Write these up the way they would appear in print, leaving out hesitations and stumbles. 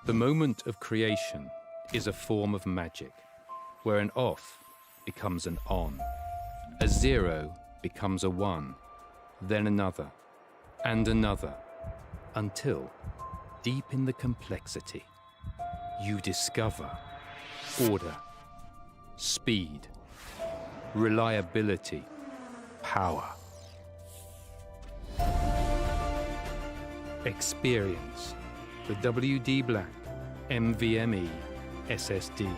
The moment of creation is a form of magic, where an off becomes an on, a 0 becomes a 1, then another, and another, until, deep in the complexity, you discover order, speed, reliability, power. Experience the WD BLACK NVMe SSD.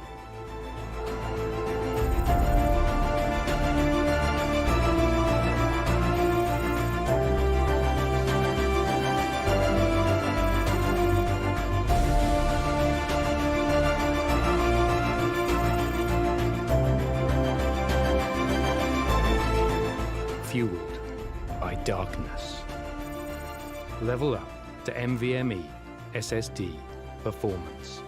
Fueled by darkness. Level up to NVMe SSD performance.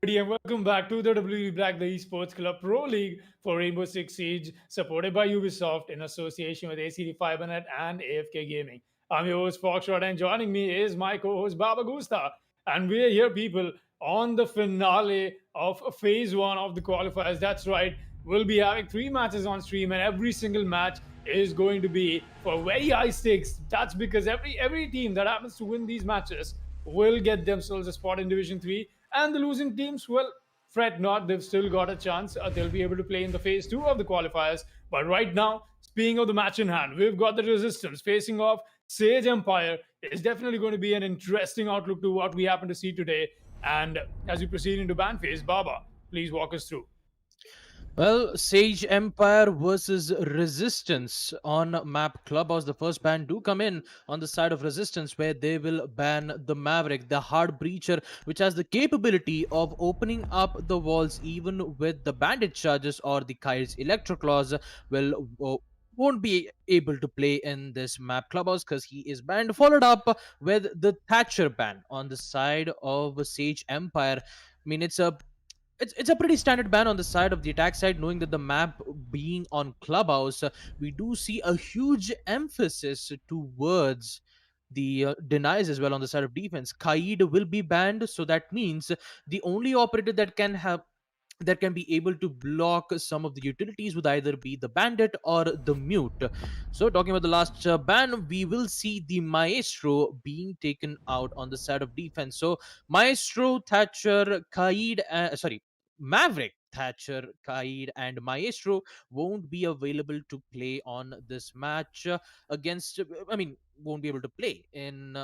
And welcome back to the WD Black, the Esports Club Pro League for Rainbow Six Siege, supported by Ubisoft in association with ACT Fibernet and AFK Gaming. I'm your host, Foxtrot, and joining me is my co-host, Baba Gusta. And we are here, people, on the finale of phase 1 of the qualifiers. That's right, we'll be having 3 matches on stream, and every single match is going to be for very high stakes. That's because every team that happens to win these matches will get themselves a spot in Division 3, and the losing teams, well, fret not, they've still got a chance. They'll be able to play in the phase 2 of the qualifiers. But right now, speaking of the match in hand, we've got the Resistance facing off Sage Empire. It's definitely going to be an interesting outlook to what we happen to see today. And as we proceed into ban phase, Baba, please walk us through. Well, Sage Empire versus Resistance on map Clubhouse. The first ban do come in on the side of Resistance, where they will ban the Maverick, the hard breacher, which has the capability of opening up the walls even with the bandit charges or the Kai's Electro Claws. Well, won't be able to play in this map Clubhouse because he is banned. Followed up with the Thatcher ban on the side of Sage Empire. I mean, it's a pretty standard ban on the side of the attack side, knowing that the map being on Clubhouse, we do see a huge emphasis towards the denies as well on the side of defense. Kaid will be banned, so that means the only operator that can be able to block some of the utilities would either be the bandit or the mute. So talking about the last ban, we will see the maestro being taken out on the side of defense. So maestro, Thatcher, Kaid, sorry, Maverick, Thatcher, Kaid, and Maestro won't be available to play on this match against. I mean, won't be able to play in.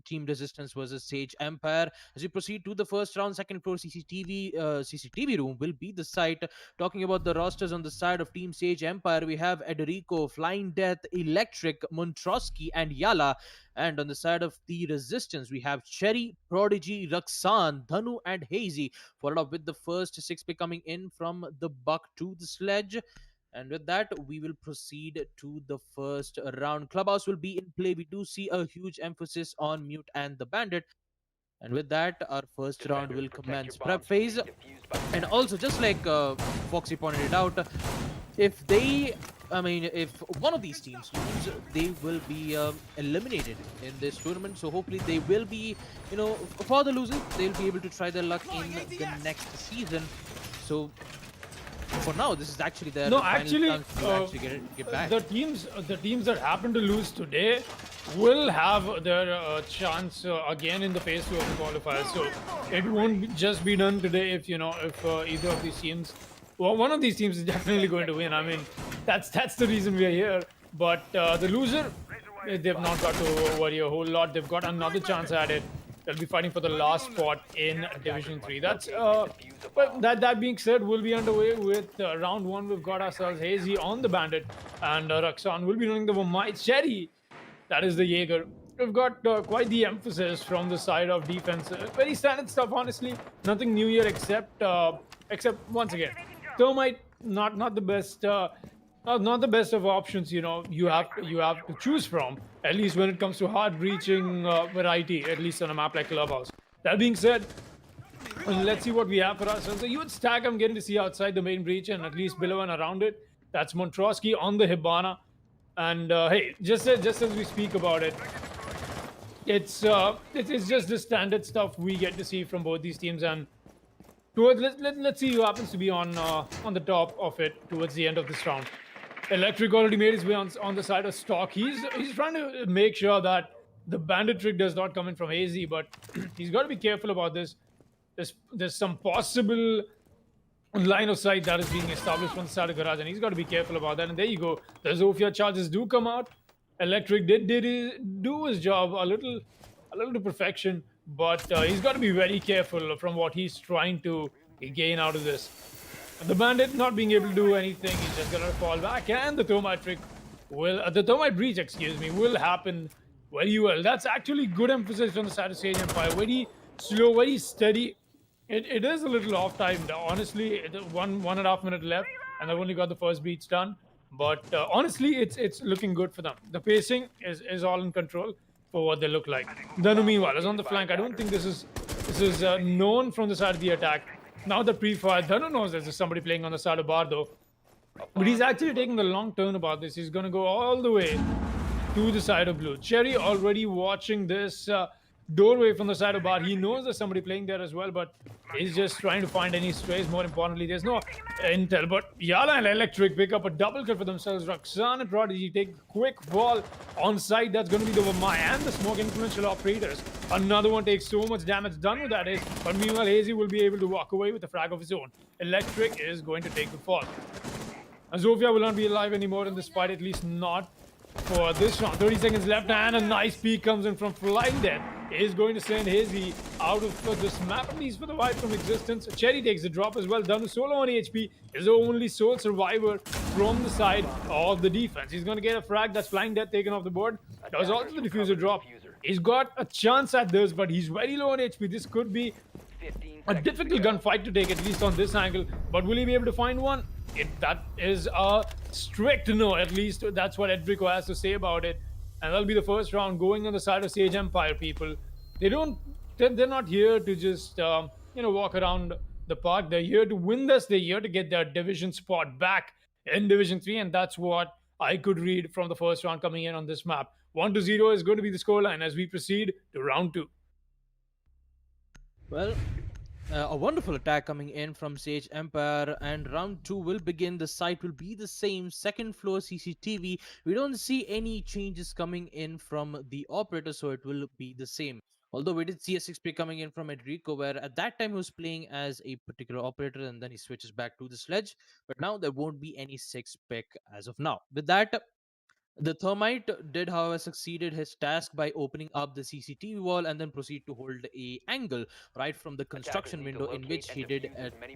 Team Resistance versus Sage Empire. As we proceed to the first round, second floor CCTV room will be the site. Talking about the rosters on the side of Team Sage Empire, we have Ederico, Flying Death, Electric, Montrosky, and Yala. And on the side of the Resistance, we have Cherry, Prodigy, Raksan, Dhanu, and Hazy, followed up with the first 6 pick coming in from the Buck to the Sledge. And with that, we will proceed to the first round. Clubhouse will be in play. We do see a huge emphasis on Mute and the Bandit. And with that, our first round will commence. Prep phase. And also, just like Foxy pointed it out, if one of these teams lose, they will be eliminated in this tournament. So hopefully they will be, for the losers, they'll be able to try their luck in the next season. So for now, this is actually their No, final actually, chance to actually get back. the teams that happen to lose today will have their chance again in the phase 2 of the qualifiers. So it won't just be done today if if either of these teams, well, one of these teams is definitely going to win. I mean, that's the reason we are here. But the loser, they've not got to worry a whole lot. They've got another chance at it. They'll be fighting for the last spot in Division 3. That's but that being said, we'll be underway with round 1. We've got ourselves Hazy on the Bandit, and Raksan will be running the My Cherry. That is the Jaeger. We've got quite the emphasis from the side of defense. Very standard stuff, honestly. Nothing new here except once again, Thermite not the best. Not the best of options, you have to choose from, at least when it comes to hard breaching variety, at least on a map like Clubhouse. That being said, let's see what we have for ourselves. A huge stack I'm getting to see outside the main breach and at least below and around it. That's Montrosky on the Hibana. And hey, just as we speak about it, it's just the standard stuff we get to see from both these teams. And towards let's see who happens to be on the top of it towards the end of this round. Electric already made his way on the side of Stock. He's trying to make sure that the bandit trick does not come in from AZ, but he's got to be careful about this. There's some possible line of sight that is being established from the side of Garage, and he's got to be careful about that. And there you go. The Zofia charges do come out. Electric did do his job a little to perfection, but he's got to be very careful from what he's trying to gain out of this. The bandit not being able to do anything, he's just gonna fall back, and the thermite trick the thermite breach, will happen very well. That's actually good emphasis on the side of Sage Empire. Very slow, very steady. It is a little off timed, honestly. One and a half minute left, and they've only got the first breach done. But honestly, it's looking good for them. The pacing is all in control for what they look like. Danu meanwhile is on the flank. I don't think this is known from the side of the attack. Now the pre-fire, Danu knows there's somebody playing on the side of Bar though. But he's actually taking the long turn about this. He's going to go all the way to the side of Blue. Cherry already watching this doorway from the side of Bar. He knows there's somebody playing there as well, but he's just trying to find any strays. More importantly, there's no intel. But Yala and Electric pick up a double kill for themselves. Roxanne and Prodigy take a quick fall on site. That's going to be the Vamai and the Smoke Influential Operators. Another one takes so much damage. Done with that is. But meanwhile, Hazy will be able to walk away with a frag of his own. Electric is going to take the fall. Zofia will not be alive anymore in this fight, at least not for this round. 30 seconds left, and a nice peek comes in from Flying Dead. Is going to send Hazy out of this map, at least for the wipe from existence. Cherry takes the drop as well. Danu solo on HP is the only sole survivor from the side of the defense. He's going to get a frag. That's Flying Dead taken off the board. Does also the diffuser drop. He's got a chance at this, but he's very low on HP. This could be a difficult gunfight to take, at least on this angle. But will he be able to find one? That is a strict no. At least that's what Edrico has to say about it. And that'll be the first round going on the side of Sage Empire, people. They're not here to just, walk around the park. They're here to win this. They're here to get their division spot back in Division 3. And that's what I could read from the first round coming in on this map. 1-0 is going to be the scoreline as we proceed to round 2. Well, a wonderful attack coming in from Sage Empire, and round 2 will begin. The site will be the same, second floor CCTV. We don't see any changes coming in from the operator, so it will be the same. Although we did see a 6-pick coming in from Edrico, where at that time he was playing as a particular operator and then he switches back to the sledge. But now there won't be any 6-pick as of now. With that, the Thermite did, however, succeeded his task by opening up the CCTV wall and then proceed to hold a angle right from the construction window, in which he did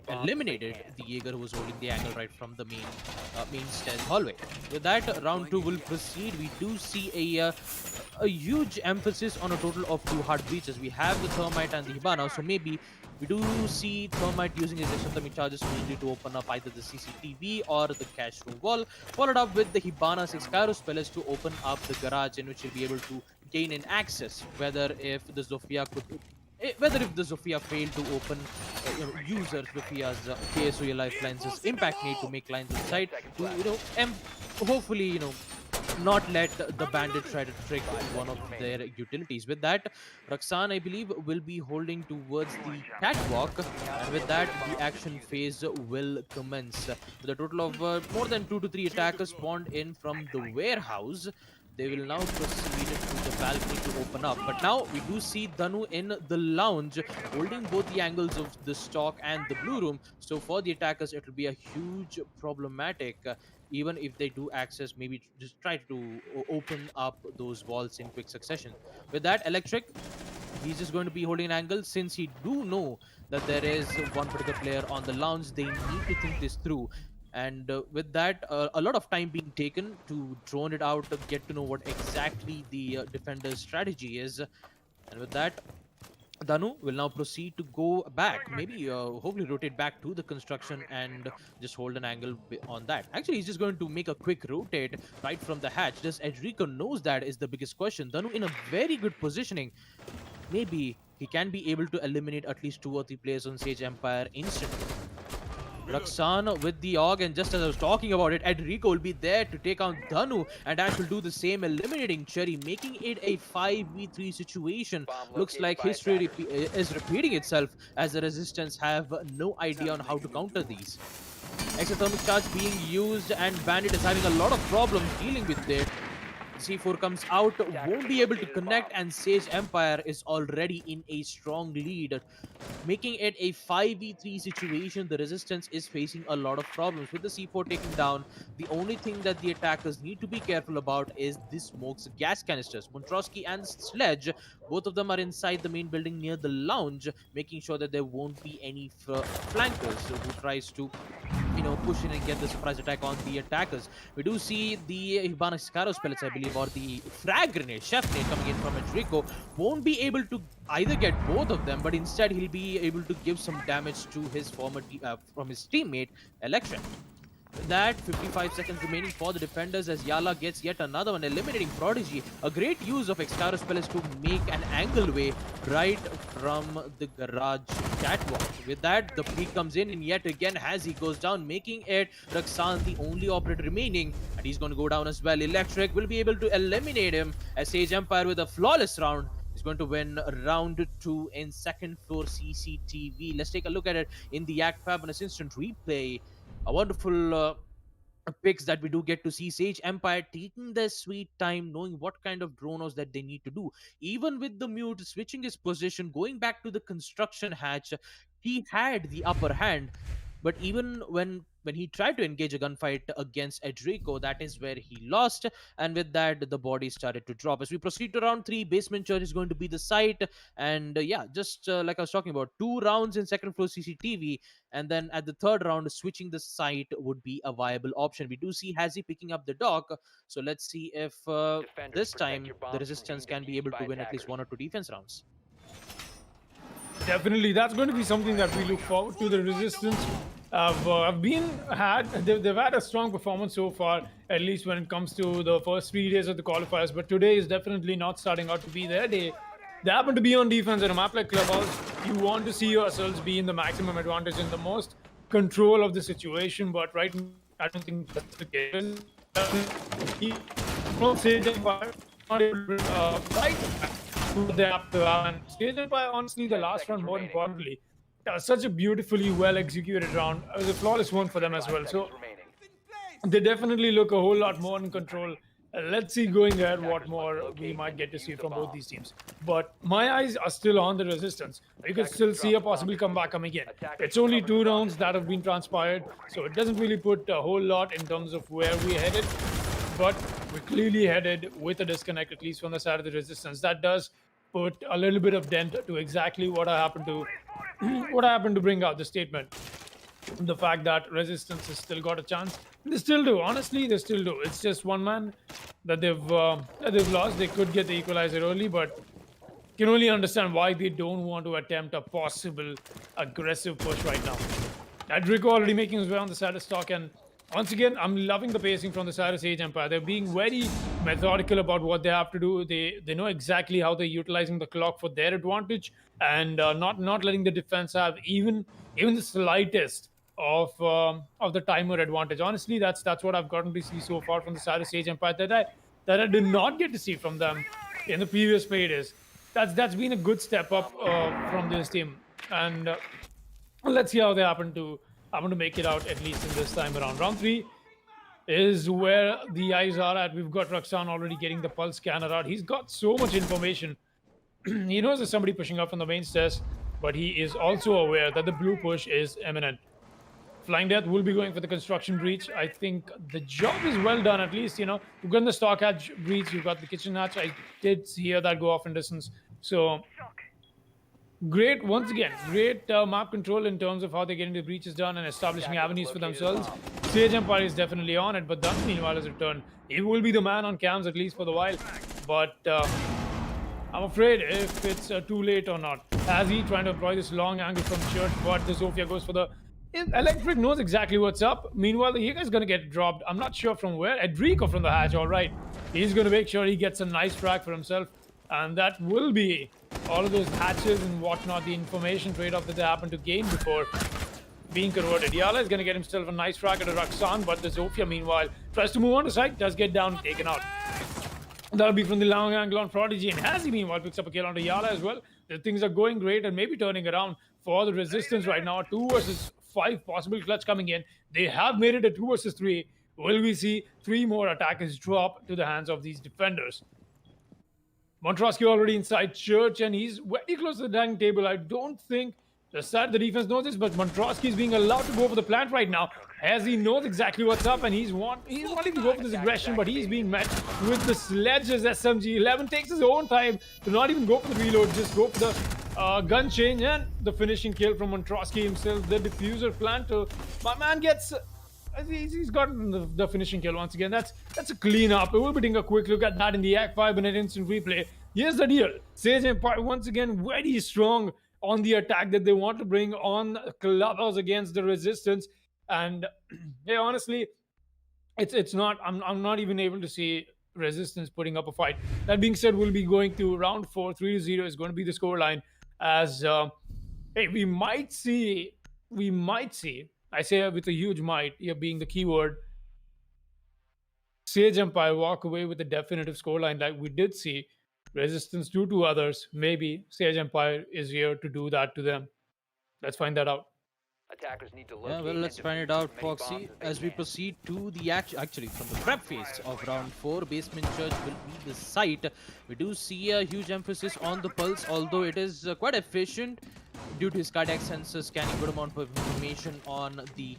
eliminated the Jaeger who was holding the angle right from the main stairs hallway. With that, round 2 will proceed. We do see a huge emphasis on a total of 2 hard breaches. We have the Thermite and the Hibana, so maybe we do see Thermite using his atomic charges mainly to open up either the CCTV or the cash room wall, followed up with the Hibana 6 Kairos pillars to open up the garage, in which he'll be able to gain an access, whether if the Zofia failed to open user Zofia's KSOE lifelines, impact need to make lines inside to hopefully not let the bandit try to trick one of their utilities. With that, Raksan, I believe, will be holding towards the catwalk, and with that, the action phase will commence. With a total of more than 2 to 3 attackers spawned in from the warehouse, they will now proceed to the balcony to open up. But now we do see Danu in the lounge, holding both the angles of the stock and the blue room. So for the attackers, it will be a huge problematic. Even if they do access, maybe just try to open up those walls in quick succession. With that, Electric, he's just going to be holding an angle, since he do know that there is one particular player on the lounge. They need to think this through, and with that, a lot of time being taken to drone it out to get to know what exactly the defender's strategy is. And with that, Danu will now proceed to go back, maybe hopefully rotate back to the construction and just hold an angle on that. Actually, he's just going to make a quick rotate right from the hatch. Does Edrico knows that is the biggest question. Danu in a very good positioning. Maybe he can be able to eliminate at least 2 or 3 players on Sage Empire instantly. Raksan with the AUG, and just as I was talking about it, Edrico will be there to take out Danu, and Ash will do the same, eliminating Cherry, making it a 5v3 situation. Looks like history is repeating itself, as the Resistance have no idea on how to counter these. Exothermic charge being used, and Bandit is having a lot of problems dealing with it. C4 comes out, won't be able to connect, and Sage Empire is already in a strong lead, making it a 5v3 situation. The Resistance is facing a lot of problems with the C4 taken down. The only thing that the attackers need to be careful about is the smokes gas canisters. Montrosky and Sledge, both of them are inside the main building near the lounge, making sure that there won't be any flankers who tries to push in and get the surprise attack on the attackers. We do see the Hibana Scaros pellets, I believe, or the frag grenade, chef nade coming in from Enrico. Won't be able to either get both of them, but instead he'll be able to give some damage to his from his teammate Election. With that, 55 seconds remaining for the defenders as Yala gets yet another one, eliminating Prodigy. A great use of Excaros pellets to make an angle way right from the garage catwalk. With that, the peak comes in, and yet again Hazi goes down, making it Raksan the only operator remaining, and he's going to go down as well. Electric will be able to eliminate him as Sage Empire with a flawless round is going to win round 2 in second floor CCTV. Let's take a look at it in the ACT Fibernet instant replay. A wonderful picks that we do get to see. Sage Empire taking their sweet time, knowing what kind of drones that they need to do. Even with the mute switching his position, going back to the construction hatch, he had the upper hand. But even when he tried to engage a gunfight against Edrico, that is where he lost. And with that, the body started to drop. As we proceed to round 3, Basement Church is going to be the site. And yeah, just like I was talking about, 2 rounds in second floor CCTV. And then at the third round, switching the site would be a viable option. We do see Hazi picking up the dock. So let's see if this time the Resistance can be able to win at least 1 or 2 defense rounds. Definitely, that's going to be something that we look forward to. The Resistance they've had a strong performance so far, at least when it comes to the first 3 days of the qualifiers. But today is definitely not starting out to be their day. They happen to be on defense in a map like Clubhouse. You want to see yourselves be in the maximum advantage and the most control of the situation, but right now, I don't think that's the case. And Stage Empire, honestly, the last round, more importantly, such a beautifully well executed round. It was a flawless one for them as well. So they definitely look a whole lot more in control. Let's see going ahead what more we might get to see from both these teams. But my eyes are still on the Resistance. You can still see a possible comeback coming in. It's only 2 rounds that have been transpired, so it doesn't really put a whole lot in terms of where we're headed. But we're clearly headed with a disconnect, at least from the side of the Resistance. That does put a little bit of dent to exactly what I happened to bring out the statement. The fact that Resistance has still got a chance. They still do. Honestly, they still do. It's just one man that they've lost. They could get the equalizer early, but can only understand why they don't want to attempt a possible aggressive push right now. Edrico already making his way on the side of stock, and once again, I'm loving the pacing from the side of Sage Empire. They're being very methodical about what they have to do. They know exactly how they're utilizing the clock for their advantage, and not letting the defense have even the slightest of the timer advantage. Honestly, that's what I've gotten to see so far from the side of Sage Empire. that I did not get to see from them in the previous paydays. That's been a good step up from this team, and let's see how they happen to make it out at least in this time around. Round three is where the eyes are at. We've got Raksan already getting the pulse scanner out. He's got so much information. He knows there's somebody pushing up from the main stairs, but he is also aware that the blue push is imminent. Flying Death will be going for the construction breach. I think the job is well done, at least, You've got the stock hatch breach, you've got the kitchen hatch. I did hear that go off in distance. So, great, once again, great map control in terms of how they're getting the breaches done and establishing avenues for themselves. Sage Empire is definitely on it, but Dun, meanwhile, has returned. He will be the man on cams, at least for the while. But I'm afraid if it's too late or not. As he trying to employ this long angle from church, but the Zofia goes for the Electric knows exactly what's up. Meanwhile, the Higa is going to get dropped. I'm not sure from where. Edrico from the hatch, all right. He's going to make sure he gets a nice frag for himself. And that will be all of those hatches and whatnot, the information trade-off that they happen to gain before being converted. Yala is going to get himself a nice frag at a Raksan, but the Zofia, meanwhile, tries to move on to site, does get down and taken out. That'll be from the long angle on Prodigy. And Hazy, meanwhile, picks up a kill onto Yala as well. The things are going great and maybe turning around for the Resistance right now. 2 versus 5 possible clutch coming in. They have made it a 2 versus 3. Will we see 3 more attackers drop to the hands of these defenders? Montrosky already inside church, and he's very close to the dining table. I don't think the defense knows this, but Montrosky is being allowed to go for the plant right now, as he knows exactly what's up, and he's wanting to go for this aggression, but he's being met with the sledge as SMG. 11 takes his own time to not even go for the reload, just go for the gun change, and the finishing kill from Montrosky himself, the diffuser planter. My man gets... He's gotten the finishing kill once again. That's a cleanup. We'll be taking a quick look at that in the ACT Fibernet instant replay. Here's the deal. Sage Empire once again very strong on the attack that they want to bring on Clubhouse against the Resistance. And hey, honestly, it's not. I'm not even able to see Resistance putting up a fight. That being said, we'll be going to round 4. 3-0 is going to be the scoreline. As hey, we might see. I say with a huge might, here being the keyword, Sage Empire walk away with a definitive scoreline like we did see Resistance do to others. Maybe Sage Empire is here to do that to them. Let's find that out. Attackers need to locate. Yeah, well, let's find it out, Foxy. As we proceed to the actually from the prep phase of round 4, Basement Church will be the site. We do see a huge emphasis on the pulse, although it is quite efficient due to his cardiac sensor scanning good amount of information on the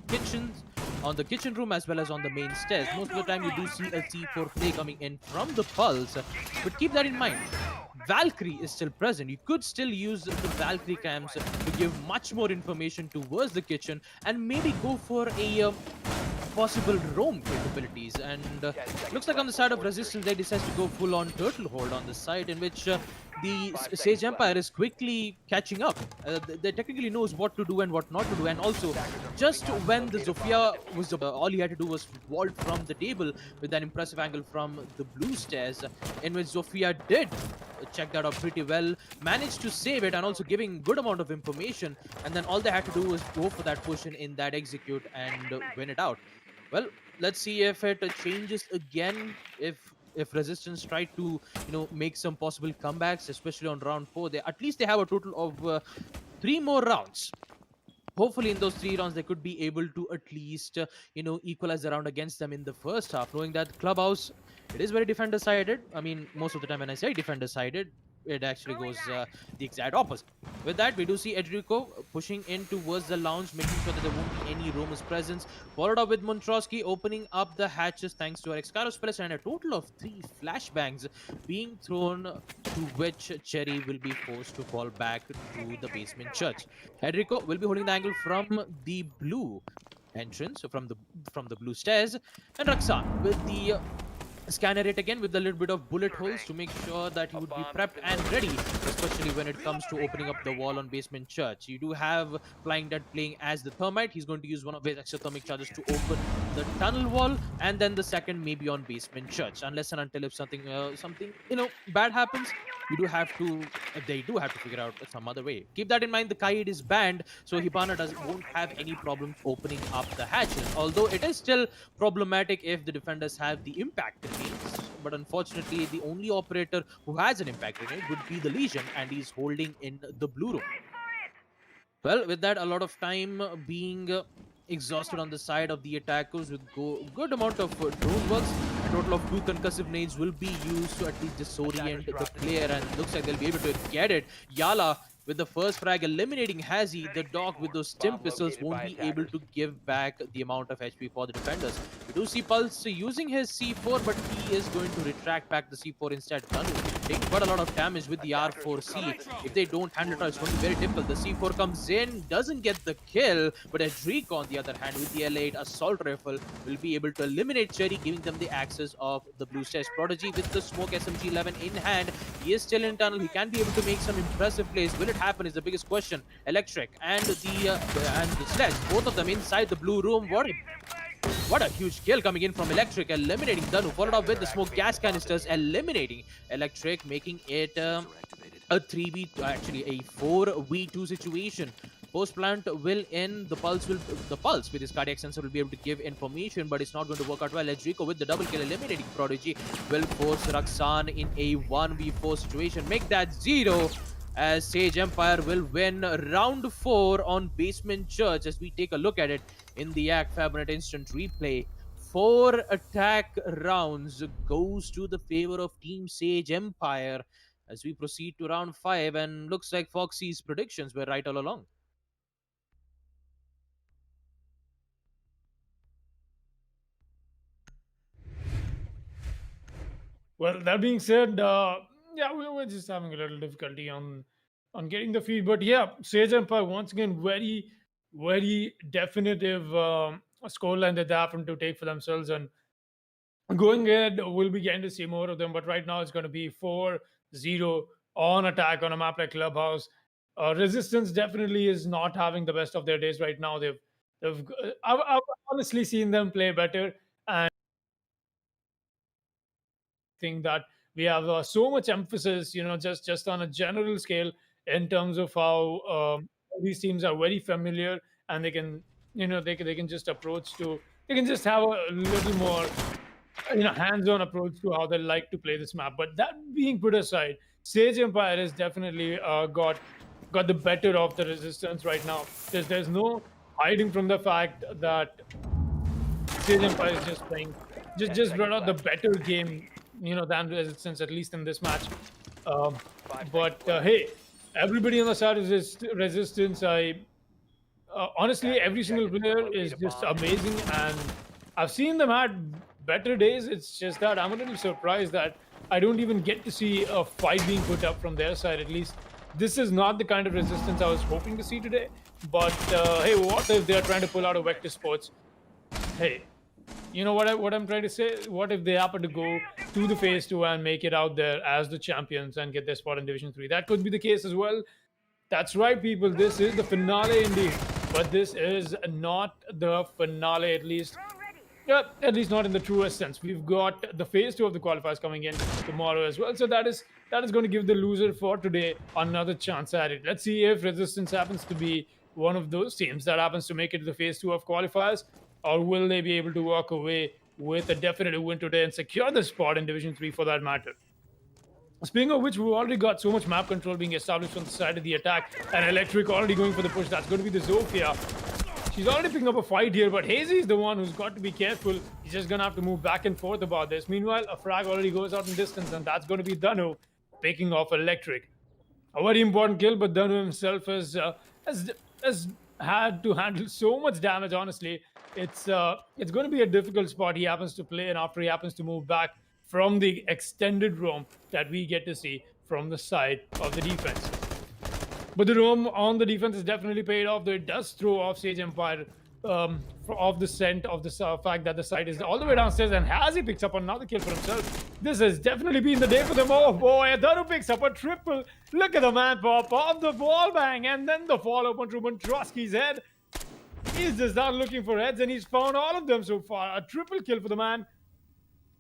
kitchen room as well as on the main stairs. Most of the time you do see a C4 play coming in from the pulse, but keep that in mind. Valkyrie is still present. You could still use the Valkyrie cams to give much more information towards the kitchen and maybe go for a possible roam capabilities. And looks like on the side of Resistance they decide to go full on turtle hold on the side, in which the Sage Empire is quickly catching up. They technically knows what to do and what not to do, and also just when the Zofia was all he had to do was vault from the table with an impressive angle from the blue stairs, in which Zofia did check that out pretty well, managed to save it and also giving good amount of information, and then all they had to do was go for that push in that execute and win it out. Well, let's see if it changes again, if Resistance try to make some possible comebacks, especially on round 4. At least they have a total of 3 more rounds. Hopefully in those 3 rounds they could be able to at least equalize the round against them in the first half, knowing that Clubhouse, it is very defender sided. I mean, most of the time when I say defender sided, it actually goes the exact opposite. With that, we do see Edrico pushing in towards the lounge, making sure that there won't be any roamers presence. Followed up with Montrosky opening up the hatches thanks to Excaros Palace, and a total of 3 flashbangs being thrown, to which Cherry will be forced to fall back to the Basement Church. Edrico will be holding the angle from the blue entrance, from the blue stairs, and Raksan with the scanner it again with a little bit of bullet holes to make sure that he would be prepped and ready, especially when it comes to opening up the wall on Basement Church. You do have Flying Dead playing as the Thermite. He's going to use one of his exothermic charges to open the tunnel wall, and then the second maybe on Basement Church, unless and until if something bad happens. They do have to figure out some other way. Keep that in mind, the Kaid is banned, so Hibana won't have any problems opening up the hatches, although it is still problematic if the defenders have the impact grenades, but unfortunately, the only operator who has an impact grenade would be the Legion, and he's holding in the blue room. Well, with that, a lot of time being exhausted on the side of the attackers with good amount of drone works. A total of 2 concussive nades will be used to at least disorient the player, and looks like they'll be able to get it. Yala with the first frag eliminating Hazy. The dog with those stim pistols won't be able to give back the amount of HP for the defenders. We do see Pulse using his C4, but he is going to retract back the C4 instead. Danu taking quite a lot of damage with the R4C. If they don't handle it, it's going to be very difficult. The C4 comes in, doesn't get the kill, but Edric on the other hand with the L8 assault rifle will be able to eliminate Cherry, giving them the access of the blue stairs. Prodigy with the smoke SMG-11 in hand. He is still in tunnel. He can be able to make some impressive plays. Will it happen is the biggest question. Electric and the Sledge, both of them inside the blue room. What a huge kill coming in from Electric, eliminating Danu, followed up with the smoke gas canisters, eliminating Electric, making it a 3v, actually a 4v2 situation. Post plant will end. The pulse with his cardiac sensor will be able to give information, but it's not going to work out well. Edrico with the double kill, eliminating Prodigy, will force Raksan in a 1v4 situation. Make that 0. As Sage Empire will win round 4 on Basement Church. As we take a look at it in the ACT Fibernet instant replay, 4 attack rounds goes to the favor of Team Sage Empire as we proceed to round 5, and looks like Foxy's predictions were right all along. Well, that being said, yeah, we were just having a little difficulty on getting the feed, but yeah, Sage Empire once again very definitive scoreline that they happen to take for themselves, and going ahead, we'll be getting to see more of them. But right now, it's going to be 4-0 on attack on a map like Clubhouse. Resistance definitely is not having the best of their days right now. I've honestly seen them play better, and think that we have so much emphasis, just on a general scale in terms of how these teams are very familiar, and they can, they can just they can just have a little more, hands-on approach to how they like to play this map. But that being put aside, Sage Empire has definitely got the better of the Resistance right now. There's no hiding from the fact that Sage Empire is just playing, just brought out the better game, than Resistance, at least in this match. But hey, everybody on the side of Resistance, honestly, every single player is just amazing, and I've seen them at better days. It's just that I'm a little surprised that I don't even get to see a fight being put up from their side. At least this is not the kind of Resistance I was hoping to see today. But hey, what if they're trying to pull out a Vector Sports? Hey, you know what I'm trying to say? What if they happen to go to the phase 2 and make it out there as the champions and get their spot in Division 3? That could be the case as well. That's right, people. This is the finale indeed. But this is not the finale, at least. Yeah, at least not in the truest sense. We've got the phase 2 of the qualifiers coming in tomorrow as well. So that is going to give the loser for today another chance at it. Let's see if Resistance happens to be one of those teams that happens to make it to the phase 2 of qualifiers, or will they be able to walk away with a definitive win today and secure the spot in Division 3 for that matter. Speaking of which, we've already got so much map control being established on the side of the attack, and Electric already going for the push. That's going to be the Zofia. She's already picking up a fight here, but Hazy is the one who's got to be careful. He's just going to have to move back and forth about this. Meanwhile, a frag already goes out in distance, and that's going to be Danu picking off Electric. A very important kill, but Danu himself has had to handle so much damage, honestly. It's going to be a difficult spot he happens to play, and after he happens to move back from the extended roam that we get to see from the side of the defense. But the roam on the defense is definitely paid off, though it does throw off Sage Empire off the scent of the fact that the side is all the way downstairs, and Hazy picks up another kill for himself. This has definitely been the day for them. Oh boy, Danu picks up a triple. Look at the man pop off the wall bang, and then the follow-up on Trotsky's head. He's just not looking for heads, and he's found all of them so far. A triple kill for the man.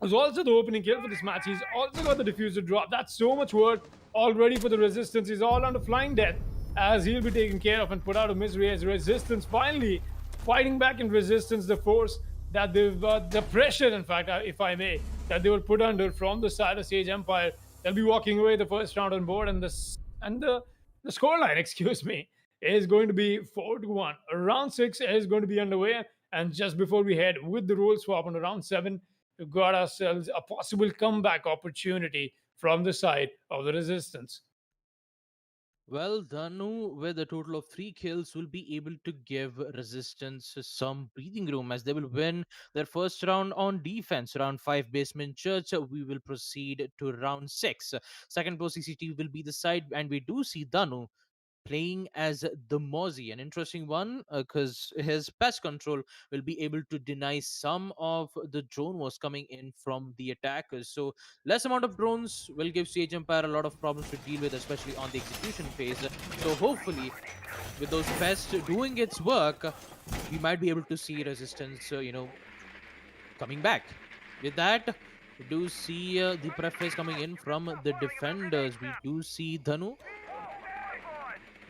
It was also the opening kill for this match. He's also got the diffuser drop. That's so much work already for the Resistance. He's all under flying death, as he'll be taken care of and put out of misery as Resistance finally fighting back in Resistance, the force that they've the pressure, in fact, if I may, that they were put under from the side of Sage Empire. They'll be walking away the first round on board, and the scoreline, excuse me, is going to be 4-1. Round 6 is going to be underway, and just before we head with the role swap on round 7, we got ourselves a possible comeback opportunity from the side of the Resistance. Well, Danu, with a total of 3 kills, will be able to give Resistance some breathing room as they will win their first round on defense. Round 5, Basement Church. We will proceed to round 6. Second Pro CCTV will be the side, and we do see Danu playing as the Mozzie, an interesting one because his pest control will be able to deny some of the drone wars coming in from the attackers. So less amount of drones will give Sage Empire a lot of problems to deal with, especially on the execution phase. So hopefully, with those pests doing its work, we might be able to see Resistance, coming back. With that, we do see the preface coming in from the defenders. We do see Dhanu,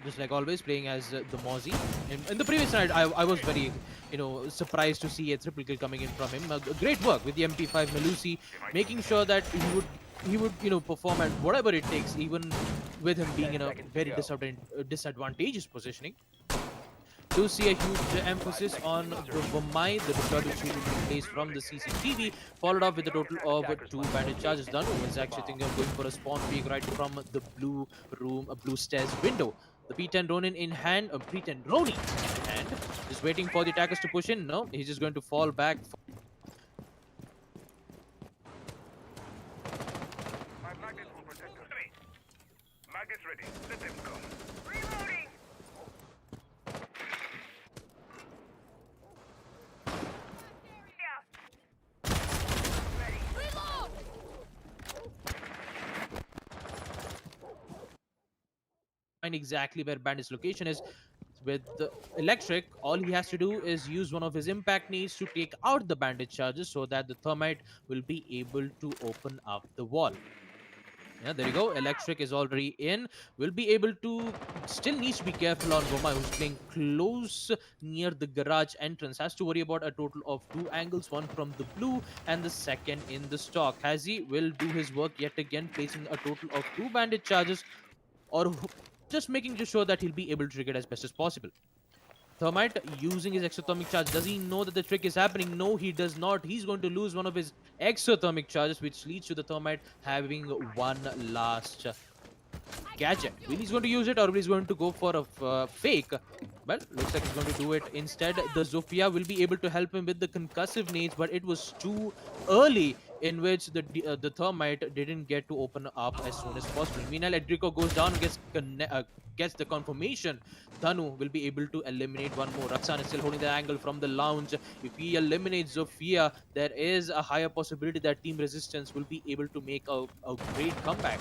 just like always, playing as the Mozzie. In the previous night, I was very, surprised to see a triple kill coming in from him. Great work with the MP5 Melusi, making sure that he would perform at whatever it takes, even with him being in a very disadvantageous positioning. Do see a huge emphasis on the Vamai, the distorted shield will be placed from the CCTV, followed up with a total of 2 bandit charges. Danu is actually thinking of going for a spawn peek right from the blue room, a blue stairs window. The P10 Ronin in hand, P10 Ronin in hand, just waiting for the attackers to push in. No, he's just going to fall back. My magnet will protect us. Magnet's ready. Let them go. Reloading! Find exactly where bandit's location is. With the electric, all he has to do is use one of his impact nades to take out the bandit charges so that the thermite will be able to open up the wall. Yeah, there you go. Electric is already in. Will be able to. Still needs to be careful on Roma, who's playing close near the garage entrance. Has to worry about a total of 2 angles, one from the blue and the second in the stock. Hazi will do his work yet again, placing a total of 2 bandit charges, or just making sure that he'll be able to trigger it as best as possible. Thermite using his exothermic charge. Does he know that the trick is happening? No, he does not. He's going to lose one of his exothermic charges, which leads to the Thermite having one last gadget. Will he's going to use it, or will he's going to go for a fake? Well, looks like he's going to do it instead. The Zofia will be able to help him with the concussive nades, but it was too early, in which the Thermite didn't get to open up as soon as possible. Meanwhile, Edrico goes down, gets the confirmation. Dhanu will be able to eliminate one more. Raksan is still holding the angle from the lounge. If he eliminates Zofia, there is a higher possibility that Team Resistance will be able to make a great comeback,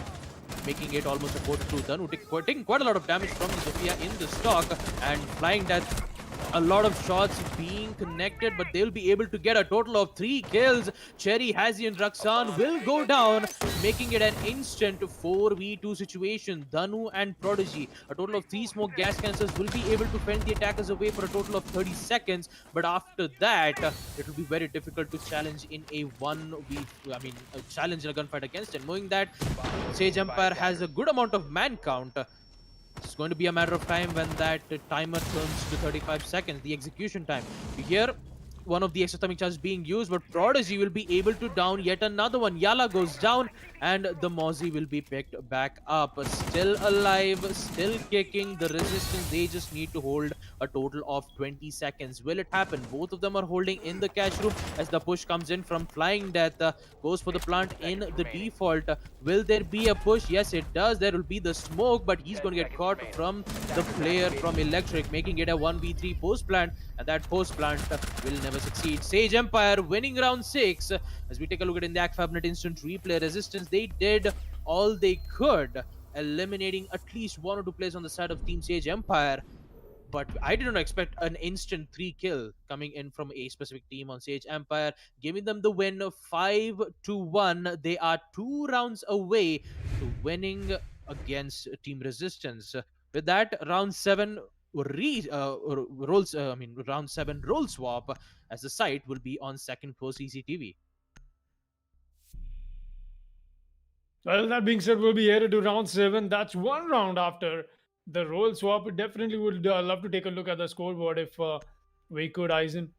making it almost a 4-2. Dhanu taking quite a lot of damage from the Zofia in the stock, and flying that a lot of shots being connected, but they'll be able to get a total of 3 kills. Cherry, Hazi, and Raksan will go down, making it an instant 4v2 situation. Dhanu and Prodigy, a total of 3 smoke gas cancers, will be able to fend the attackers away for a total of 30 seconds. But after that, it will be very difficult to challenge in a challenge in a gunfight against it. Knowing that Sage Empire has a good amount of man count, it's going to be a matter of time when that timer turns to 35 seconds, the execution time. Here, one of the exothermic charges being used, but Prodigy will be able to down yet another one. Yala goes down, and the Mozzie will be picked back up. Still alive, still kicking. The Resistance, they just need to hold a total of 20 seconds. Will it happen? Both of them are holding in the cash room as the push comes in from Flying Death. Goes for the plant in the default. Will there be a push? Yes, it does. There will be the smoke, but he's going to get caught from the player from Electric, making it a 1v3 post plant, and that post plant will never succeed. Sage Empire winning round 6. As we take a look at in the ACT Fibernet instant replay, Resistance, they did all they could, eliminating at least 1 or 2 players on the side of Team Sage Empire. But I did not expect an instant 3 kill coming in from a specific team on Sage Empire, giving them the win 5-1. They are 2 rounds away to winning against Team Resistance. With that, round 7 round 7 roll swap, as the site will be on second pro CCTV. Well, that being said, we'll be headed to round seven. That's one round after the role swap. We definitely would love to take a look at the scoreboard if we could, Eisen,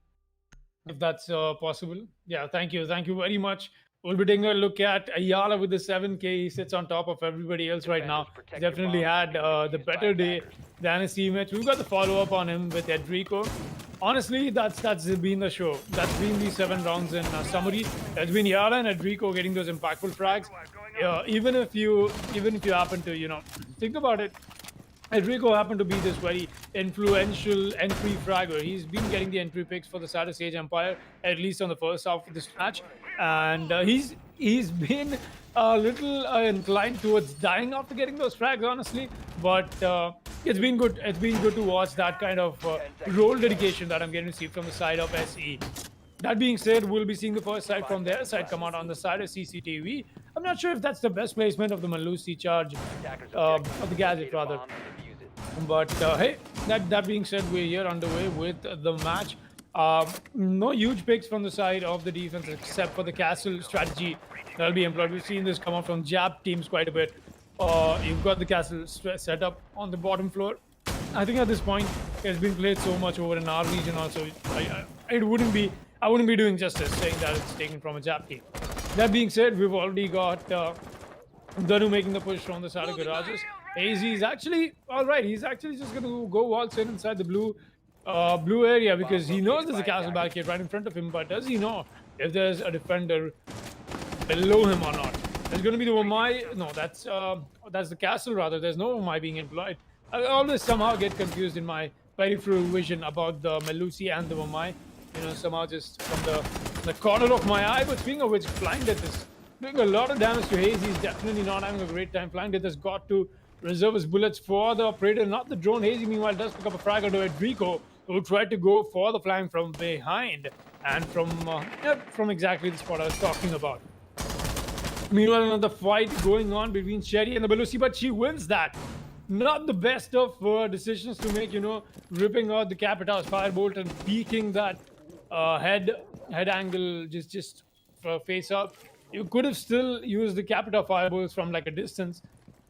if that's possible. Yeah, thank you very much. We'll be taking a look at Ayala with the 7K. He sits on top of everybody else right now. He's definitely had the better day than his teammates. We've got the follow up on him with Edrico. Honestly, that's been the show. That's been the 7 rounds in summary. It's been Yara and Edrico getting those impactful frags. Even if you happen to think about it, Enrico happened to be this very influential entry fragger. He's been getting the entry picks for the Saturday Stage Empire, at least on the first half of this match, and he's been a little inclined towards dying after getting those frags, honestly. But it's been good. It's been good to watch that kind of role dedication that I'm getting to see from the side of SE. That being said, we'll be seeing the first side from their side come out on the side of CCTV. I'm not sure if that's the best placement of the Malusi charge, of the gadget rather. But hey, that being said, we're here underway with the match. No huge picks from the side of the defense except for the castle strategy that'll be employed. We've seen this come up from Jap teams quite a bit. You've got the castle set up on the bottom floor. I think at this point it's been played so much over in our region also. I wouldn't be doing justice saying that it's taken from a Jap team. That being said, we've already got Danu making the push from the side of garages. AZ is actually all right. He's actually just going to go waltz in inside the blue area because he knows there's a castle barricade right in front of him. But does he know if there's a defender below him or not? There's going to be the Wamai. No, that's the castle rather. There's no Wamai being employed. I always somehow get confused in my peripheral vision about the Melusi and the Wamai. Somehow just from the corner of my eye. But speaking of which, Flying Death is doing a lot of damage to Hazy. He's definitely not having a great time. Flying Death has got to reserve his bullets for the operator, not the drone. Hazy, meanwhile, does pick up a frag onto Edrico, who tried to go for the flying from behind and from exactly the spot I was talking about. Meanwhile, another fight going on between Sherry and the Belusi, but she wins that. Not the best of decisions to make, ripping out the Capita's firebolt and peeking that head angle just face up. You could have still used the Capita fireballs from like a distance.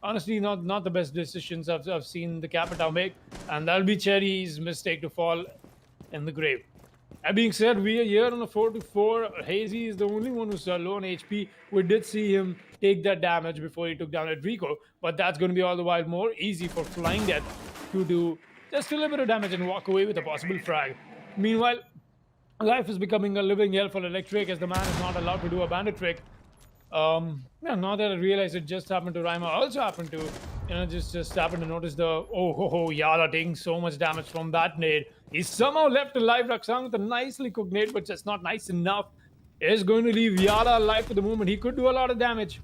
Honestly, not the best decisions I've seen the Capita make, and that'll be Cherry's mistake to fall in the grave. That being said, we are here on a 4-4. Hazy is the only one who's low on HP. We did see him take that damage before he took down Enrico, but that's going to be all the while more easy for Flying Death to do just a little bit of damage and walk away with a possible frag. Meanwhile, life is becoming a living hell for Electric as the man is not allowed to do a bandit trick. Yeah, now that I realize it just happened to Rima, also happened to, just happened to notice the Yala taking so much damage from that nade. He's somehow left alive. Raksan with a nicely cooked nade, but just not nice enough. Is going to leave Yala alive for the moment. He could do a lot of damage.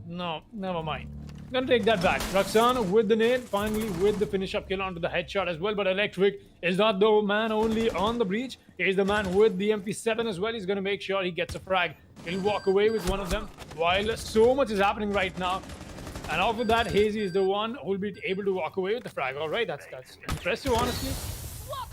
No, never mind. Gonna take that back. Raksan with the nade, finally with the finish up kill onto the headshot as well. But Electric is not the man only on the breach. He's the man with the MP7 as well. He's gonna make sure he gets a frag. He'll walk away with one of them while so much is happening right now. And off of that, Hazy is the one who will be able to walk away with the frag. All right, that's impressive, honestly.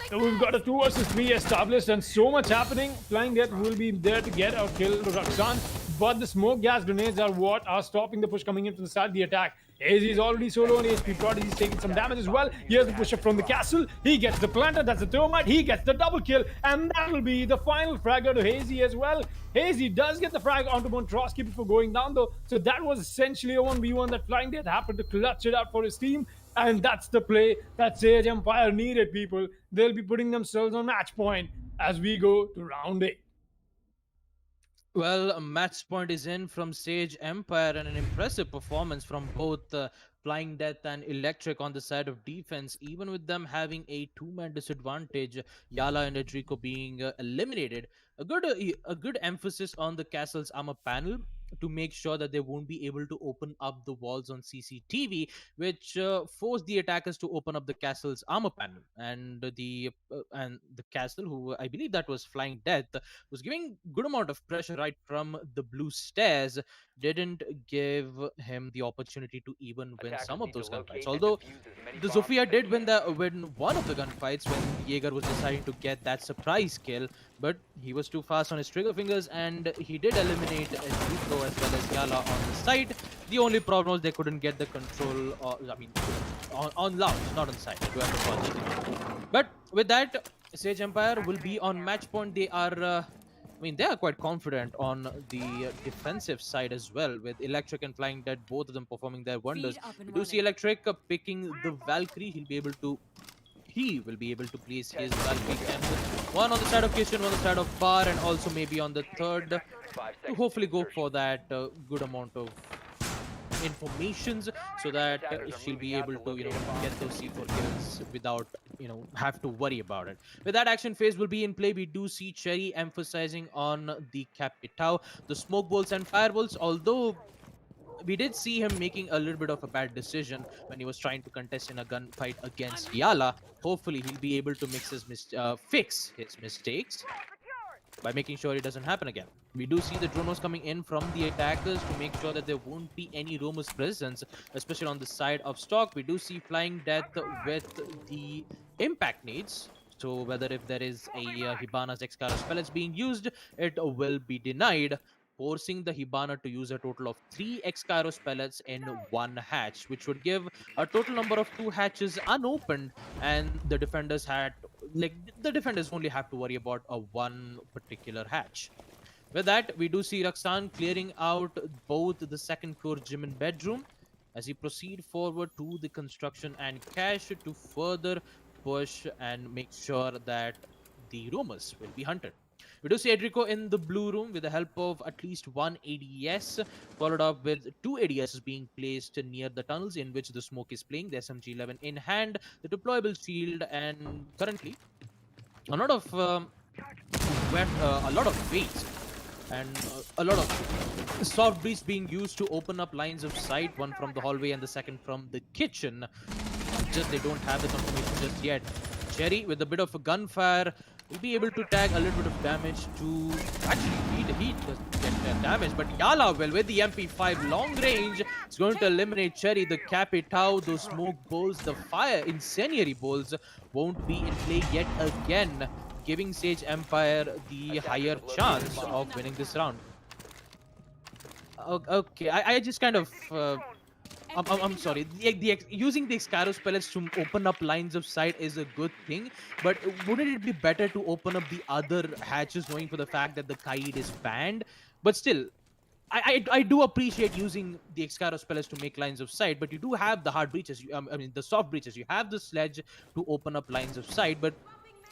So we've got a 2 versus 3 established and so much happening. Flying Death will be there to get or kill Raksan. But the smoke gas grenades are what are stopping the push coming in from the side of the attack. AZ is already solo on HP. Prodigy's taking some damage as well. Here's the push up from the castle. He gets the planter. That's the thermite. He gets the double kill. And that will be the final fragger to Hazy as well. Hazy does get the frag onto Montrosky before going down though. So that was essentially a 1v1 that Flying Death happened to clutch it out for his team. And that's the play that Sage Empire needed, people. They'll be putting themselves on match point as we go to round 8. Well, a match point is in from Sage Empire and an impressive performance from both Flying Death and Electric on the side of defense, even with them having a two-man disadvantage, Yala and Edrico being eliminated. A good emphasis on the castle's armor panel to make sure that they won't be able to open up the walls on CCTV, which forced the attackers to open up the castle's armor panel. And the castle, who I believe that was Flying Death, was giving good amount of pressure right from the blue stairs, didn't give him the opportunity to even win Attackers some of need to those gunfights. locate and Although defuse as many the bombs Zofia as they did win can. win one of the gunfights when Jaeger was deciding to get that surprise kill, but he was too fast on his trigger fingers and he did eliminate Enrico as well as Yala on the side. The only problem was they couldn't get the control, on lounge, not on side. You have to punch. But with that, Sage Empire will be on match point. They are. They are quite confident on the defensive side as well, with Electric and Flying Dead, both of them performing their wonders. We do see Electric picking the Valkyrie. He will be able to place his Valkyrie camps. One on the side of kitchen, one on the side of bar, and also maybe on the third 5 to seconds hopefully to go insertion. for that good amount of informations so that Attackers are she'll be moving out able to to locate a bomb get those diffuser. C4 kills without have to worry about it. With that, action phase will be in play. We do see Cherry emphasizing on the Capitao, the smoke bolts and firebolts, although we did see him making a little bit of a bad decision when he was trying to contest in a gunfight against Yala. Hopefully he'll be able to fix his mistakes by making sure it doesn't happen again. We do see the drones coming in from the attackers to make sure that there won't be any roamers presence, especially on the side of stock. We do see Flying Death with the impact needs. So whether if there is a Hibana's Excaros pellets being used, it will be denied, forcing the Hibana to use a total of 3 Excaros pellets in one hatch, which would give a total number of 2 hatches unopened, and the defenders the defenders only have to worry about a one particular hatch. With that, we do see Raksan clearing out both the second floor gym and bedroom as he proceed forward to the construction and cache to further push and make sure that the rumors will be hunted. We do see Enrico in the blue room with the help of at least one ADS, followed up with 2 ADSs being placed near the tunnels in which the smoke is playing, the SMG-11 in hand, the deployable shield, and currently a lot of a lot of weight and a lot of soft breeze being used to open up lines of sight, one from the hallway and the second from the kitchen. Just they don't have the confirmation just yet. Cherry with a bit of a gunfire will be able to tag a little bit of damage to actually he doesn't get damage, but Yala will with the MP5 long range is going to eliminate Cherry. The Capitao, those smoke bowls, the fire incendiary bowls won't be in play yet again, giving Sage Empire the higher chance of winning this round. Okay, I just kind of I'm sorry. Using the Excaros pellets to open up lines of sight is a good thing, but wouldn't it be better to open up the other hatches, knowing for the fact that the kite is banned? But still, I do appreciate using the Excaros pellets to make lines of sight, but you do have the hard breaches. The soft breaches. You have the sledge to open up lines of sight, but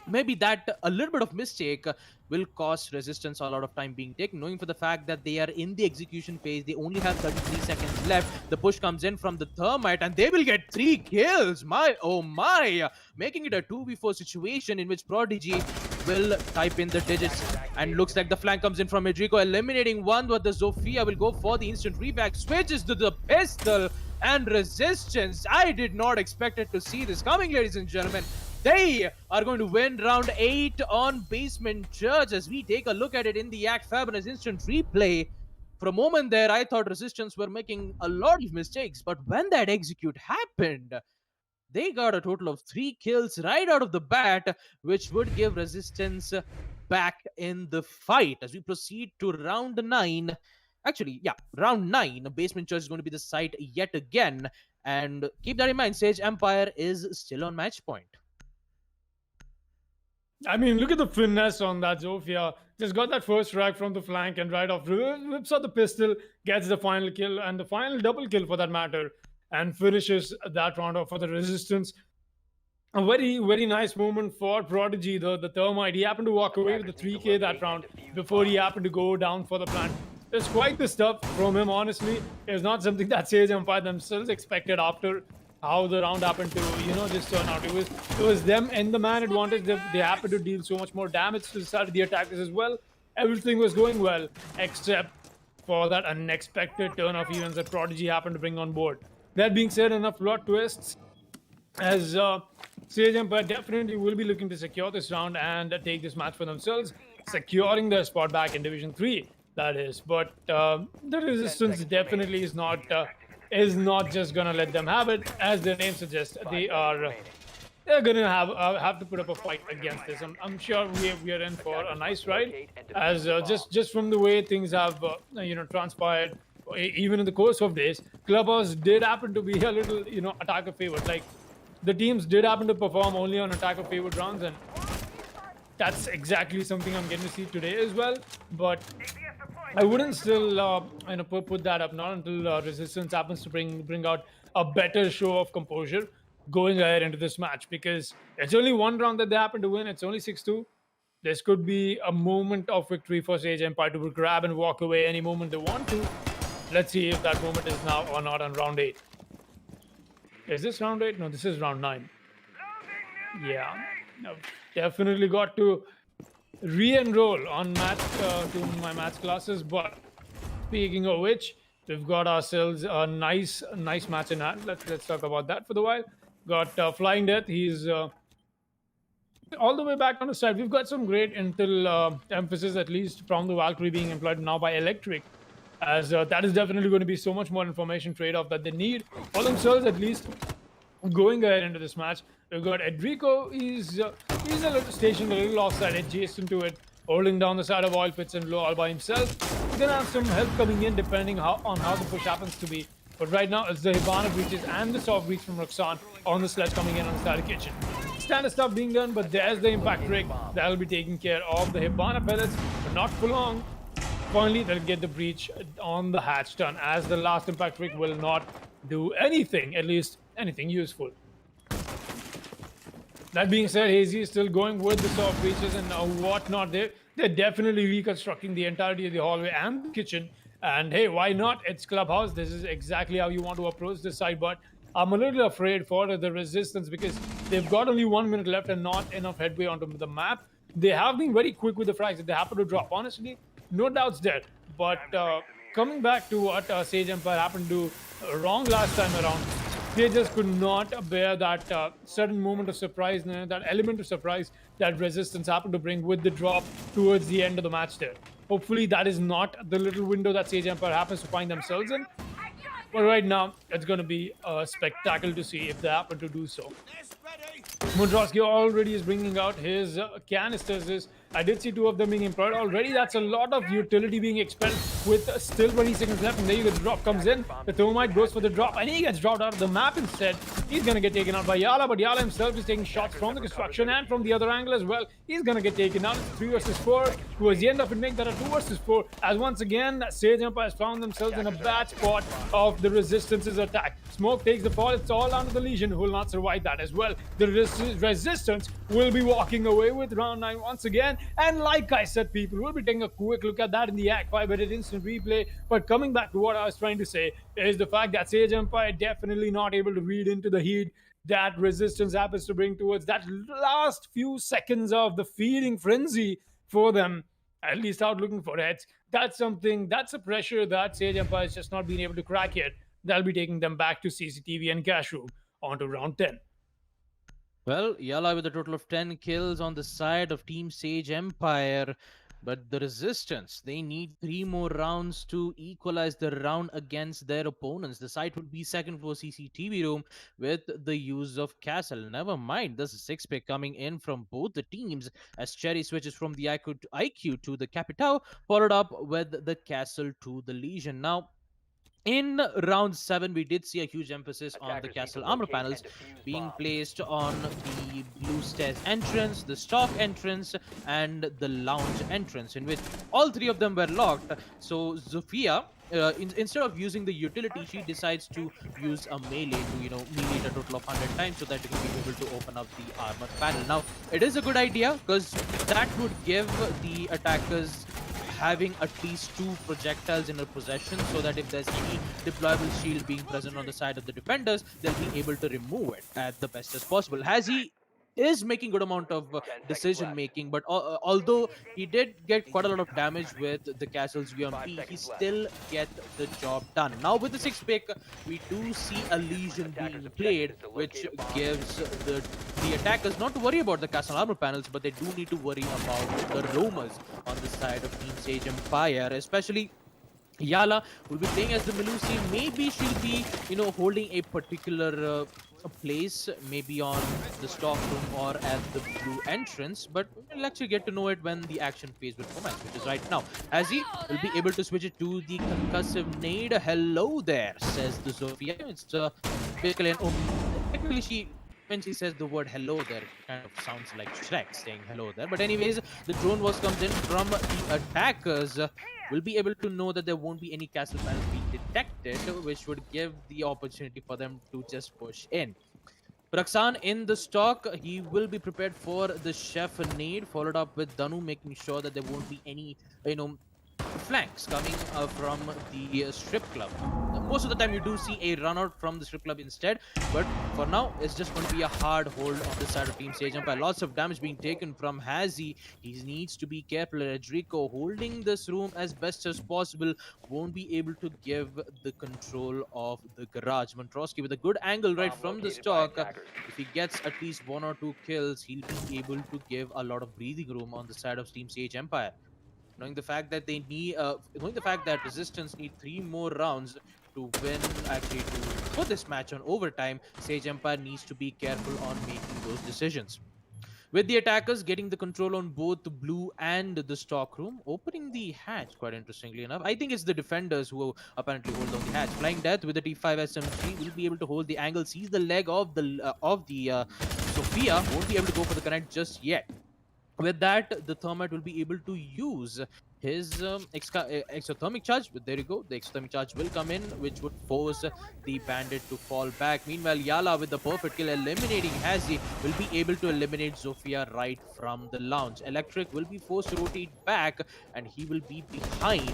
maybe that a little bit of mistake will cost resistance a lot of time being taken, knowing for the fact that they are in the execution phase. They only have 33 seconds left. The push comes in from the thermite and they will get 3 kills. My oh my, making it a 2v4 situation in which Prodigy will type in the digits, and looks like the flank comes in from Enrico, eliminating one, but the Zofia will go for the instant reback, switches to the pistol, and resistance. I did not expect it to see this coming, ladies and gentlemen. They are going to win round 8 on Basement Church. As we take a look at it in the ACT Fibernet instant replay, for a moment there, I thought Resistance were making a lot of mistakes, but when that execute happened, they got a total of 3 kills right out of the bat, which would give Resistance back in the fight. As we proceed to round 9, actually, yeah, round 9, Basement Church is going to be the site yet again. And keep that in mind, Sage Empire is still on match point. I mean, look at the finesse on that Zofia. Just got that first strike from the flank and right off whips out the pistol, gets the final kill and the final double kill for that matter, and finishes that round off for the Resistance. A very, very nice moment for Prodigy, the thermite. He happened to walk away with the 3K that round before he happened to go down for the plant. It's quite the stuff from him, honestly. It's not something that Sage Empire themselves expected after how the round happened to, just turn out. It was them and the man advantage. They happened to deal so much more damage to the side of the attackers as well. Everything was going well, except for that unexpected turn of events that Prodigy happened to bring on board. That being said, enough plot twists, as Sage Empire definitely will be looking to secure this round and take this match for themselves, securing their spot back in Division 3. That is, but the resistance definitely is not just gonna let them have it. As the name suggests, they're gonna have to put up a fight against this. I'm sure we are in for a nice ride, as just from the way things have transpired, even in the course of days. Clubhouse did happen to be a little attacker favored. Like the teams did happen to perform only on attacker favored rounds, and that's exactly something I'm getting to see today as well. But I wouldn't still put that up, not until Resistance happens to bring out a better show of composure going ahead into this match, because it's only one round that they happen to win. It's only 6-2. This could be a moment of victory for Sage Empire to grab and walk away any moment they want to. Let's see if that moment is now or not on round 8. Is this round 8? No, this is round 9. Yeah, no, definitely got to re-enroll on to my maths classes. But speaking of which, we've got ourselves a nice match in hand. Let's talk about that for the while. Got Flying Death. He's all the way back on the side. We've got some great intel emphasis, at least from the Valkyrie being employed now by Electric, as that is definitely going to be so much more information trade-off that they need for themselves, at least going ahead into this match. We've got Edrico. He's a little stationed a little offside, adjacent to it, holding down the side of oil pits and low all by himself. He's gonna have some help coming in depending on how the push happens to be. But right now it's the Hibana breaches and the soft breach from Roxanne on the sledge coming in on the side of kitchen. Standard stuff being done, but there's the impact rig that'll be taking care of the Hibana pellets, but not for long. Finally, they'll get the breach on the hatch done, as the last impact rig will not do anything, at least anything useful. That being said, Hazy is still going with the soft breaches and whatnot. They're definitely reconstructing the entirety of the hallway and the kitchen. And hey, why not? It's Clubhouse. This is exactly how you want to approach this side. But I'm a little afraid for the Resistance, because they've got only 1 minute left and not enough headway onto the map. They have been very quick with the frags that they happen to drop. Honestly, no doubts there. But coming back to what Sage Empire happened to do wrong last time around, they just could not bear that certain moment of surprise, that element of surprise that Resistance happened to bring with the drop towards the end of the match there. Hopefully that is not the little window that Sage Empire happens to find themselves in. But right now, it's going to be a spectacle to see if they happen to do so. Mundrowski already is bringing out his canisters. I did see 2 of them being employed already. That's a lot of utility being expelled with still 20 seconds left. And there you go, the drop comes in. The Thermite goes for the drop, and he gets dropped out of the map instead. He's going to get taken out by Yala, but Yala himself is taking shots from the construction and from the other angle as well. He's going to get taken out. It's 3 versus 4. Towards the end of it, make that a 2 versus 4. As once again, Sage Empire has found themselves in a bad spot of the Resistance's attack. Smoke takes the fall. It's all down to the Legion, who will not survive that as well. The Resistance will be walking away with round 9 once again. And like I said, people, we'll be taking a quick look at that in the ACT Fibernet instant replay. But coming back to what I was trying to say is the fact that Sage Empire definitely not able to read into the heat that Resistance happens to bring towards that last few seconds of the feeding frenzy for them, at least out looking for heads. That's a pressure that Sage Empire has just not been able to crack yet. That'll be taking them back to CCTV and cash room onto round 10. Well, Yala with a total of 10 kills on the side of Team Sage Empire. But the Resistance, they need 3 more rounds to equalize the round against their opponents. The site would be second floor CCTV room with the use of Castle. Never mind, there's a 6-pick coming in from both the teams as Cherry switches from the IQ to the Capitao, followed up with the Castle to the Legion. Now, in round 7, we did see a huge emphasis on the castle armor panels being placed on the blue stairs entrance, the stock entrance, and the lounge entrance, in which all 3 of them were locked. So Zofia, instead of using the utility, she decides to use a melee to, melee it a total of 100 times so that you can be able to open up the armor panel. Now, it is a good idea because that would give the attackers having at least 2 projectiles in a possession, so that if there's any deployable shield being present on the side of the defenders, they'll be able to remove it at the best as possible. Hazy is making good amount of decision making, but although he did get quite a lot of damage with the castle's UMP, he still get the job done. Now with the sixth pick, we do see a Legion being played, which gives the attackers not to worry about the castle armor panels, but they do need to worry about the roamers on the side of Team Sage Empire, especially Yala will be playing as the Melusi. Maybe she'll be, holding a particular a place, maybe on the stock room or at the blue entrance. But we'll actually get to know it when the action phase will commence, which is right now. As he will be able to switch it to the concussive nade. Hello there, says the Sophia. It's basically an technically when she says the word hello there, it kind of sounds like Shrek saying hello there. But anyways, the drone was comes in from the attackers. Will be able to know that there won't be any castle panels being detected, which would give the opportunity for them to just push in. Raksan in the stock, he will be prepared for the chef nade, followed up with Danu, making sure that there won't be any, flanks coming from the strip club. Most of the time you do see a run out from the strip club instead, but for now it's just going to be a hard hold on the side of Team Sage Empire. Lots of damage being taken from Hazi. He needs to be careful. Edrico holding this room as best as possible, won't be able to give the control of the garage. Montrosky with a good angle right from the stock. If he gets at least 1 or 2 kills, he'll be able to give a lot of breathing room on the side of Team Sage Empire. Knowing the fact that they need, knowing the fact that Resistance need 3 more rounds to win, actually to put this match on overtime, Sage Empire needs to be careful on making those decisions. With the attackers getting the control on both the blue and the stock room, opening the hatch, quite interestingly enough. I think it's the defenders who apparently hold down the hatch. Flying Death with the T5 SMG will be able to hold the angle, sees the leg of the Sophia, won't be able to go for the connect just yet. With that, the Thermite will be able to use his exothermic charge. But there you go, the exothermic charge will come in, which would force the bandit to fall back. Meanwhile, Yala with the perfect kill, eliminating Hazi, will be able to eliminate Zofia right from the launch. Electric will be forced to rotate back, and he will be behind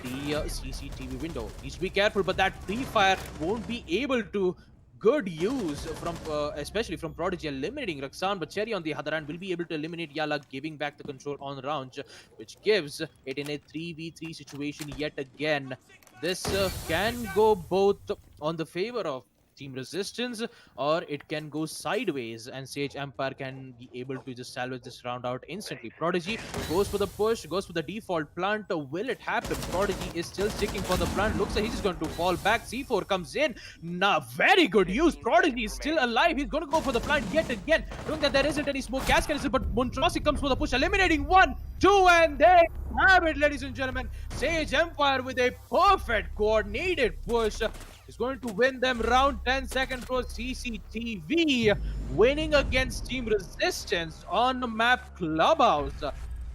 the CCTV window. Needs to be careful, but that pre-fire won't be able to good use from especially from Prodigy eliminating Raksan, but Cherry on the other hand will be able to eliminate Yala, giving back the control on round, which gives it in a 3v3 situation yet again. This can go both on the favor of Team Resistance, or it can go sideways and Sage Empire can be able to just salvage this round out instantly. Prodigy goes for the push, goes for the default plant. Will it happen? Prodigy is still sticking for the plant. Looks like he's just going to fall back. C4 comes in. Now, very good use. Prodigy is still alive. He's going to go for the plant yet again. Knowing that there isn't any smoke gas canister, but Montrossi comes for the push, eliminating 1, 2, and they have it, ladies and gentlemen. Sage Empire with a perfect coordinated push is going to win them round 10. Second pro CCTV winning against Team Resistance on the map Clubhouse.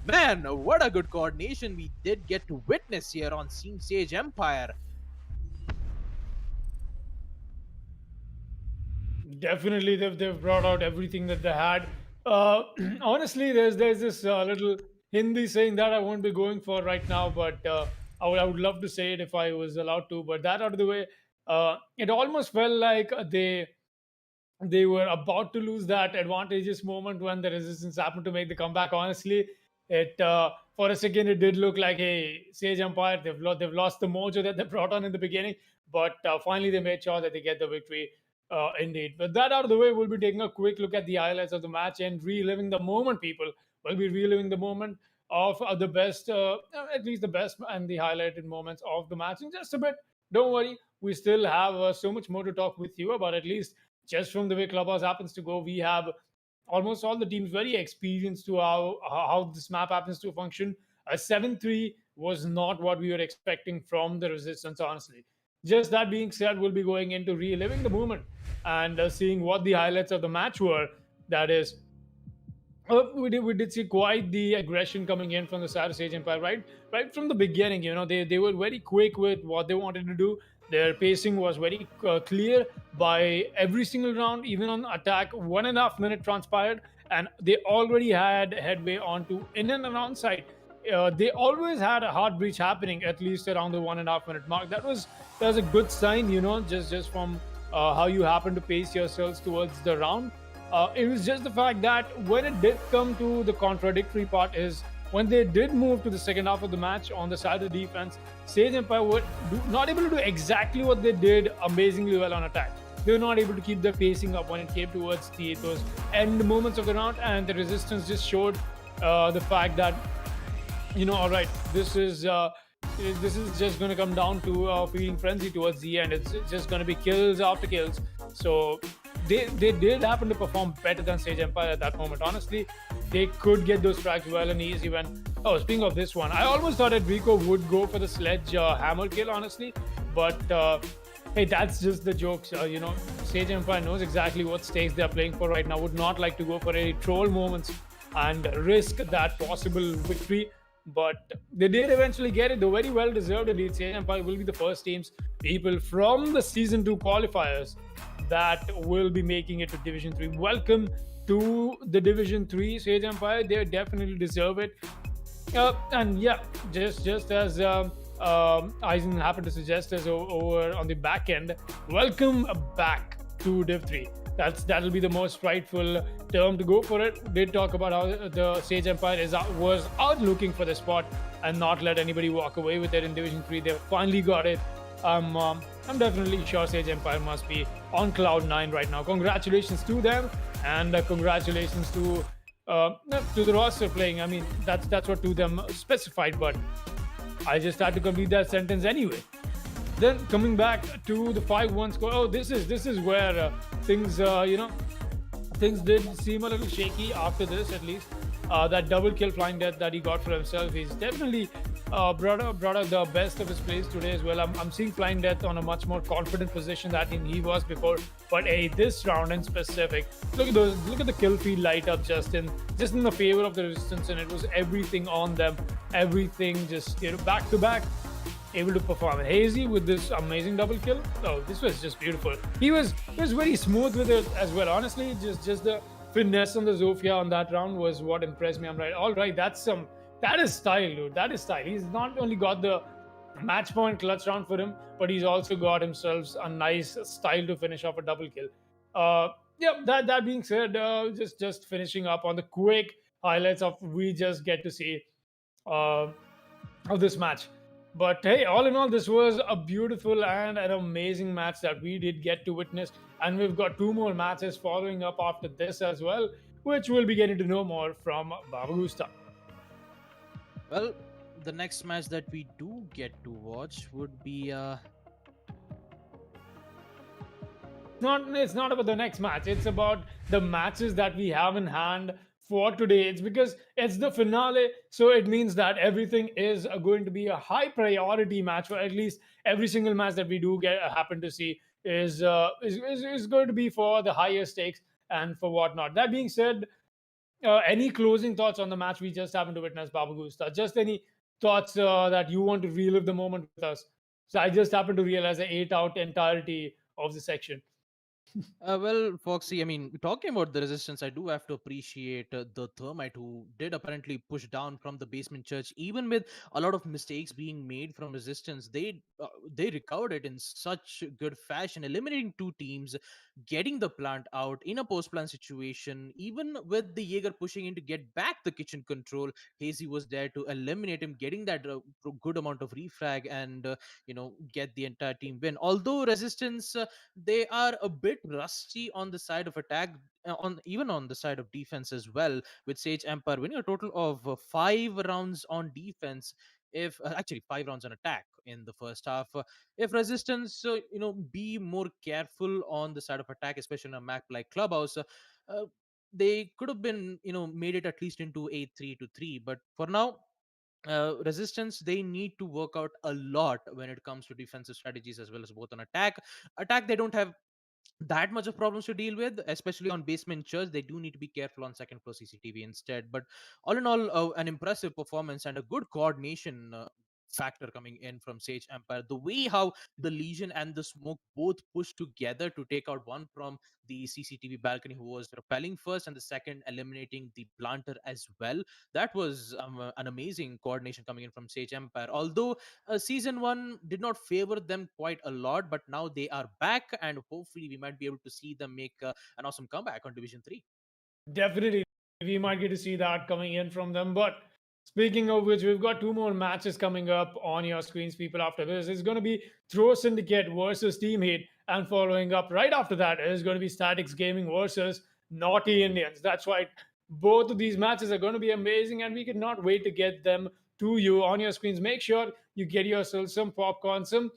Man, what a good coordination we did get to witness here on Team Sage Empire. Definitely, they've brought out everything that they had. Honestly, there's this little Hindi saying that I won't be going for right now, but I would love to say it if I was allowed to. But that out of the way, it almost felt like they were about to lose that advantageous moment when the Resistance happened to make the comeback. Honestly, it for a second it did look like, hey, Sage Empire, they've lost the mojo that they brought on in the beginning, but finally they made sure that they get the victory. Indeed. But that out of the way, we'll be taking a quick look at the highlights of the match and reliving the moment, people. We'll be reliving the moment of the best, at least the best and the highlighted moments of the match in just a bit. Don't worry, we still have so much more to talk with you about, at least just from the way Clubhouse happens to go. We have almost all the teams very experienced to how this map happens to function. A 7-3 was not what we were expecting from the Resistance, honestly. Just that being said, we'll be going into reliving the moment and seeing what the highlights of the match were. That is, we did see quite the aggression coming in from the side of Sage Empire, right from the beginning. They were very quick with what they wanted to do. Their pacing was very clear by every single round, even on attack. 1.5 minutes transpired, and they already had headway onto in and around side. They always had a hard breach happening at least around the 1.5 minute mark. That was a good sign, just from how you happen to pace yourselves towards the round. It was just the fact that when it did come to the contradictory part is when they did move to the second half of the match on the side of the defense, Sage Empire were not able to do exactly what they did amazingly well on attack. They were not able to keep their pacing up when it came towards those end moments of the round, and the resistance just showed the fact that, all right, this is just going to come down to feeding frenzy towards the end. It's just going to be kills after kills. So they did happen to perform better than Sage Empire at that moment. Honestly, they could get those frags well and easy. When speaking of this one, I almost thought Enrico would go for the sledge hammer kill, honestly, but. Hey, that's just the jokes. Sage Empire knows exactly what stakes they're playing for right now. Would not like to go for any troll moments and risk that possible victory. But they did eventually get it. The very well deserved lead. Sage Empire will be the first teams, people from the season 2 qualifiers that will be making it to Division 3. Welcome to the Division 3, Sage Empire. They definitely deserve it. And yeah, just as Eisen happened to suggest us over on the back end, welcome back to Div 3. That'll be the most rightful term to go for it. Did talk about how the Sage Empire was out looking for the spot and not let anybody walk away with it in Division 3. They finally got it. I'm definitely sure Sage Empire must be on cloud 9 right now. Congratulations to them, and congratulations to the roster playing. I mean, that's what to them specified, but I just had to complete that sentence anyway. Then coming back to the 5-1 score. Oh, this is where things did seem a little shaky after this, at least. That double kill flying death that he got for himself, he's definitely brought out the best of his plays today as well. I'm seeing flying death on a much more confident position than he was before. But hey, this round in specific, look at the kill feed light up just in the favor of the resistance, and it was everything on them, everything just back to back, able to perform. And Hazy with this amazing double kill. Oh, this was just beautiful. He was very smooth with it as well. Honestly, just the finesse on the Zofia on that round was what impressed me. I'm right. All right, that is style, dude. That is style. He's not only got the match point clutch round for him, but he's also got himself a nice style to finish off a double kill. Yeah. That being said, just finishing up on the quick highlights of we just get to see uh, of this match. But hey, all in all, this was a beautiful and an amazing match that we did get to witness. And we've got two more matches following up after this as well, which we'll be getting to know more from Baba Gusta. Well, the next match that we do get to watch would be It's not about the next match. It's about the matches that we have in hand for today. It's because it's the finale, so it means that everything is going to be a high priority match for at least every single match that we do get happen to see is going to be for the higher stakes and for whatnot. That being said, any closing thoughts on the match we just happened to witness, Baba Gusta? Just any thoughts that you want to relive the moment with us? So I just happened to realize I ate out entirety of the section. well, Foxy, I mean, talking about the resistance, I do have to appreciate the Thermite who did apparently push down from the basement church, even with a lot of mistakes being made from resistance. They recovered it in such good fashion, eliminating two teams, getting the plant out in a post plant situation. Even with the Jaeger pushing in to get back the kitchen control, Hazy was there to eliminate him, getting that good amount of refrag and get the entire team win. Although resistance. They are a bit rusty on the side of attack, on even on the side of defense as well, with Sage Empire winning a total of 5 rounds on defense, if actually 5 rounds on attack in the first half. If resistance be more careful on the side of attack, especially on a map like Clubhouse, they could have been made it at least into a 3-3. But for now, resistance, they need to work out a lot when it comes to defensive strategies as well as both on attack. They don't have that much of problems to deal with, especially on basement church. They do need to be careful on second floor CCTV instead. But all in all, an impressive performance and a good coordination factor coming in from Sage Empire. The way how the Legion and the Smoke both pushed together to take out one from the CCTV balcony who was repelling first, and the second eliminating the planter as well. That was an amazing coordination coming in from Sage Empire. Although season one did not favor them quite a lot, but now they are back, and hopefully we might be able to see them make an awesome comeback on Division 3. Definitely, we might get to see that coming in from them. But speaking of which, we've got two more matches coming up on your screens, people. After this, it's going to be Throw Syndicate versus Team Heat, and following up right after that is going to be Statics Gaming versus Naughty Indians. That's right. Both of these matches are going to be amazing, and we cannot wait to get them to you on your screens. Make sure you get yourself some popcorn, some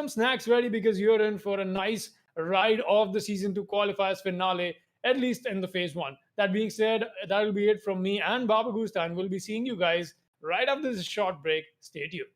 snacks ready, because you're in for a nice ride of the season 2 qualifiers finale, at least in the phase 1. That being said, that will be it from me and Baba Gusta, and we'll be seeing you guys right after this short break. Stay tuned.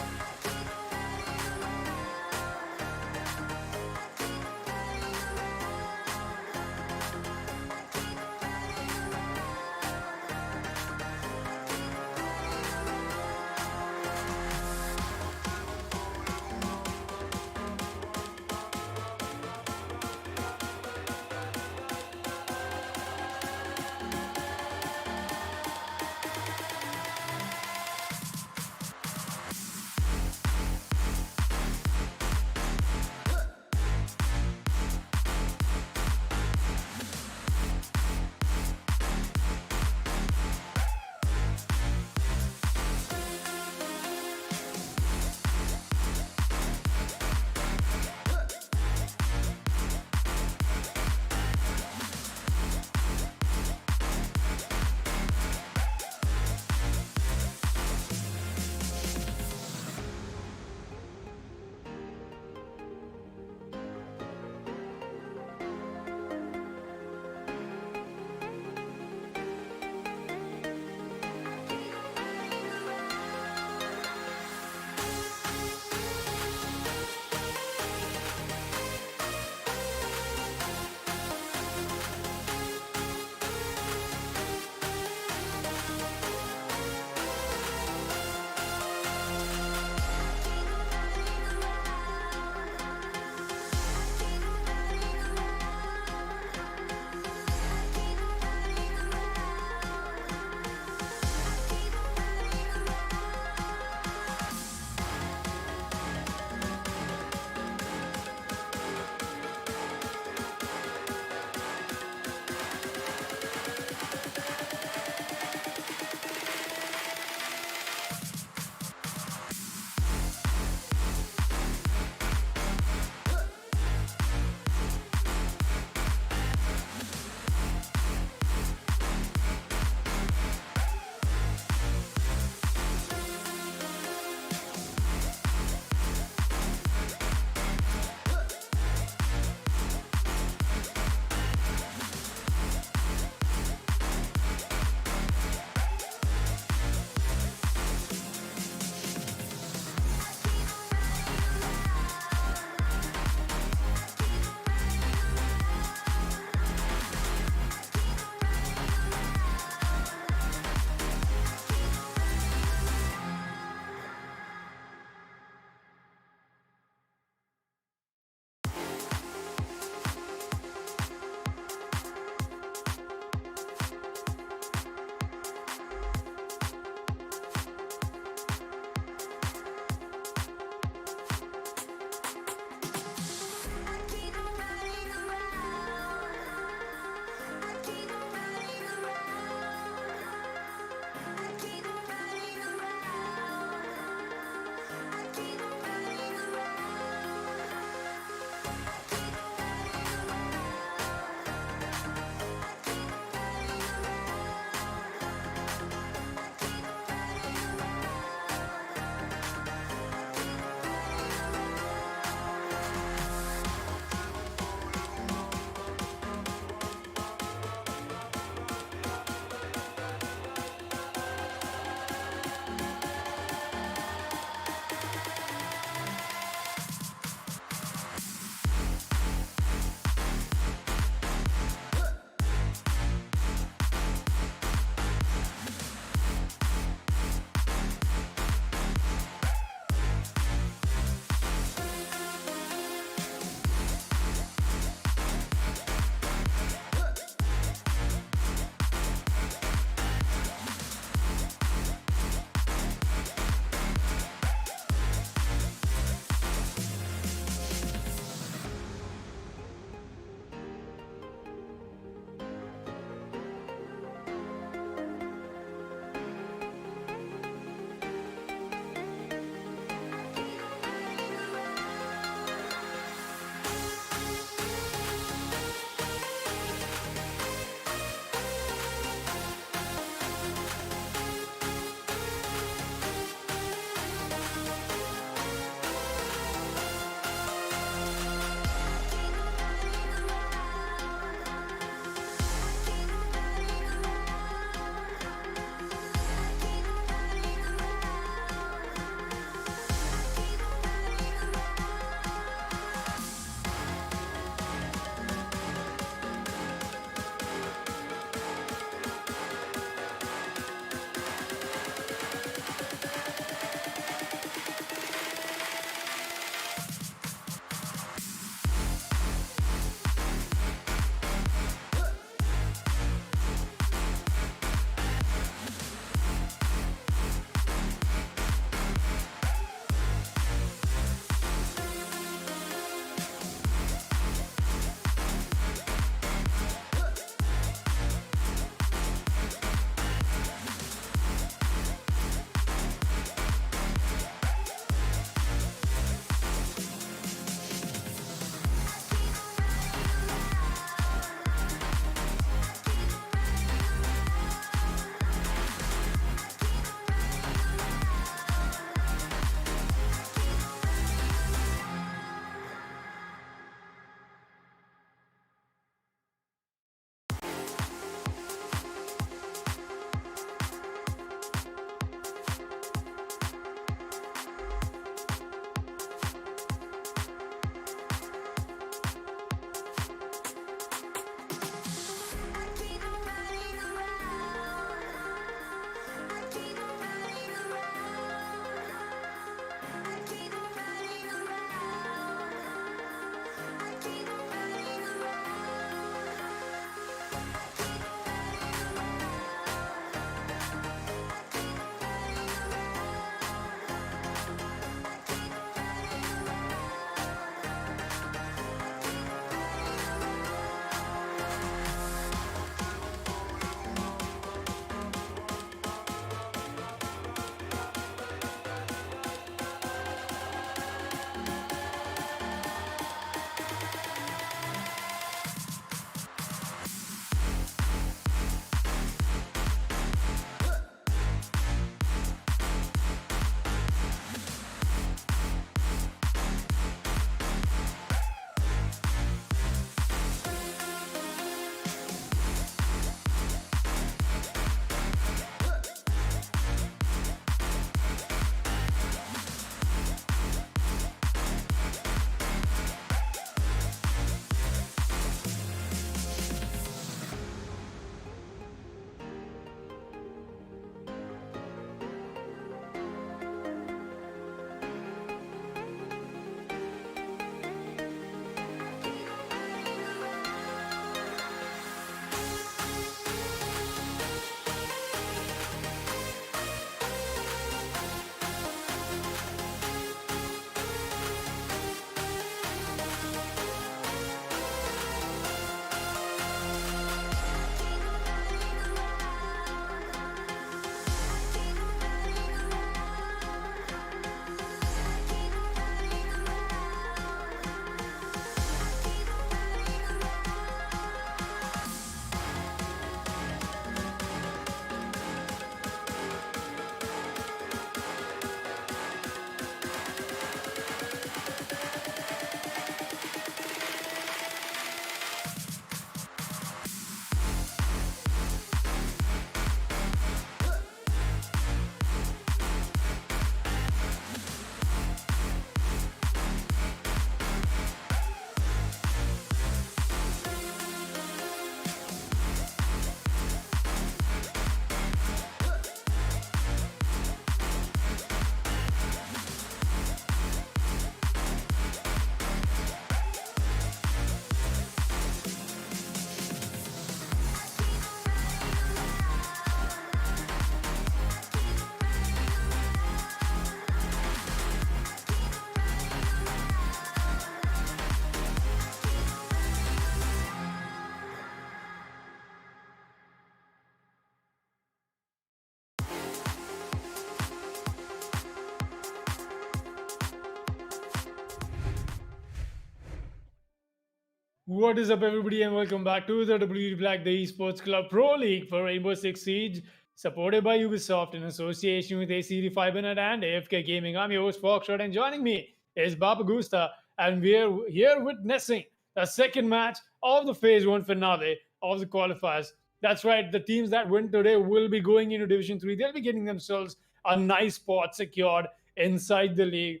What is up, everybody, and welcome back to the WD Black, the Esports Club Pro League for Rainbow Six Siege, supported by Ubisoft in association with ACT Fibernet and AFK Gaming. I'm your host, Foxtrot, and joining me is Baba Gusta, and we're here witnessing the second match of the Phase 1 finale of the qualifiers. That's right, the teams that win today will be going into Division 3. They'll be getting themselves a nice spot secured inside the league.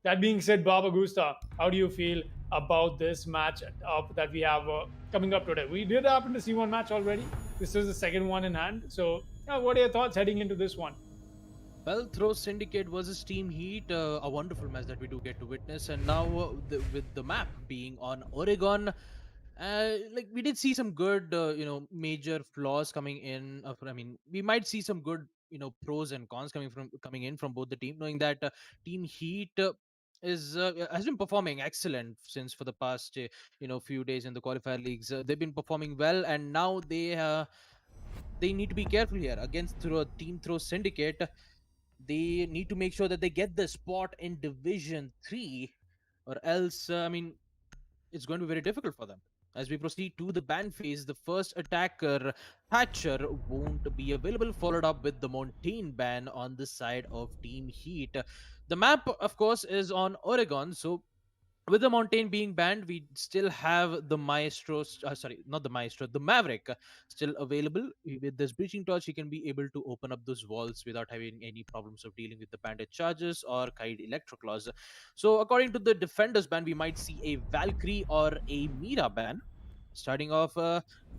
That being said, Baba Gusta, how do you feel about this match up that we have coming up today? We did happen to see one match already. This is the second one in hand. So, what are your thoughts heading into this one? Well, Throw Syndicate versus Team Heat, a wonderful match that we do get to witness. And now, with the map being on Oregon, like we did see some good, major flaws coming in. I mean, we might see some good, pros and cons coming in from both the team, knowing that Team Heat. Is has been performing excellent since for the past few days in the qualifier leagues. They've been performing well, and now they need to be careful here against Throw Syndicate. They need to make sure that they get the spot in Division 3, or else, I mean, it's going to be very difficult for them. As we proceed to the ban phase, the first attacker, Thatcher, won't be available, followed up with the Montaigne ban on the side of Team Heat. The map, of course, is on Oregon, so with the Mountain being banned, we still have the Maestro, sorry, not the Maestro, the Maverick still available. With this breaching torch, he can be able to open up those walls without having any problems of dealing with the bandit charges or Kaid Electroclaws. So, according to the Defenders ban, we might see a Valkyrie or a Mira ban. Starting off,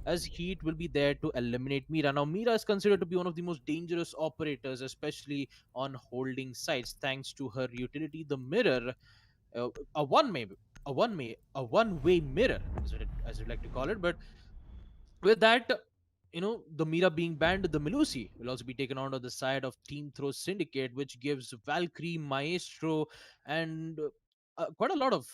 as Heat will be there to eliminate Mira. Now, Mira is considered to be one of the most dangerous operators, especially on holding sites, thanks to her utility, the Mirror, uh, a one-way mirror, as we like to call it. But with that, the Mira being banned, the Melusi will also be taken on the side of Team Throw Syndicate, which gives Valkyrie, Maestro, and quite a lot of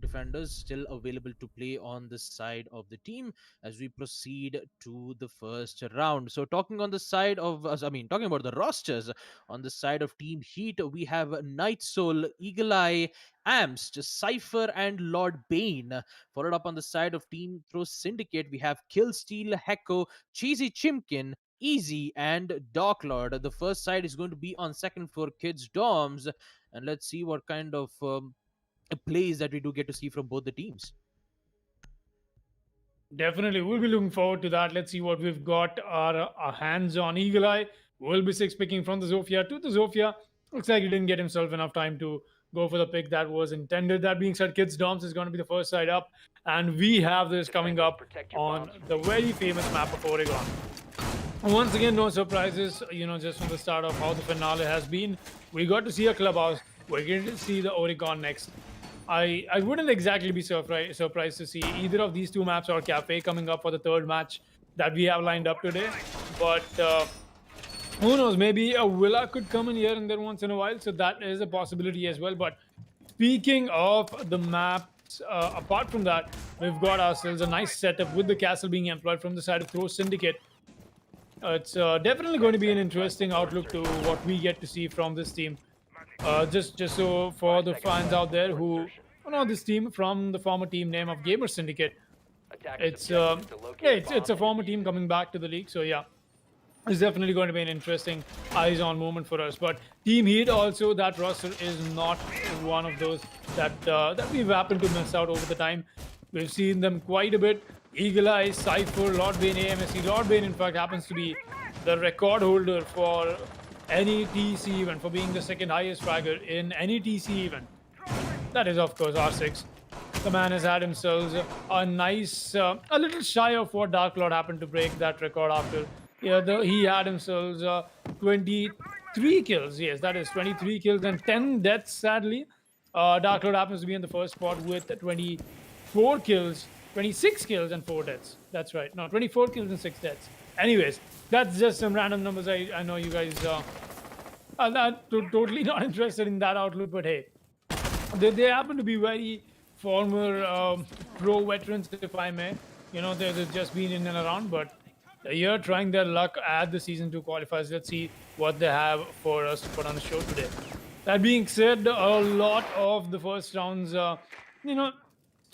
defenders still available to play on the side of the team as we proceed to the first round. So talking on the side of us, I mean talking about the rosters on the side of Team Heat, we have Night Soul, Eagle Eye, Amst, Cypher, and Lord Bane. Followed up on the side of Team Throw Syndicate, we have Killsteel, Hecko, Cheesy Chimkin, Easy, and Dark Lord. The first side is going to be on second floor kids dorms, and let's see what kind of plays that we do get to see from both the teams. Definitely, we'll be looking forward to that. Let's see what we've got our hands on. Eagle Eye will be six picking from the Zofia to the Zofia. Looks like he didn't get himself enough time to go for the pick that was intended. That being said, Kids Doms is going to be the first side up, and we have this coming up on the very famous map of Oregon. Once again, no surprises, just from the start of how the finale has been. We got to see a clubhouse. We're going to see the Oregon next. I wouldn't exactly be surprised to see either of these two maps or Cafe coming up for the third match that we have lined up today. But who knows? Maybe a Villa could come in here and there once in a while. So that is a possibility as well. But speaking of the maps, apart from that, we've got ourselves a nice setup with the castle being employed from the side of Throw Syndicate. It's definitely going to be an interesting outlook to what we get to see from this team. Just so for the fans out there who know this team from the former team name of Gamer Syndicate, it's it's a former team coming back to the league. So yeah, it's definitely going to be an interesting eyes-on moment for us. But Team Heat also, that roster is not one of those that we've happened to miss out over the time. We've seen them quite a bit. Eagle Eye, Cypher, Lord Bane, AMSC. Lord Bane, in fact, happens to be the record holder for any TEC event, for being the second highest fragger in any TEC event. That is, of course, R6. The man has had himself a nice, a little shy of what Dark Lord happened to break that record after. Yeah, he had himself 23 kills. Yes, that is 23 kills and 10 deaths, sadly. Dark Lord happens to be in the first spot with 24 kills, 26 kills, and 4 deaths. That's right. No, 24 kills and 6 deaths. Anyways, that's just some random numbers. I know you guys are not totally not interested in that outlook, but hey, they happen to be very former pro veterans, if I may. They've just been in and around, but they're trying their luck at the Season 2 qualifiers. Let's see what they have for us to put on the show today. That being said, a lot of the first rounds,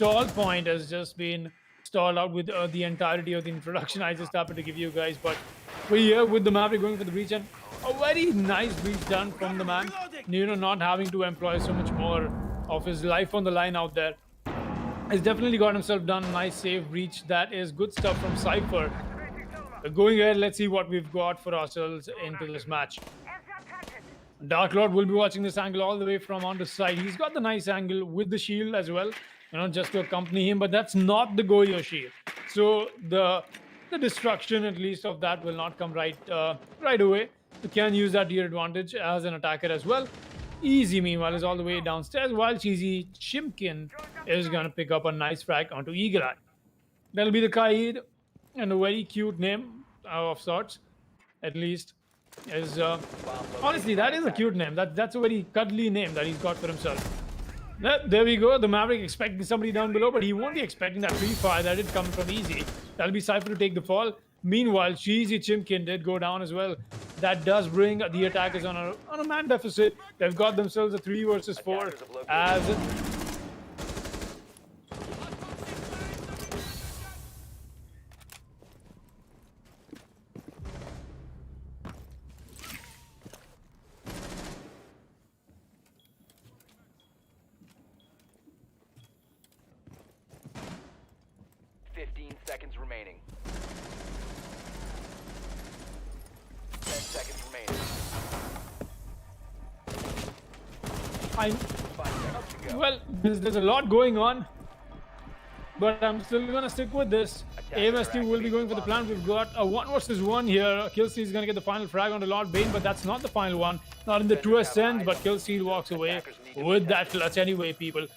stall point has just been stalled out with the entirety of the introduction I just happened to give you guys. But we're here with the Maverick going for the breach, and a very nice breach done from the man. Not having to employ so much more of his life on the line out there. He's definitely got himself done a nice save breach. That is good stuff from Cypher. Going ahead, let's see what we've got for ourselves into this match. Dark Lord will be watching this angle all the way from on the side. He's got the nice angle with the shield as well, just to accompany him, but that's not the Goyo shield. So the destruction, at least, of that will not come right away. You can use that to your advantage as an attacker as well. Easy, meanwhile, is all the way downstairs, while Cheesy Chimkin is going to pick up a nice frag onto Eagle Eye. That'll be the Kaid, and a very cute name of sorts, at least. Is honestly, that is a cute name. That's a very cuddly name that he's got for himself. There we go. The Maverick expecting somebody down below, but he won't be expecting that free fire that did come from Easy. That'll be Cypher to take the fall. Meanwhile, Cheesy Chimkin did go down as well. That does bring the attackers on a man deficit. They've got themselves a 3 versus 4 as 15 seconds remaining. 10 seconds remaining. 5 seconds to go. well, there's a lot going on, but I'm still gonna stick with this. AMS team will be going for the plan. We've got a 1 versus 1 here. Killstreak is gonna get the final frag on the Lord Bane, but that's not the final one. Not in the truest sense, but Killstreak walks away with that clutch anyway, people.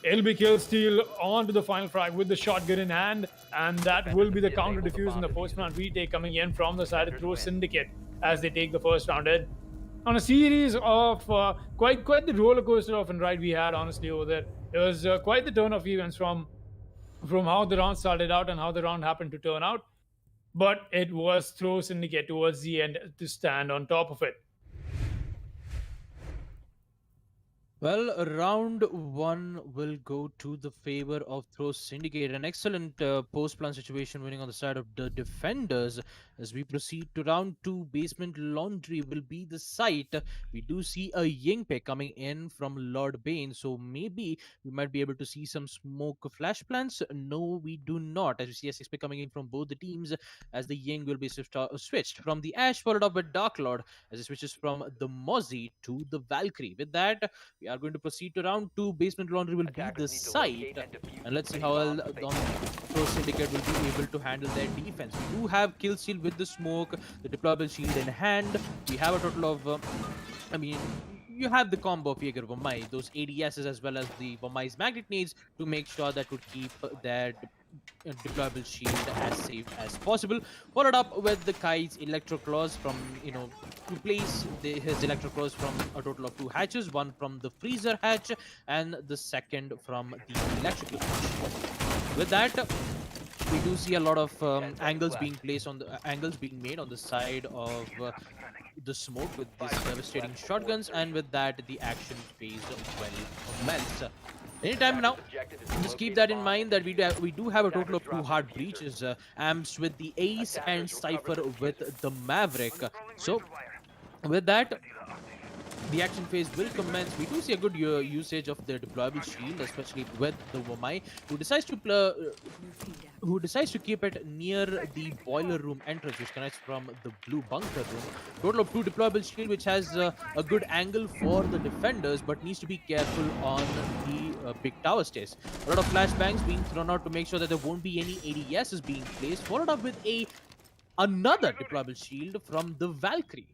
It'll be Killstreak on to the final frag with the shotgun in hand, and that will be the counter defuse and the post-round retake coming in from the side of Throw Syndicate as they take the first round in. On a series of quite the roller coaster of a ride we had, honestly, over there. It was quite the turn of events from how the round started out and how the round happened to turn out. But it was Throw Syndicate towards the end to stand on top of it. Well, round 1 will go to the favor of Throw Syndicate. An excellent post-plan situation winning on the side of the defenders. As we proceed to round 2, Basement Laundry will be the site. We do see a Ying pick coming in from Lord Bane, so maybe we might be able to see some smoke flash plans. No, we do not. As we see a 6 pick coming in from both the teams, as the Ying will be switched from the Ash, followed up with Dark Lord, as it switches from the Mozzie to the Valkyrie. With that, we are going to proceed to round 2. Basement Laundry will be the site, and let's see how well Throw Syndicate will be able to handle their defense. We do have Kill Steal with the smoke, the deployable shield in hand. We have a total of, you have the combo of Jaeger Vamai, those ADSs as well as the Vamai's magnet nades to make sure that would keep their deployable shield as safe as possible. Followed up with the Kai's Electro Claws from, to place his Electro Claws from a total of 2 hatches, one from the Freezer hatch and the second from the Electrical hatch. With that, we do see a lot of angles being placed on the angles being made on the side of the smoke with these devastating shotguns, and with that the action phase well commence. Anytime now, just keep that in mind that we do have a total of 2 hard breaches, Amps with the Ace and Cypher with the Maverick. So with that, the action phase will commence. We do see a good usage of the deployable shield, especially with the Wamai, who decides to keep it near the boiler room entrance, which connects from the blue bunker room. Total of 2 deployable shield, which has a good angle for the defenders, but needs to be careful on the big tower stairs. A lot of flashbangs being thrown out to make sure that there won't be any ADSs being placed, followed up with another deployable shield from the Valkyrie.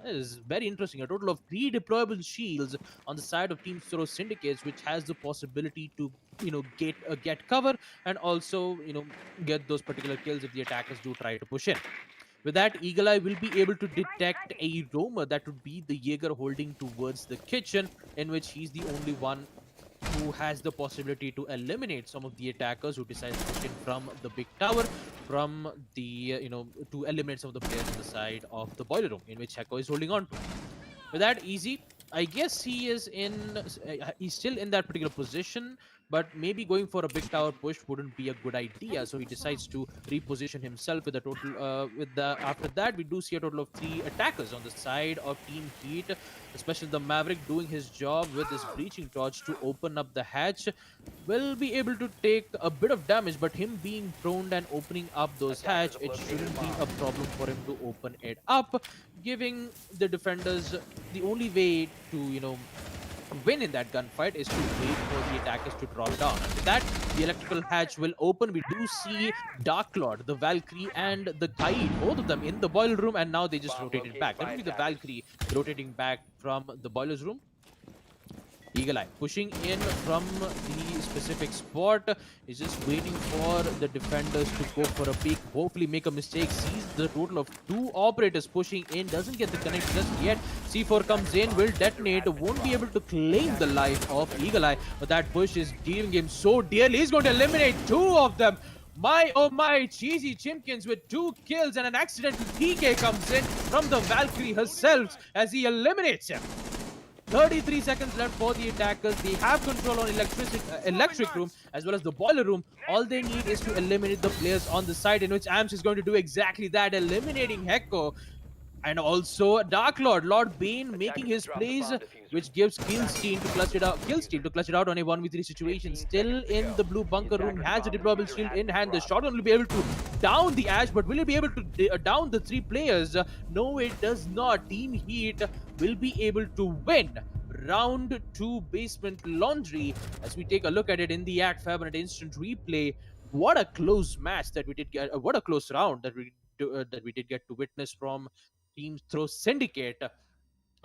That is very interesting. A total of 3 deployable shields on the side of Team Throw Syndicates, which has the possibility to, get cover and also, get those particular kills if the attackers do try to push in. With that, Eagle Eye will be able to detect a roamer that would be the Jaeger holding towards the kitchen, in which he's the only one who has the possibility to eliminate some of the attackers who decide to push in from the big tower, from the, to eliminate some of the players on the side of the boiler room, in which Heko is holding on to. With that, Easy, I guess he's still in that particular position, but maybe going for a big tower push wouldn't be a good idea. So he decides to reposition himself with a total. After that, we do see a total of 3 attackers on the side of Team Heat, especially the Maverick doing his job with his breaching torch to open up the hatch. Will be able to take a bit of damage, but him being prone and opening up those hatch, it shouldn't be a problem for him to open it up, giving the defenders the only way to, win in that gunfight is to wait for the attackers to drop down. After that, the electrical hatch will open. We do see Dark Lord, the Valkyrie, and the Kaid, both of them in the boiler room, and now they just rotated back. That will be the Valkyrie rotating back from the boiler's room. Eagle Eye pushing in from the specific spot. He's just waiting for the defenders to go for a peek, hopefully make a mistake. Sees the total of 2 operators pushing in, doesn't get the connect just yet. C4 comes in, will detonate, won't be able to claim the life of Eagle Eye, but that push is giving him so dearly. He's going to eliminate 2 of them. My oh my, Cheesy Chimkins with 2 kills, and an accidental TK comes in from the Valkyrie herself as he eliminates him. 33 seconds left for the attackers. They have control on electric room as well as the boiler room. All they need is to eliminate the players on the side, in which AMS is going to do exactly that, eliminating Hecko. And also Dark Lord, Lord Bane making his plays, which gives Killstein to clutch it out on a 1v3 situation. Still in the blue bunker room, has a deployable shield in hand. The shotgun will be able to down the Ash, but will he be able to down the 3 players? No, it does not. Team Heat will be able to win round 2 basement laundry. As we take a look at it in the ACT Fibernet instant replay, what a close match that we did get, what a close round that we did get to witness from Team Throw Syndicate.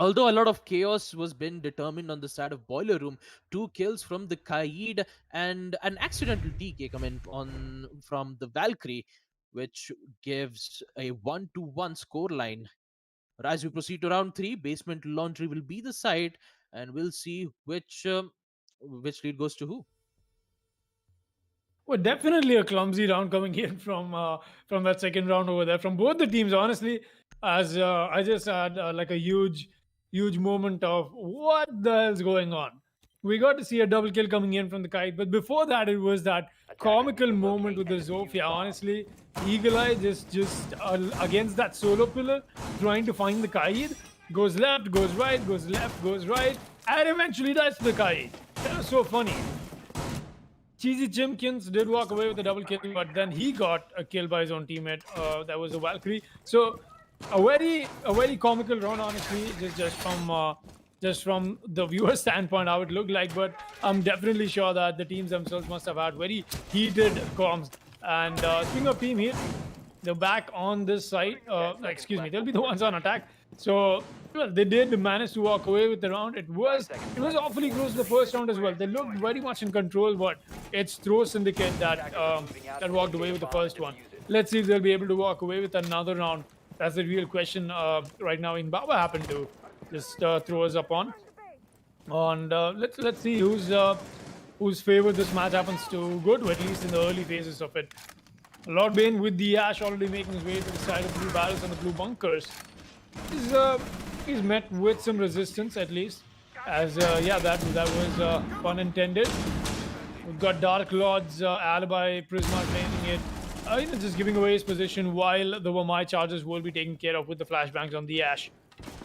Although a lot of chaos was been determined on the side of boiler room, 2 kills from the Kaid and an accidental TK come in from the Valkyrie, which gives a 1-1 scoreline. As we proceed to round 3, basement laundry will be the side, and we'll see which lead goes to who. Well, definitely a clumsy round coming in from that second round over there from both the teams. Honestly, as I just had like a huge moment of what the hell's going on. We got to see a double kill coming in from the Kite, but before that, it was that comical moment with the Zofia. Honestly, Eagle Eye just against that solo pillar, trying to find the Kite. Goes left, goes right, goes left, goes right, and eventually that's the Kite. That was so funny. Cheesy Chimkins did walk away with a double kill, but then he got a kill by his own teammate. That was a Valkyrie. So a very comical round, honestly, just from the viewer standpoint, how it looked like. But I'm definitely sure that the teams themselves must have had very heated comms. And speaking of Team Heat, they're back on this side. Excuse me, they'll be the ones on attack. So well, they did manage to walk away with the round. It was awfully close to the first round as well. They looked very much in control, but it's Throw Syndicate that walked away with the first one. Let's see if they'll be able to walk away with another round. That's the real question right now. In Baba happened to just throw us up on. And let's see whose favor this match happens to go to, at least in the early phases of it. Lord Bane with the Ash already making his way to the side of the blue barrels and the blue bunkers. He's met with some resistance, at least. As yeah, that was pun intended. We've got Dark Lord's alibi, Prisma claiming it, just giving away his position while the Wamai charges will be taken care of with the flashbangs on the Ash.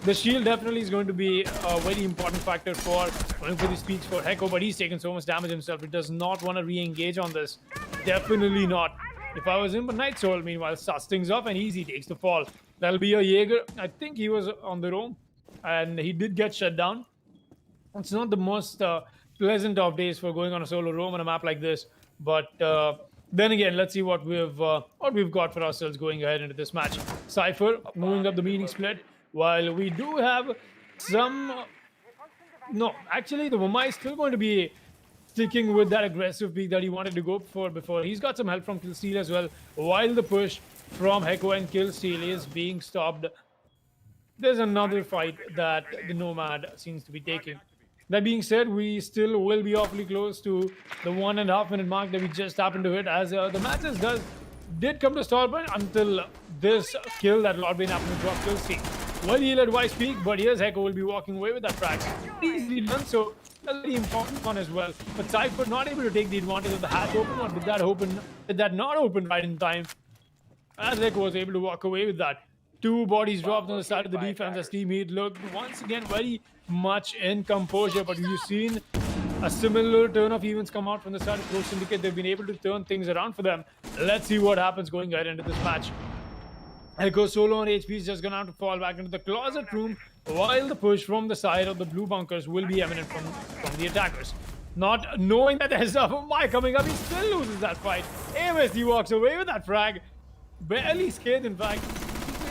The shield definitely is going to be a very important factor for going for these peaks for Hecko, but he's taken so much damage himself. He does not want to re-engage on this. Definitely not. If I was him, but Night Soul, meanwhile, starts things off and easy takes the fall. That'll be a Jaeger. I think he was on the roam, and he did get shut down. It's not the most pleasant of days for going on a solo roam on a map like this, but then again, let's see what we've got for ourselves going ahead into this match. Cypher moving up the meaning split, while we do have some. No, actually, the Wamai is still going to be sticking with that aggressive peak that he wanted to go for before. He's got some help from Killsteel as well, while the push from Hecko and Killsteel is being stopped. There's another fight that the Nomad seems to be taking. That being said, we still will be awfully close to the 1.5 minute mark that we just happened to hit, as the matches did come to a stall point until this kill that Lord Bane happened to drop Killsteel. Well, he'll advise peak, but here's Hecko will be walking away with that frag. Easily done. So a very important one as well. But Cypher not able to take the advantage of the hatch open, or did that not open right in time? As Echo was able to walk away with that. Two bodies dropped on the side of the defense as Team Heat looked once again very much in composure, but we've seen a similar turn of events come out from the side of Pro Syndicate. They've been able to turn things around for them. Let's see what happens going ahead into this match. Echo solo on HP is just gonna have to fall back into the closet room while the push from the side of the blue bunkers will be eminent from the attackers. Not knowing that there's a Mai coming up, he still loses that fight. AMSD walks away with that frag. Barely scathed, in fact.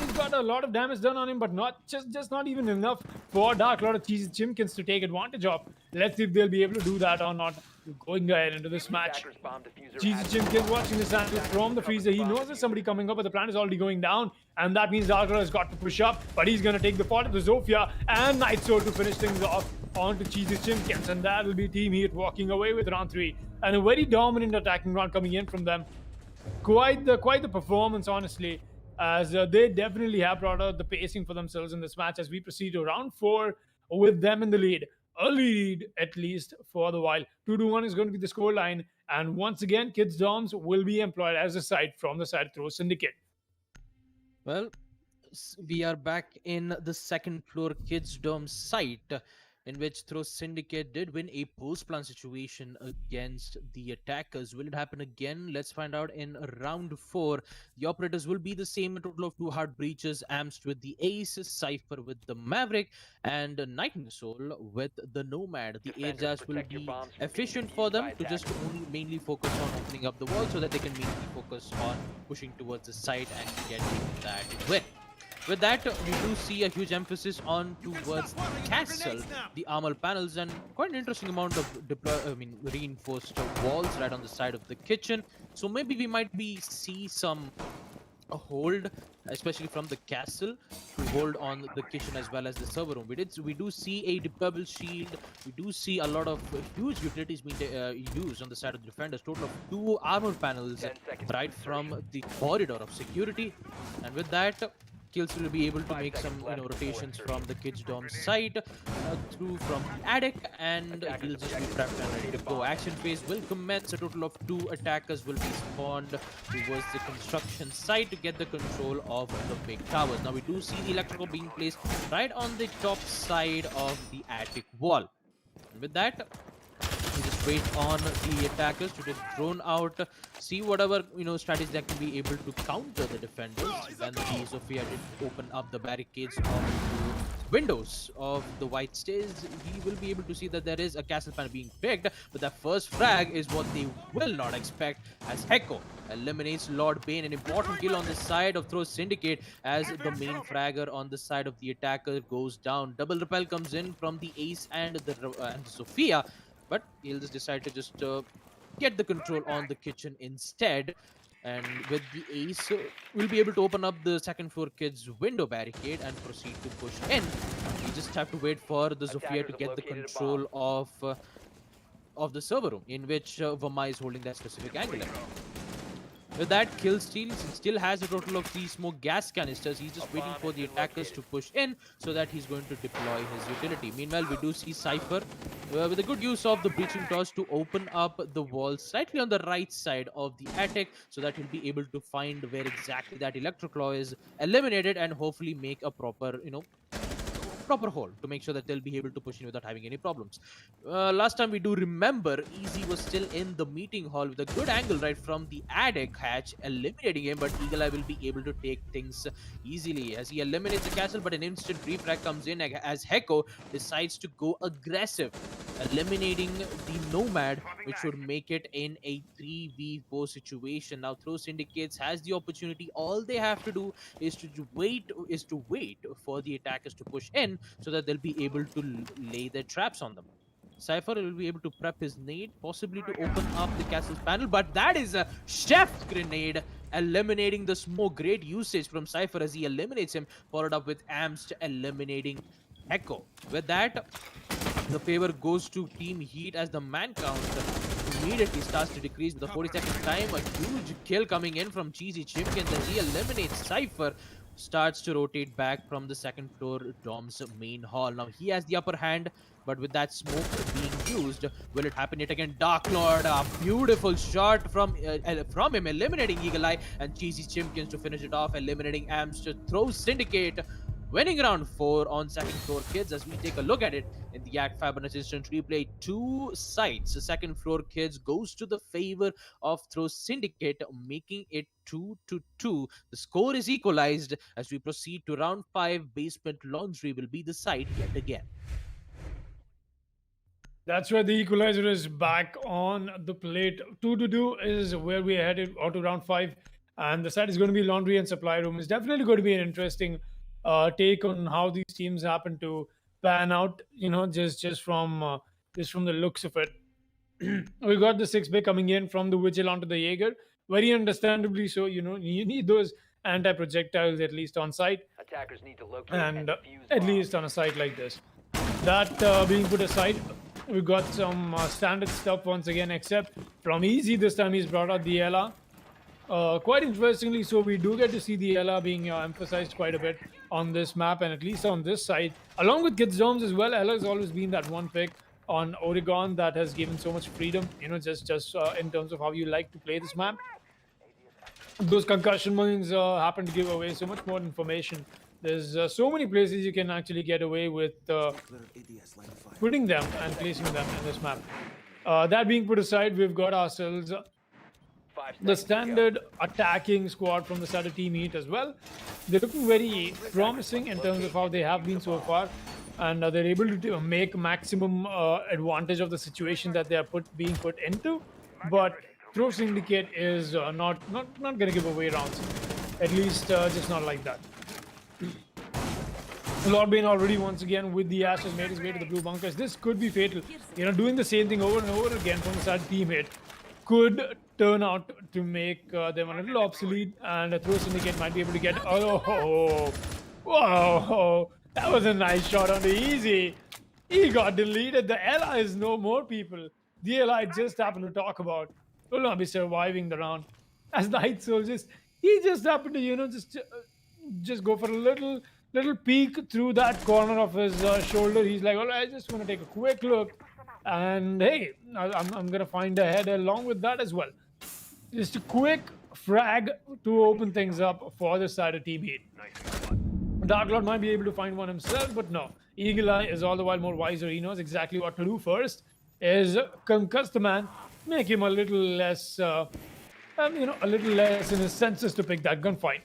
He's got a lot of damage done on him, but not just not even enough for Dark Lord of Cheesy Chimkins to take advantage of. Let's see if they'll be able to do that or not. Going ahead into this match. Attackers bomb diffuser Cheesy active. Chimkins watching this angle from the freezer. He knows there's somebody coming up, but the plan is already going down. And that means Dark Lord has got to push up, but he's going to take the fall of the Zofia and Night Soul to finish things off onto Cheesy Chimkins. And that will be Team Heat walking away with round 3. And a very dominant attacking round coming in from them. Quite the performance, honestly, as they definitely have brought out the pacing for themselves in this match as we proceed to round 4 with them in the lead. A lead, at least for the while. 2-1 is going to be the scoreline, and once again, Kids Doms will be employed as a side from the side throw syndicate. Well, we are back in the second floor Kids Dome site, in which Throw Syndicate did win a post-plan situation against the attackers. Will it happen again? Let's find out in round 4. The operators will be the same, a total of 2 hard breaches, Amst with the Ace, Cypher with the Maverick, and Nightingale with the Nomad. The Defenders, Ajax will protect your be bombs from efficient being for used them by to just attackers. mainly focus on opening up the wall so that they can mainly focus on pushing towards the site and getting that win. With that, we do see a huge emphasis on towards the castle, the armor panels, and quite an interesting amount of reinforced walls right on the side of the kitchen. So maybe we might see some hold, especially from the castle, to hold on the kitchen as well as the server room. We do see a deployable shield. We do see a lot of huge utilities being used on the side of the defenders. Total of 2 armor panels 10 seconds right to from insertion. the corridor of security, and with that, Kills will be able to 5 make some seconds left before rotations insertion. from the Kids Dome side through from the attic, and he'll just be prepped and ready to go. Action phase will commence. A total of 2 attackers will be spawned towards the construction site to get the control of the big towers. Now we do see the electrical being placed right on the top side of the attic wall. And with that, we just wait on the attackers to just drone out, see whatever strategy that can be able to counter the defenders. When the Sophia did open up the barricades of the windows of the white stairs, he will be able to see that there is a castle panel being picked, but the first frag is what they will not expect, as Heko eliminates Lord Bane. An important kill on the side of Throw Syndicate as the main fragger on the side of the attacker goes down. Double repel comes in from the Ace and the Sophia, but he'll just decide to just get the control on the kitchen instead. And with the Ace, we'll be able to open up the second floor kids window barricade and proceed to push in. We just have to wait for the Sophia to Attackers have get the located a control of the server room, in which Vamai is holding that specific angle. With that, Kill still has a total of 3 smoke gas canisters. He's just waiting for the attackers to push in so that he's going to deploy his utility. Meanwhile, we do see Cypher with a good use of the breaching toss to open up the wall slightly on the right side of the attic so that he'll be able to find where exactly that Electroclaw is eliminated and hopefully make a proper, proper hole to make sure that they'll be able to push in without having any problems. Last time we do remember, Easy was still in the meeting hall with a good angle right from the attic hatch, eliminating him, but Eagle Eye will be able to take things easily as he eliminates the castle, but an instant refrag comes in as Heko decides to go aggressive, eliminating the Nomad, which would make it in a 3v4 situation. Now Throw Syndicates has the opportunity. All they have to do is to wait for the attackers to push in so that they'll be able to lay their traps on them. Cypher will be able to prep his nade, possibly to open up the castle's panel, but that is a chef's grenade, eliminating the smoke. Great usage from Cypher as he eliminates him, followed up with Amst eliminating Echo. With that, the favor goes to Team Heat as the man count immediately starts to decrease with the 42nd time. A huge kill coming in from Cheesy Chimkins as he eliminates Cypher. starts to rotate back from the second floor Dom's main hall. Now he has the upper hand, but with that smoke being used, will it happen yet again? Dark Lord, a beautiful shot from him, eliminating Eagle Eye and Cheesy Chimkins to finish it off, eliminating Amps to throw Syndicate. Winning round 4 on second floor kids. As we take a look at it in the ACT Fibernet Instant replay, two sides. The second floor kids goes to the favor of Throw Syndicate, making it 2-2. The score is equalized as we proceed to round 5. Basement Laundry will be the side yet again. That's where the equalizer is back on the plate. 2-2 is where we are headed out to round 5. And the side is going to be laundry and supply room. It's definitely going to be an interesting take on how these teams happen to pan out, just from the looks of it. We got the 6-bay coming in from the Vigil onto the Jaeger. Very understandably so, you need those anti-projectiles at least on site, Attackers need to locate and and defuse at bombs. least on a site like this. That being put aside, we got some standard stuff once again, except from Easy this time he's brought out the Ella. Quite interestingly, so we do get to see the Ella being emphasized quite a bit on this map, and at least on this side, along with Kids Domes as well. Ella has always been that one pick on Oregon that has given so much freedom, just in terms of how you like to play this map. Those concussion mines happen to give away so much more information. There's so many places you can actually get away with putting them and placing them in this map. That being put aside, we've got ourselves 5 the seconds to go. standard attacking squad from the start of Team Heat as well. They're looking very promising in terms of how they have been so far, and they're able to make maximum advantage of the situation that they are being put into. But Throw Syndicate is not going to give away rounds, at least just not like that. Lord Bane already once again with the Ashes made his way to the blue bunkers. This could be fatal. Doing the same thing over and over again from the side teammate could turn out to make them a little obsolete, and Throw Syndicate might be able to get. Oh, whoa! That was a nice shot on the Easy. He got deleted. The Ella is no more, people. The Ella I just happened to talk about will not be surviving the round. As the Night Soldiers, he just happened to, just go for a little peek through that corner of his shoulder. He's like, all right, I just want to take a quick look. And hey, I'm going to find a head along with that as well. Just a quick frag to open things up for the side of Team Heat. Dark Lord might be able to find one himself, but no. Eagle Eye is all the while more wiser. He knows exactly what to do first. Is concuss the man, make him a little less, a little less in his senses to pick that gunfight.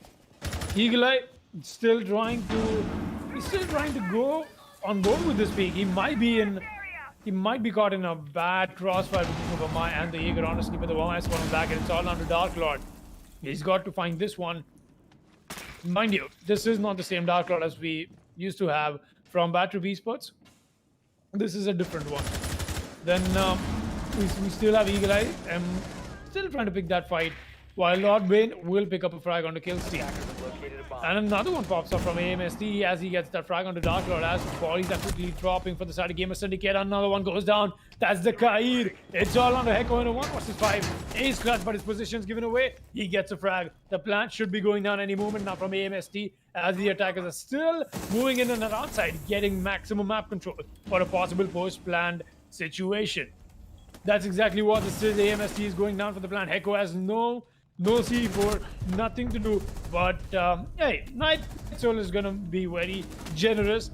Eagle Eye still trying to go on board with this peak. He might be caught in a bad crossfire between the Vamai and the Jaeger, honestly, but the Vamai is falling back, and it's all down to Dark Lord. He's got to find this one. Mind you, this is not the same Dark Lord as we used to have from Battery Esports. This is a different one. Then we still have Eagle Eye. I'm still trying to pick that fight, while Lord Bane will pick up a frag onto Killstein. Located a bomb. And another one pops up from AMST as he gets that frag onto Dark Lord. As bodies are quickly dropping for the side of Gamer Syndicate. Another one goes down. That's the Kair. It's all on the Hecko in a 1 versus 5. Ace clutch, but his position's given away. He gets a frag. The plant should be going down any moment now from AMST, as the attackers are still moving in and around side, getting maximum map control for a possible post-planned situation. That's exactly what this is. AMST is going down for the plant. Hecko has no C4, nothing to do. But hey, Night Soul is gonna be very generous.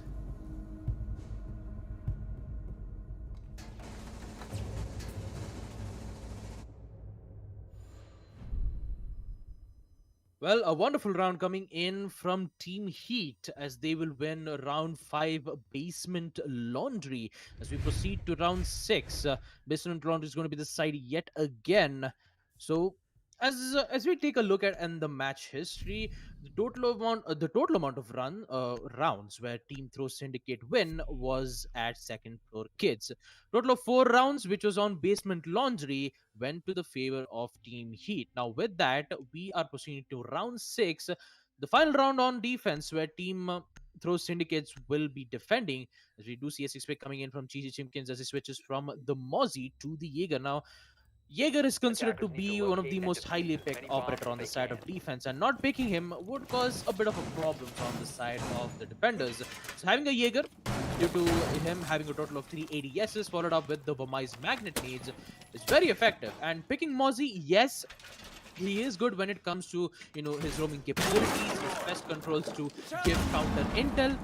Well, a wonderful round coming in from Team Heat as they will win round 5 Basement Laundry. As we proceed to round 6, Basement Laundry is going to be the side yet again. So, as we take a look at the match history, the total amount of rounds where Team Throw Syndicate win was at second floor kids. Total of 4 rounds, which was on Basement Laundry, went to the favor of Team Heat. Now, with that, we are proceeding to round 6, the final round on defense, where Team Throw Syndicates will be defending. As we do see a 6-pick coming in from Cheesy Chimkins as he switches from the Mozzie to the Jaeger. Now, Jaeger is considered to Attackers need to be one of locate the and most highly defuse as picked many bombs operator on the as they side of can. defense, and not picking him would cause a bit of a problems on the side of the defenders. So having a Jaeger, due to him having a total of 3 ADSs followed up with the Vermeer's magnet needs, is very effective. And picking Mozzie, yes, he is good when it comes to his roaming capabilities, his best controls to give counter intel,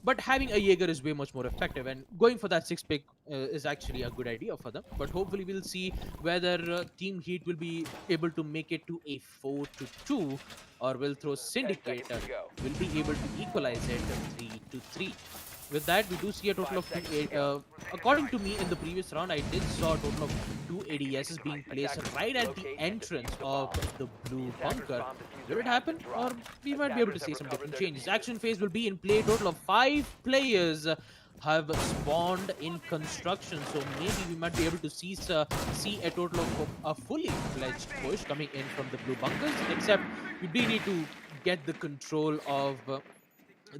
but having a Jaeger is way much more effective, and going for that six pick is actually a good idea for them. But hopefully, we'll see whether Team Heat will be able to make it to a 4-2, or will throw 10 Syndicate, seconds to go. will be able to equalize it 3-3. With that, we do see a total 5 of seconds two. to go. According to me, in the previous round, I did saw a total of 2 ADSs being placed Attackers right need to at the locate and entrance defuse the of bomb. the blue The attacker's bunker. bomb diffuser Will it has happen, been or dropped. we might be able to Attackers see have some recovered different their changes? diffuser. Action phase will be in play. Total of 5 players have spawned in construction, so maybe we might be able to see a total of a fully fledged push coming in from the blue bunkers. Except we do need to get the control of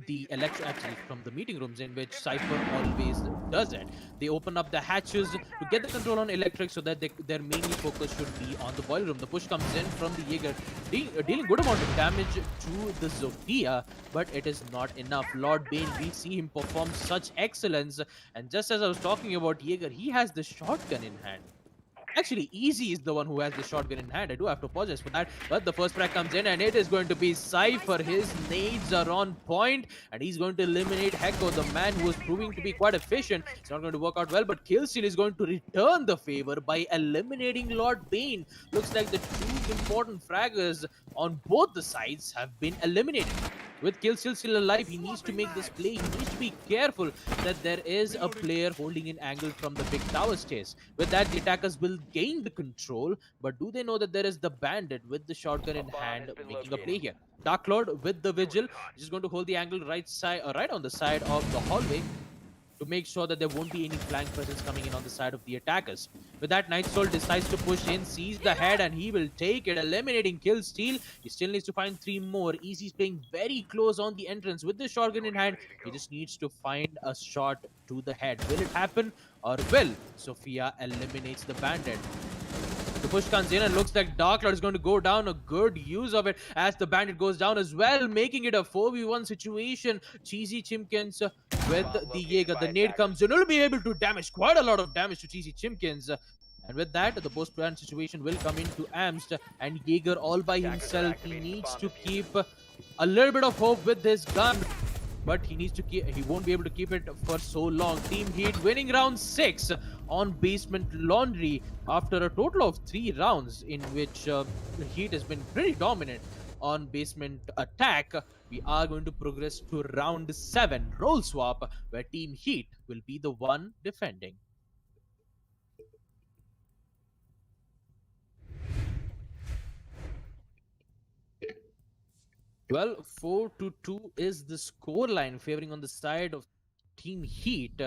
the actually from the meeting rooms, in which Cypher always does it. They open up the hatches to get the control on electric, so that their mainly focus should be on the boiler room. The push comes in from the Jaeger, dealing good amount of damage to the Zofia, but it is not enough. Lord Bane, we see him perform such excellence, and just as I was talking about Jaeger, he has the shotgun in hand. Actually, Easy is the one who has the shotgun in hand. I do have to apologize for that. But the first frag comes in, and it is going to be Cypher. His nades are on point, and he's going to eliminate Hecko, the man who was proving to be quite efficient. It's not going to work out well, but Killsteal is going to return the favor by eliminating Lord Bane. Looks like the two important fraggers on both the sides have been eliminated. With Killsteal still alive, he needs to make this play. He needs to be careful that there is a player holding an angle from the big tower stairs. With that, the attackers will gain the control, but do they know that there is the bandit with the shotgun in bomb hand has been making a play located. here? Dark Lord with the vigil is just going to hold the angle right on the side of the hallway, to make sure that there won't be any flank presence coming in on the side of the attackers. With that, Night Soul decides to push in, sees the head, and he will take it, eliminating Killsteal. He still needs to find 3 more. Easy's playing very close on the entrance with the shotgun in hand. He just needs to find a shot to the head. Will it happen, or will Sophia eliminates the bandit? The push comes in, and looks like Dark Lord is going to go down. A good use of it as the bandit goes down as well, making it a 4v1 situation. Cheesy Chimkins with the Jaeger. The nade comes in. Will be able to damage quite a lot of damage to Cheesy Chimkins. And with that, the post-plan situation will come into Amst, and Jaeger all by himself. He needs to keep a little bit of hope with his gun, but he won't be able to keep it for so long. Team Heat winning round 6 on Basement Laundry after a total of 3 rounds, in which Heat has been pretty dominant on Basement Attack. We are going to progress to round 7, role swap, where Team Heat will be the one defending. Well, 4-2 is the scoreline, favoring on the side of Team Heat.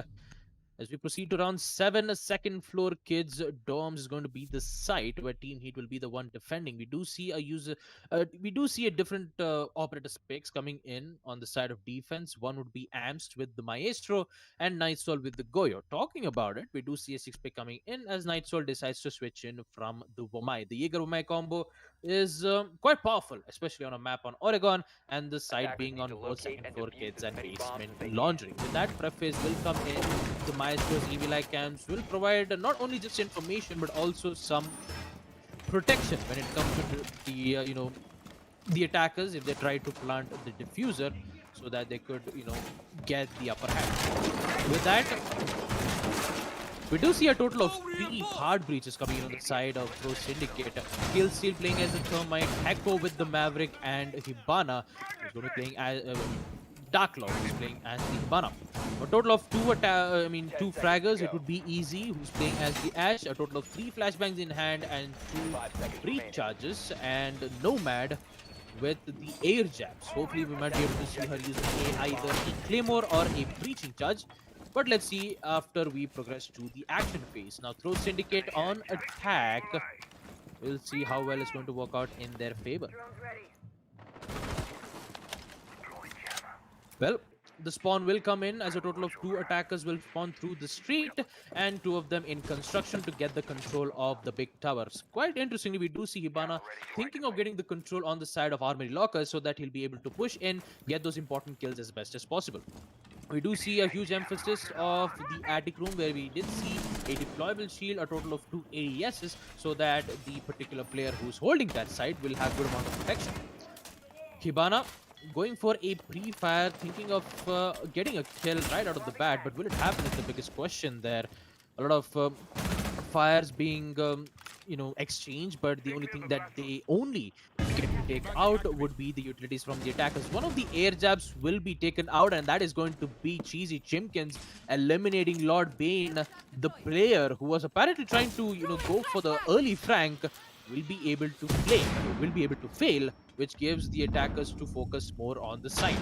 As we proceed to round 7, second floor kids dorms is going to be the site where Team Heat will be the one defending. We do see a different operator picks coming in on the side of defense. One would be Amst with the Maestro, and Nightsoul with the Goyo. Talking about it, we do see a 6 pick coming in as Nightsoul decides to switch in from the Vomai. The Jaeger Vomai combo is quite powerful, especially on a map on Oregon, and the site Attackers being need on to both locate second and floor defuse kids as and many bombs basement as they can. laundry. With that, preface will come in. The Maestro's EV-like cams will provide not only just information, but also some protection when it comes to the attackers if they try to plant the diffuser, so that they could get the upper hand. With that, we do see a total of 3 hard breaches coming in on the side of Pro Syndicate. Killsteal playing as the Thermite, Hecko with the Maverick, and Hibana is going to be playing as Dark Lord is playing as the Hibana. A total of 2 fraggers. It would be Easy, who's playing as the Ash. A total of 3 flashbangs in hand and 2 breach charges, and Nomad with the air jabs. Hopefully, we might be able to see her using either a Claymore or a breaching charge. But let's see after we progress to the action phase. Now, throw Syndicate on attack. We'll see how well it's going to work out in their favor. Well, the spawn will come in as a total of 2 attackers will spawn through the street and 2 of them in construction to get the control of the big towers. Quite interestingly, we do see Hibana thinking of getting the control on the side of Armory Locker so that he'll be able to push in, get those important kills as best as possible. We do see a huge emphasis of the attic room where we did see a deployable shield, a total of 2 AESs, so that the particular player who's holding that site will have good amount of protection. Hibana going for a pre-fire, thinking of getting a kill right out of the bat, but will it happen is the biggest question there. A lot of fires being exchanged, but the only thing that they only get to take out would be the utilities from the attackers. One of the air jabs will be taken out, and that is going to be Cheesy Chimkins, eliminating Lord Bane. The player who was apparently trying to go for the early frank will be able to fail, which gives the attackers to focus more on the side.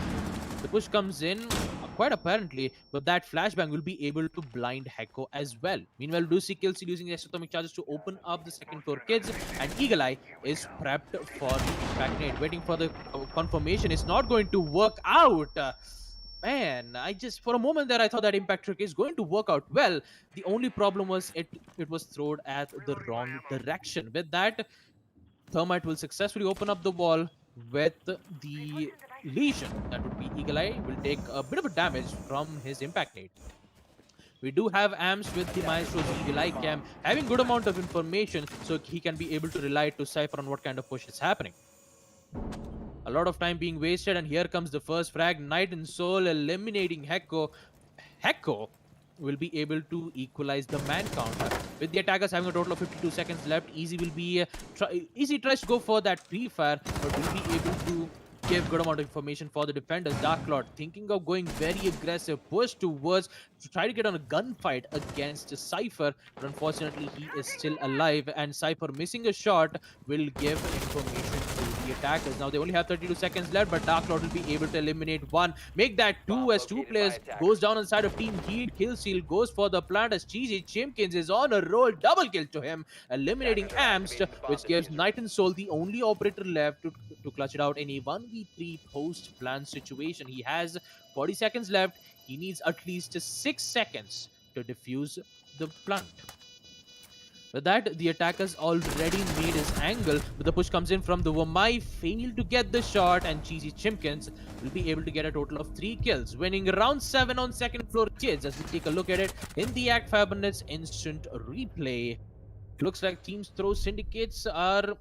The push comes in quite apparently, but that flashbang will be able to blind Heko as well. Meanwhile, we do see Kelsey using the atomic charges to open up the second floor kids, and Eagle Eye is prepped for the impact nade, waiting for the confirmation. It's not going to work out. Man, for a moment there I thought that impact trick is going to work out well. The only problem was it was thrown at the wrong direction. With that, Thermite will successfully open up the wall with the Legion. That would be Eagle Eye will take a bit of a damage from his impact nade. We do have AMS with the Maestro's Eagle Eye cam having good amount of information, so he can be able to rely to cipher on what kind of push is happening. A lot of time being wasted, and here comes the first frag. Night and Soul eliminating Heko. Heko will be able to equalize the man count. With the attackers having a total of 52 seconds left, Easy will be Easy tries to go for that pre-fire, but will be able to give good amount of information for the defenders. Dark Lord thinking of going very aggressive, push towards to try to get on a gunfight against Cypher, but unfortunately he is still alive, and Cypher missing a shot will give information to the attackers. Now they only have 32 seconds left, but Dark Lord will be able to eliminate one, make that 2 as 2 players goes down on the side of Team Heat. Kill Seal goes for the plant as Cheesy Chimkins is on a roll, double kill to him, eliminating Amst, which gives Night and Soul the only operator left to clutch it out in a 1v3 post-plant situation. He has 40 seconds left. He needs at least 6 seconds to defuse the plant. With that, the attackers already made his angle, but the push comes in from the Wamai, failed to get the shot, and Cheesy Chimkins will be able to get a total of 3 kills, winning round 7 on second floor kids. As we take a look at it in the ACT Fibernet's instant replay, looks like Teams Throw Syndicates are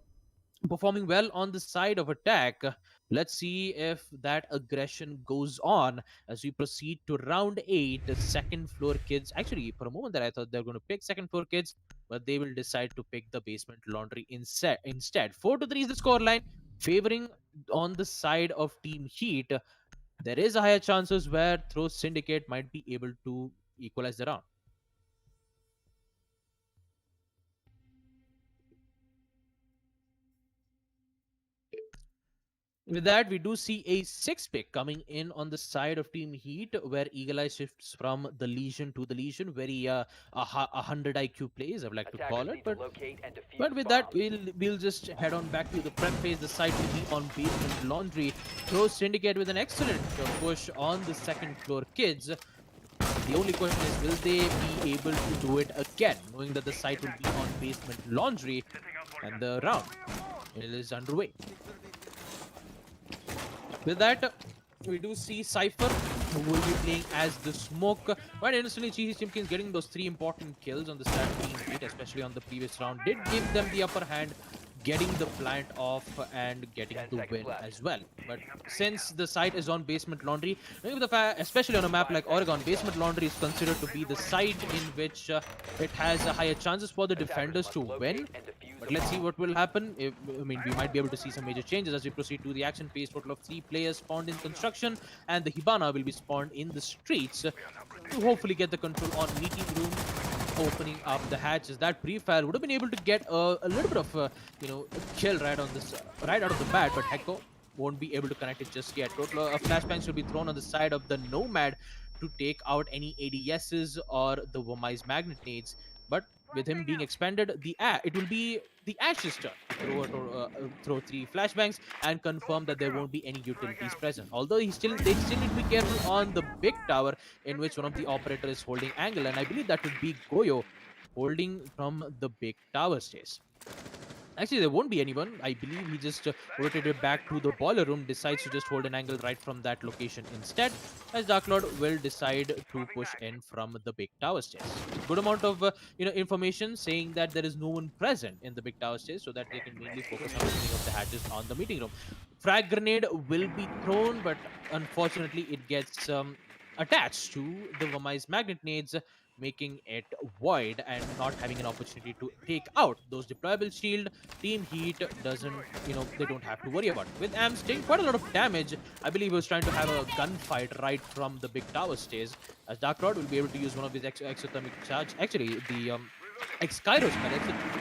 performing well on the side of attack. Let's see if that aggression goes on as we proceed to round 8. The second floor kids, actually for a moment there I thought they were going to pick second floor kids, but they will decide to pick the basement laundry instead. 4-3 is the scoreline, favoring on the side of Team Heat. There is a higher chances where Throw Syndicate might be able to equalize the round. With that, we do see a 6 pick coming in on the side of Team Heat, where Eagle Eye shifts from the Legion to the Legion. Very 100 IQ plays, I would like to call it. But with that, we'll just head on back to the prep phase. The site will be on basement laundry. Throw Syndicate with an excellent push on the second floor kids. The only question is, will they be able to do it again, knowing that the site will be on basement laundry, and the round is underway. With that, we do see Cypher, who will be playing as the Smoke. Quite innocently, Cheesy Chimkins getting those 3 important kills on the side of Team Heat, especially on the previous round, did give them the upper hand, getting the plant off and getting the win as well. But since the site is on basement laundry, especially on a map like Oregon, basement laundry is considered to be the site in which it has higher chances for the defenders to win. But let's see what will happen. We might be able to see some major changes as we proceed to the action phase. Total of 3 players spawned in construction, and the Hibana will be spawned in the streets to hopefully get the control on meeting room, opening up the hatches. That pre-fire would have been able to get a little bit of a kill right out of the bat, but Heko won't be able to connect it just yet. Total of flashbangs will be thrown on the side of the Nomad to take out any ADSs or the Wamai's magnet nades. But with him being expanded, it will be the Ash's turn to throw 3 flashbangs and confirm that there won't be any utilities present. Although they still need to be careful on the big tower in which one of the operator is holding angle, and I believe that would be Goyo holding from the big tower stays. Actually, there won't be anyone. I believe he just rotated back to the boiler room, decides to just hold an angle right from that location instead, as Dark Lord will decide to push in from the big tower stairs. Good amount of information saying that there is no one present in the big tower stairs, so that they can mainly focus on opening up the hatches on the meeting room. Frag grenade will be thrown, but unfortunately it gets attached to the Vamai's magnet nades, making it void and not having an opportunity to take out those deployable shield. Team Heat doesn't, they don't have to worry about it. With Ams taking quite a lot of damage, I believe he was trying to have a gunfight right from the big tower stairs, as Dark Lord will be able to use one of his exothermic charge, actually the Kairos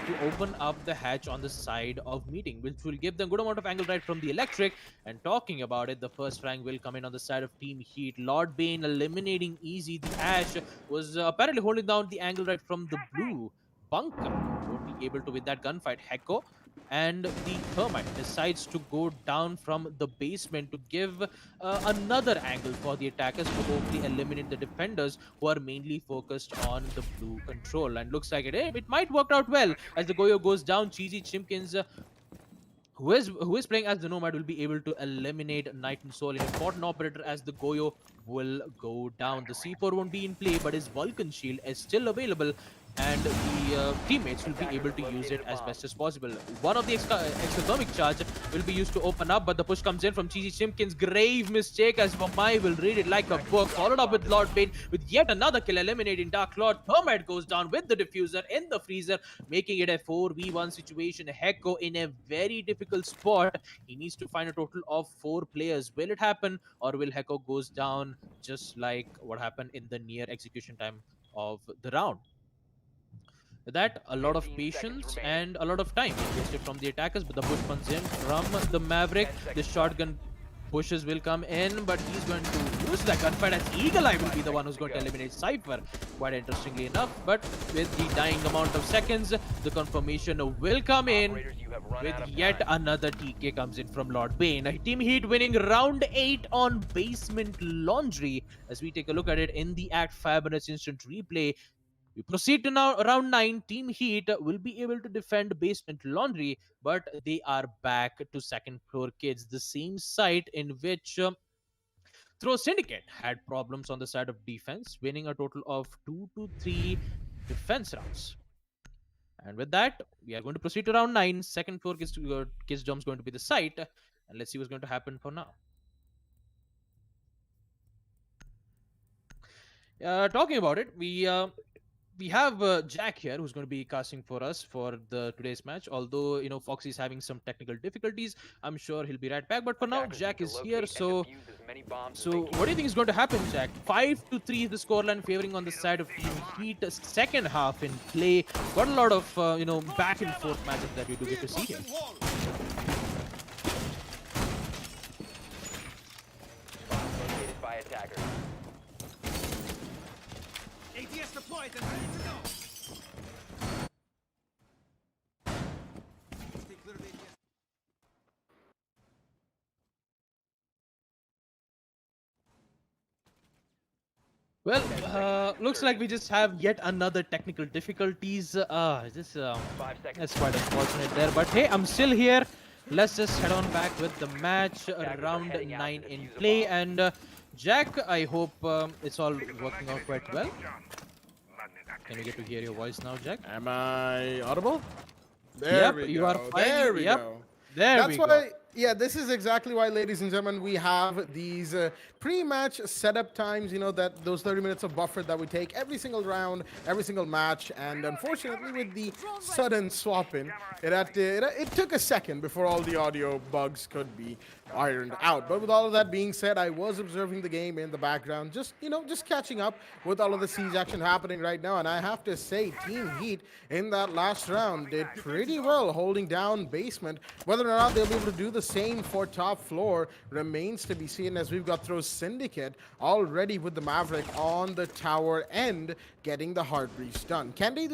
to open up the hatch on the side of meeting, which will give them good amount of angle right from the electric. And talking about it, the first frag will come in on the side of Team Heat. Lord Bane eliminating easy. The Ash was apparently holding down the angle right from the blue bunker. Won't be able to win that gunfight. Heko and the Thermite decides to go down from the basement to give another angle for the attackers to hopefully eliminate the defenders who are mainly focused on the blue control. And looks like it might work out well as the Goyo goes down. Cheesy Chimkins, who is playing as the Nomad, will be able to eliminate Night and Soul, an important operator, as the Goyo will go down. The C4 won't be in play, but his Vulcan shield is still available, and the teammates will be able to use it as best as possible. One of the exothermic charge will be used to open up, but the push comes in from Cheesy Chimkins. Grave mistake, as Vamai will read it like a book, followed up with Lord Bane with yet another kill, eliminating Dark Lord. Thermite goes down with the diffuser in the freezer, making it a 4v1 situation. Heko in a very difficult spot. He needs to find a total of 4 players. Will it happen, or will Heko goes down just like what happened in the near execution time of the round? With that, a lot of 15 patience seconds and a lot of time wasted from the attackers, but the push comes in from the Maverick. The shotgun pushes will come in, but he's going to use that gunfight, as Eagle Eye will be the one who's going to eliminate Cypher, quite interestingly enough. But with the dying amount of seconds, the confirmation will come in Operators, you have run with out of yet time. another TK comes in from Lord Bane. Team Heat winning round 8 on Basement Laundry. As we take a look at it in the ACT Fibernet instant replay, we proceed to now round 9. Team Heat will be able to defend Basement Laundry, but they are back to second floor kids, the same site in which Throw Syndicate had problems on the side of defense, winning a total of 2 to 3 defense rounds. And with that, we are going to proceed to round 9. Second floor kids Dome is going to be the site, and let's see what's going to happen for now. Talking about it, we have Jack here, who's going to be casting for us for the today's match. Although Foxy's having some technical difficulties, I'm sure he'll be right back. But for now, Attackers Jack need to is here. locate So, and defuse as many bombs as so they what can. do you think is going to happen, Jack? 5 to 3 the scoreline, favoring on the side of Team Heat. Second half in play. Got a lot of back and forth matches that we do get to see here. Located by attackers. ATS deployed and ready to go. Stay clear of ATS. Well, looks like we just have yet another technical difficulties. This 5 seconds. That's quite unfortunate there. But hey, I'm still here. Let's just head on back with the match. Attackers are Round heading out 9 to in defuse a play. bomb. And Jack, I hope it's all working out quite well. Can we get to hear your voice now, Jack? Am I audible? There Yep, we you go. are fine. There we Yep. go. There That's we why, go. yeah, this is exactly why, ladies and gentlemen, we have these pre-match setup times, that those 30 minutes of buffer that we take every single round, every single match. And unfortunately, with the sudden swapping, it took a second before all the audio bugs could be ironed out. But with all of that being said, I was observing the game in the background, just catching up with all of the siege action happening right now. And I have to say, Team Heat in that last round did pretty well holding down Basement. Whether or not they'll be able to do the same for top floor remains to be seen, as we've got Throw Syndicate already with the Maverick on the tower end, getting the hard breach done. Can they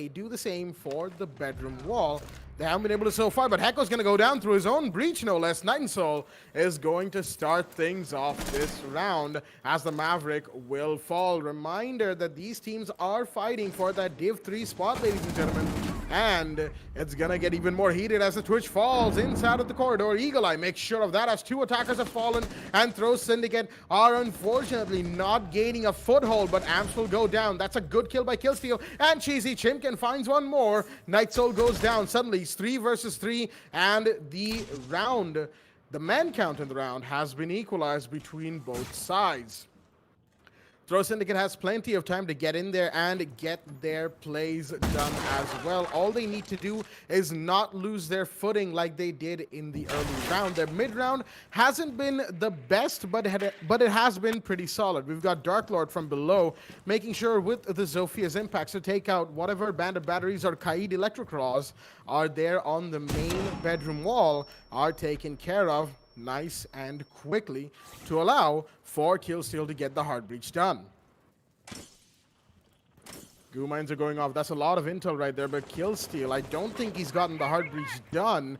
do the same for the bedroom wall? They haven't been able to so far, but Hecko's going to go down through his own breach, no less. Night and Soul is going to start things off this round as the Maverick will fall. Reminder that these teams are fighting for that Div 3 spot, ladies and gentlemen. And it's going to get even more heated as the Twitch falls inside of the corridor. Eagle Eye makes sure of that as 2 attackers have fallen, and Throw Syndicate are unfortunately not gaining a foothold, but Amps will go down. That's a good kill by Killsteel, and Cheesy Chimkin finds one more. Night Soul goes down. Suddenly, it's 3 versus 3, and the man count in the round has been equalized between both sides. Throw Syndicate has plenty of time to get in there and get their plays done as well. All they need to do is not lose their footing like they did in the early round. Their mid-round hasn't been the best, but it has been pretty solid. We've got Dark Lord from below, making sure with the Zophia's impacts to take out whatever Bandit batteries or Kaid Electroclaws are there on the main bedroom wall are taken care of nice and quickly to allow for Killsteel to get the hard breach done. Goo mines are going off. That's a lot of intel right there, but Killsteel, I don't think he's gotten the hard breach done.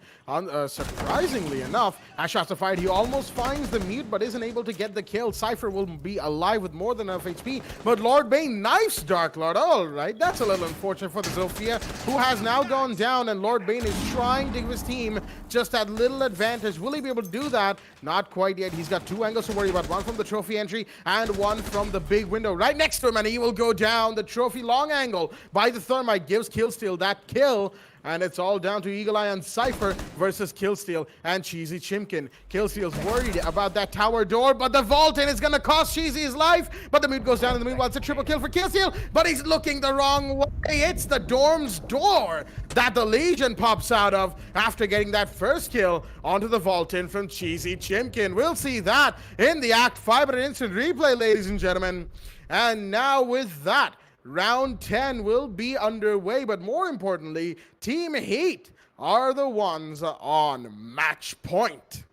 Surprisingly enough, Ash has to fight. He almost finds the mute, but isn't able to get the kill. Cypher will be alive with more than enough HP, but Lord Bane knifes Dark Lord. All right, that's a little unfortunate for the Zofia, who has now gone down, and Lord Bane is trying to give his team just that little advantage. Will he be able to do that? Not quite yet. He's got 2 angles to worry about, one from the trophy entry and one from the big window right next to him, and he will go down. The trophy long angle by the thermite gives Killsteel that kill, and it's all down to Eagle Eye and Cypher versus Killsteel and Cheesy Chimkin. Killsteel's worried about that tower door, but the vault in is going to cost Cheesy his life, but the mood goes down in the meanwhile. It's a triple kill for Killsteel, but he's looking the wrong way. It's the dorm's door that the Legion pops out of after getting that first kill onto the vault in from Cheesy Chimkin. We'll see that in the ACT Fibernet instant replay, ladies and gentlemen. And now with that, Round 10 will be underway, but more importantly, Team Heat are the ones on match point.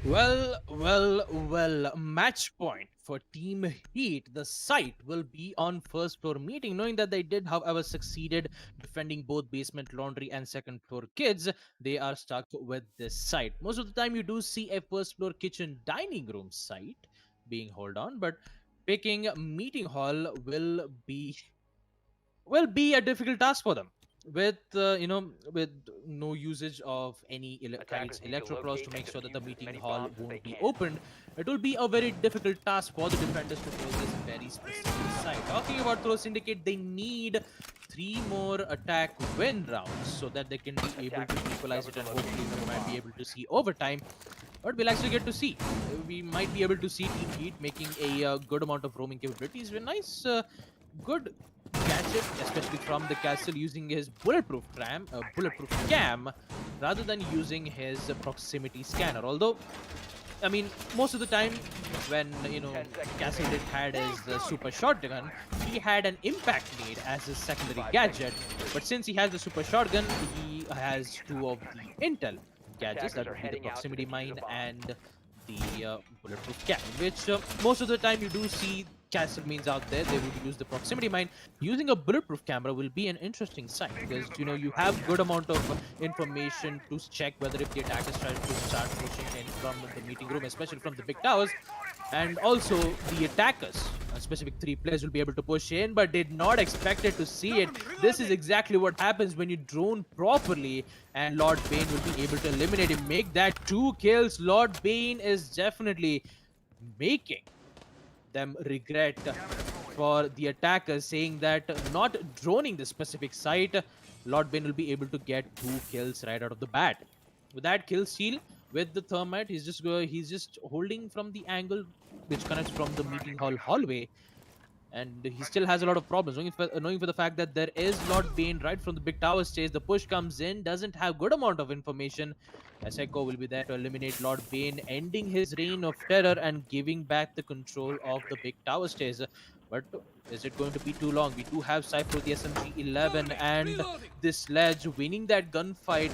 Well, match point for Team Heat. The site will be on first floor meeting. Knowing that they did, however, succeeded defending both basement laundry and second floor kids, they are stuck with this site. Most of the time, you do see a first floor kitchen dining room site being held on, but picking meeting hall will be a difficult task for them with with no usage of any electroclaws to make sure that the meeting hall won't be opened. It will be a very difficult task for the defenders to close this very specific site. Talking about Throw Syndicate, they need 3 more attack win rounds so that they can be able to equalize it, and hopefully we might be able to see overtime. But we'll actually get to see. We might be able to see Team Heat making a good amount of roaming capabilities. With nice, good gadget, especially from the castle, using his bulletproof cam rather than using his proximity scanner. Although, I mean, most of the time when Castle had his super shotgun, he had an impact nade as his secondary gadget. But since he has the super shotgun, he has 2 of the intel gadgets, that would be the proximity mine and the bulletproof cam, which most of the time you do see Castle means out there. They would use the proximity mine. Using a bulletproof camera will be an interesting sight, because you have good amount of information to check whether if the attackers try to start pushing in from the meeting room, especially from the big towers. And also the attackers, specific 3 players, will be able to push in, but did not expect it to see it. This is exactly what happens when you drone properly, and Lord Bane will be able to eliminate him, make that 2 kills. Lord Bane is definitely making them regret for the attackers, saying that not droning the specific site, Lord Bane will be able to get 2 kills right out of the bat. With that kill steal, with the thermite, he's just holding from the angle which connects from the meeting hall hallway, and he still has a lot of problems. Knowing for the fact that there is Lord Bane right from the big tower stage, the push comes in, doesn't have good amount of information. Echo will be there to eliminate Lord Bane, ending his reign of terror and giving back the control of the big tower stage. But is it going to be too long? We do have Cypher with the SMG-11 and this Sledge winning that gunfight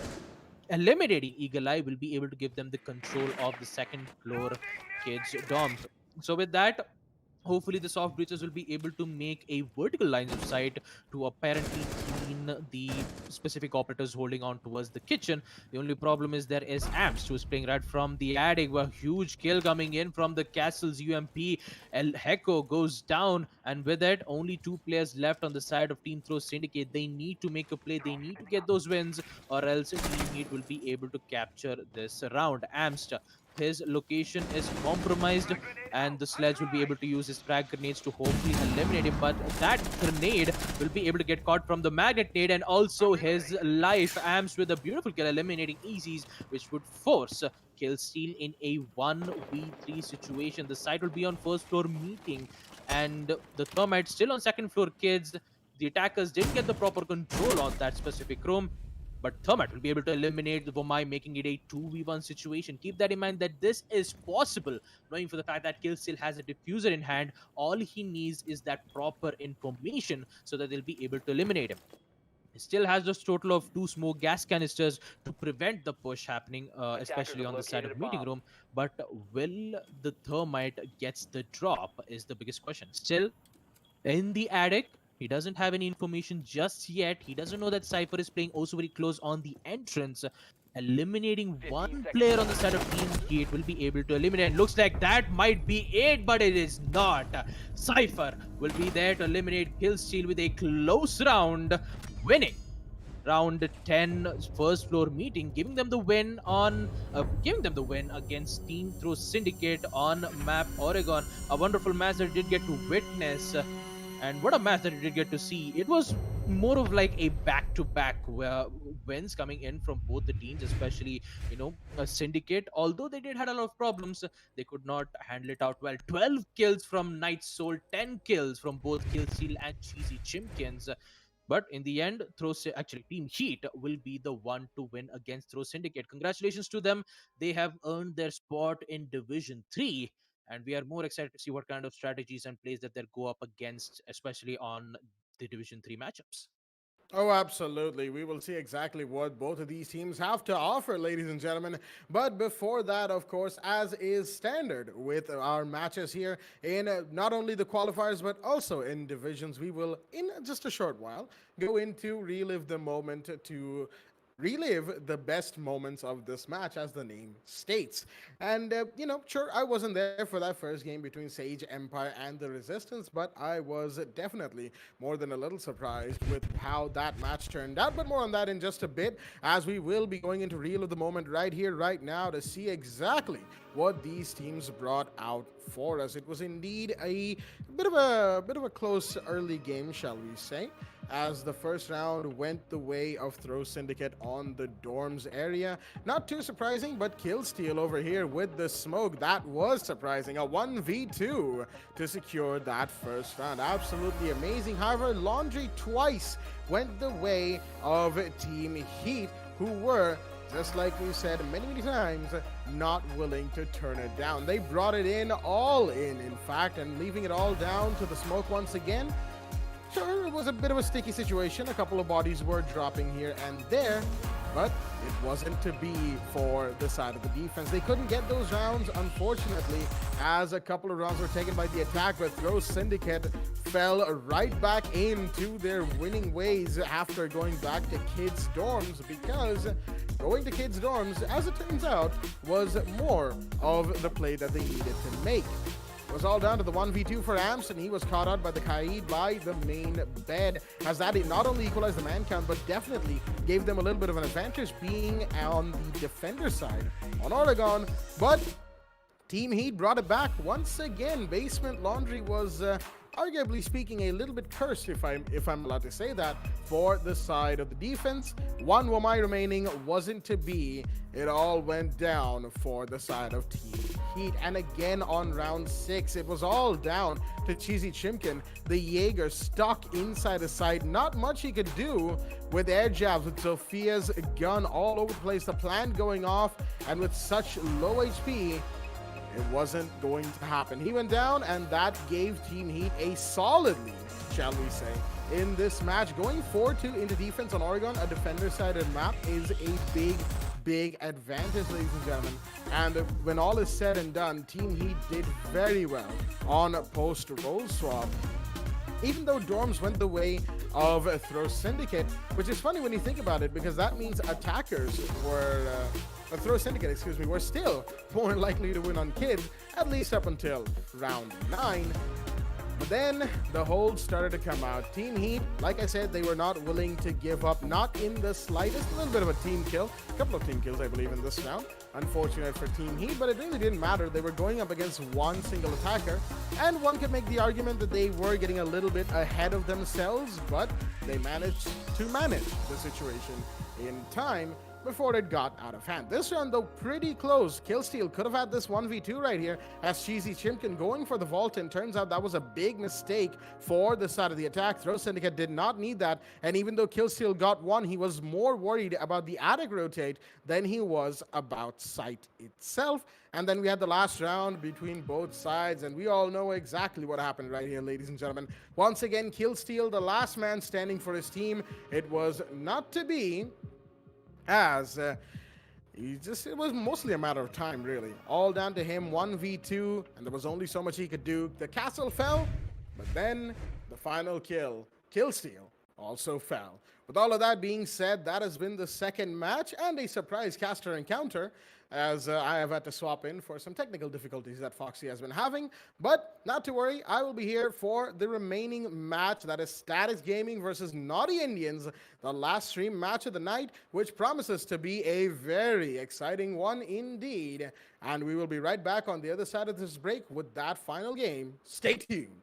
eliminating Eagle Eye will be able to give them the control of the second floor kids dorms. So with that, hopefully the soft breaches will be able to make a vertical lines of sight to apparently clean the specific operators holding on towards the kitchen. The only problem is there is Amps who is playing right from the attic. A huge kill coming in from the castle's UMP. El Heko goes down, and with it, only 2 players left on the side of Team Throw Syndicate. They need to make a play, they need to get those wins, or else Team Heat will be able to capture this round. Amst, his location is compromised, and the Sledge will be able to use his frag grenades to hopefully eliminate him. But that grenade will be able to get caught from the magnet nade, and also his life. Amps with a beautiful kill, eliminating Easies, which would force kill steal in a 1v3 situation. The site will be on first floor meeting, and the Thermite still on second floor kids. The attackers didn't get the proper control on that specific room, but Thermite will be able to eliminate the Vomai, making it a 2v1 situation. Keep that in mind that this is possible, knowing for the fact that Kill still has a diffuser in hand. All he needs is that proper information so that they'll be able to eliminate him. He still has just total of 2 smoke gas canisters to prevent the push happening, especially on the side of meeting room. But will the Thermite gets the drop is the biggest question. Still in the attic, he doesn't have any information just yet. He doesn't know that Cypher is playing also very close on the entrance. Eliminating 1 player on the side of Team Heat will be able to eliminate. Looks like that might be it, but it is not. Cypher will be there to eliminate Killsteal with a close round, winning round 10 first floor meeting, giving them the win against Team Throw Syndicate on map Oregon. A wonderful match that did get to witness. And what a match that we did get to see. It was more of like a back-to-back wins coming in from both the teams, especially, Syndicate. Although they did had a lot of problems, they could not handle it out well. 12 kills from Night Soul, 10 kills from both Killsteel and Cheesy Chimkins. But in the end, Team Heat will be the one to win against Throw Syndicate. Congratulations to them. They have earned their spot in Division 3. And we are more excited to see what kind of strategies and plays that they'll go up against, especially on the Division 3 matchups. Oh, absolutely. We will see exactly what both of these teams have to offer, ladies and gentlemen. But before that, of course, as is standard with our matches here in not only the qualifiers, but also in divisions, we will, in just a short while, go into relive the moment to relive the best moments of this match, as the name states. And, sure, I wasn't there for that first game between Sage Empire and the Resistance, but I was definitely more than a little surprised with how that match turned out. But more on that in just a bit, as we will be going into relive the moment right here, right now, to see exactly what these teams brought out for us. It was indeed a bit of a close early game, shall we say, as the first round went the way of Throw Syndicate on the dorms area. Not too surprising, but Killsteal over here with the smoke. That was surprising. A 1v2 to secure that first round. Absolutely amazing. However, Laundry twice went the way of Team Heat, who were, just like we said many times, not willing to turn it down. They brought it in all in fact, and leaving it all down to the smoke once again. Sure, it was a bit of a sticky situation. A couple of bodies were dropping here and there, but it wasn't to be for the side of the defense. They couldn't get those rounds, unfortunately, as a couple of rounds were taken by the attack, but Throw Syndicate fell right back into their winning ways after going back to kids' dorms, because going to kids' dorms, as it turns out, was more of the play that they needed to make. It was all down to the 1v2 for Amps, and he was caught out by the Kaid by the main bed, as that not only equalized the man count, but definitely gave them a little bit of an advantage being on the defender side on Oregon. But Team Heat brought it back once again. Basement Laundry was arguably speaking a little bit cursed, if I'm allowed to say that, for the side of the defense. One Wamai remaining wasn't to be. It all went down for the side of Team Heat. And again on round 6, it was all down to Cheesy Chimkin. The Jaeger stuck inside the site. Not much he could do with air jabs, with Sophia's gun all over the place, the plant going off, and with such low HP, it wasn't going to happen. He went down, and that gave Team Heat a solid lead, shall we say, in this match. Going 4-2 into defense on Oregon, a defender-sided map, is a big big advantage, ladies and gentlemen. And when all is said and done, Team Heat did very well on post-roll swap. Even though Dorms went the way of Throw Syndicate, which is funny when you think about it, because that means attackers were, Throw Syndicate, excuse me, were still more likely to win on kids, at least up until round 9. But then the holds started to come out. Team Heat, like I said, they were not willing to give up, not in the slightest. A little bit of a team kill, a couple of team kills, I believe, in this round. Unfortunate for Team Heat, but it really didn't matter. They were going up against one single attacker, and one could make the argument that they were getting a little bit ahead of themselves, but they managed to manage the situation in time before it got out of hand. This round, though, pretty close. Killsteal could have had this 1v2 right here as Cheesy Chimkin going for the vault, and turns out that was a big mistake for the side of the attack. Throw Syndicate did not need that, and even though Killsteal got one, he was more worried about the attic rotate than he was about site itself. And then we had the last round between both sides, and we all know exactly what happened right here, ladies and gentlemen. Once again, Killsteal, the last man standing for his team. It was not to be, as it was mostly a matter of time, really. All down to him, 1v2, and there was only so much he could do. The castle fell, but then the final kill, Killsteal, also fell. With all of that being said, that has been the second match and a surprise caster encounter, as I have had to swap in for some technical difficulties that Foxy has been having. But not to worry, I will be here for the remaining match. That is Status Gaming versus Naughty Indians, the last stream match of the night, which promises to be a very exciting one indeed. And we will be right back on the other side of this break with that final game. Stay tuned.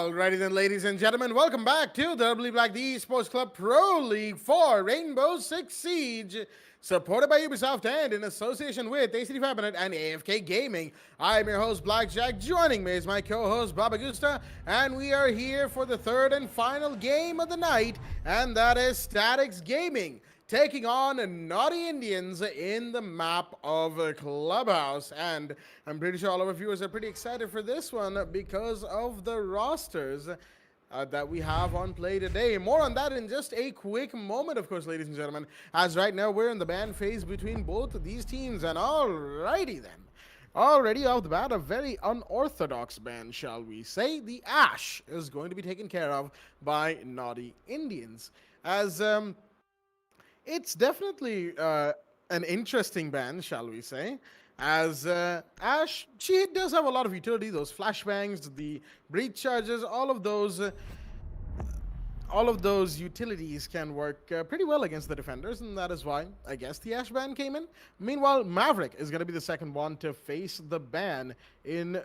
Alrighty then, ladies and gentlemen, welcome back to the WD BLACK Esports Club Pro League for Rainbow Six Siege, supported by Ubisoft and in association with ACT Fibernet and AFK Gaming. I'm your host, Blackjack. Joining me is my co-host, Baba Gusta, and we are here for the third and final game of the night, and that is Statics Gaming taking on Naughty Indians in the map of Clubhouse. And I'm pretty sure all of our viewers are pretty excited for this one because of the rosters that we have on play today. More on that in just a quick moment, of course, ladies and gentlemen, as right now we're in the ban phase between both of these teams. And alrighty then. Already off the bat, a very unorthodox ban, shall we say. The Ash is going to be taken care of by Naughty Indians. As it's definitely an interesting ban, shall we say, as Ash, she does have a lot of utility, those flashbangs, the breach charges, all of those utilities can work pretty well against the defenders, and that is why, I guess, the Ash ban came in. Meanwhile, Maverick is going to be the second one to face the ban in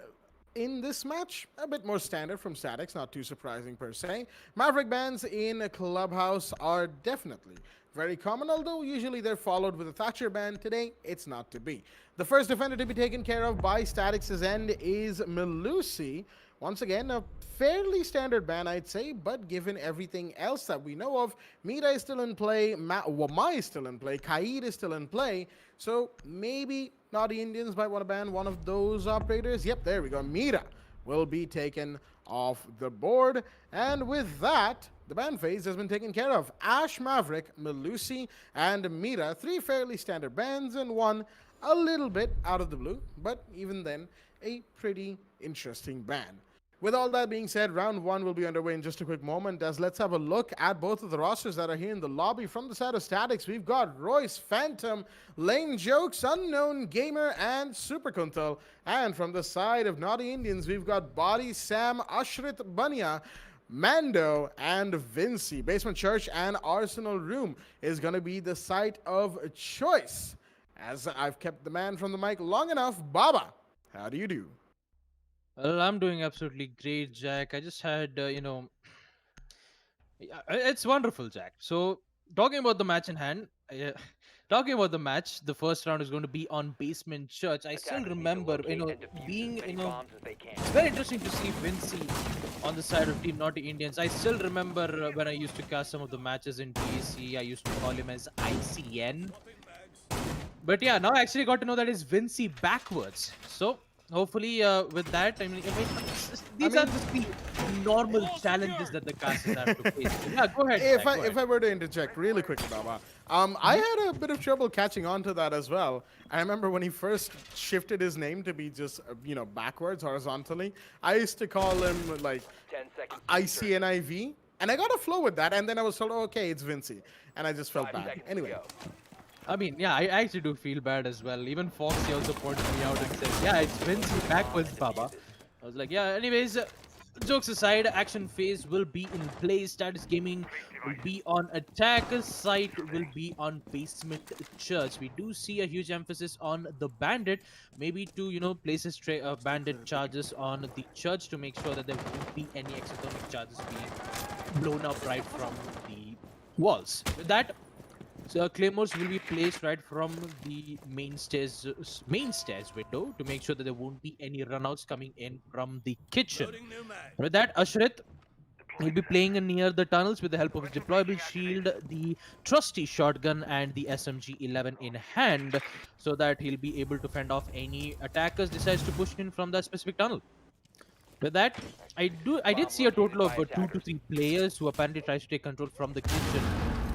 this match. A bit more standard from Statics, not too surprising per se. Maverick bans in Clubhouse are definitely very common, although usually they're followed with a Thatcher ban. Today, it's not to be. The first defender to be taken care of by Statics' end is Melusi. Once again, a fairly standard ban, I'd say, but given everything else that we know of, Mira is still in play, Wamai is still in play, Kaid is still in play, so maybe Naughty Indians might want to ban one of those operators. Yep, there we go. Mira will be taken off the board, and with that, the ban phase has been taken care of. Ash, Maverick, Melusi, and Mira. Three fairly standard bans and one a little bit out of the blue, but even then, a pretty interesting ban. With all that being said, round one will be underway in just a quick moment, as let's have a look at both of the rosters that are here in the lobby. From the side of Statics, we've got Royce, Phantom, Lane Jokes, Unknown Gamer, and Super Kuntal. And from the side of Naughty Indians, we've got Body, Sam, Ashrit, Bania, Mando, and Vinci. Basement Church and Arsenal Room is going to be the site of choice. As I've kept the man from the mic long enough, Baba, how do you do? Well, I'm doing absolutely great, Jack. I just had, it's wonderful, Jack. So, talking about the match in hand, the first round is going to be on Basement Church. I still remember, being, it's very interesting to see Vinci on the side of Team Naughty Indians. I still remember when I used to cast some of the matches in TEC, I used to call him as ICN. But yeah, now I actually got to know that it's Vinci backwards. So, hopefully, with that, these are just the normal challenges that the casters have to face. Yeah, go ahead. If I were to interject really quickly, Baba, I had a bit of trouble catching on to that as well. I remember when he first shifted his name to be just, backwards, horizontally, I used to call him, like, 10 seconds. ICNIV, and I got a flow with that, and then I was told, oh, okay, it's Vinci, and I just felt 5 bad. seconds to Anyway. go. I mean, yeah, I actually do feel bad as well. Even Foxy also pointed me out and said, yeah, it's Vinci backwards, Baba. I was like, yeah, anyways, jokes aside, action phase will be in place. Status Gaming will be on attack. Site will be on Basement Church. We do see a huge emphasis on the bandit, maybe to, place a bandit charges on the church to make sure that there won't be any exothermic charges being blown up right from the walls. With that, so claymores will be placed right from the main stairs window to make sure that there won't be any runouts coming in from the kitchen. With that, Ashrit will be playing near the tunnels with the help of his deployable shield, the trusty shotgun, and the SMG-11 in hand, so that he'll be able to fend off any attackers decides to push in from that specific tunnel. With that, I did see a total of 2 to 3 players who apparently tries to take control from the kitchen.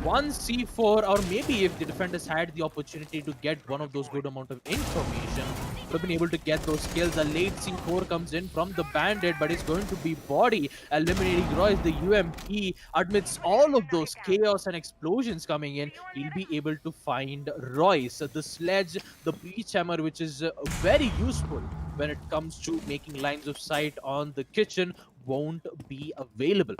One C4, or maybe if the defenders had the opportunity to get one of those good amount of information, would have been able to get those kills. A late C4 comes in from the bandit, but it's going to be Body eliminating Royce. The UMP, amidst all of those chaos and explosions coming in, he'll be able to find Royce. The sledge, the breach hammer, which is very useful when it comes to making lines of sight on the kitchen, won't be available.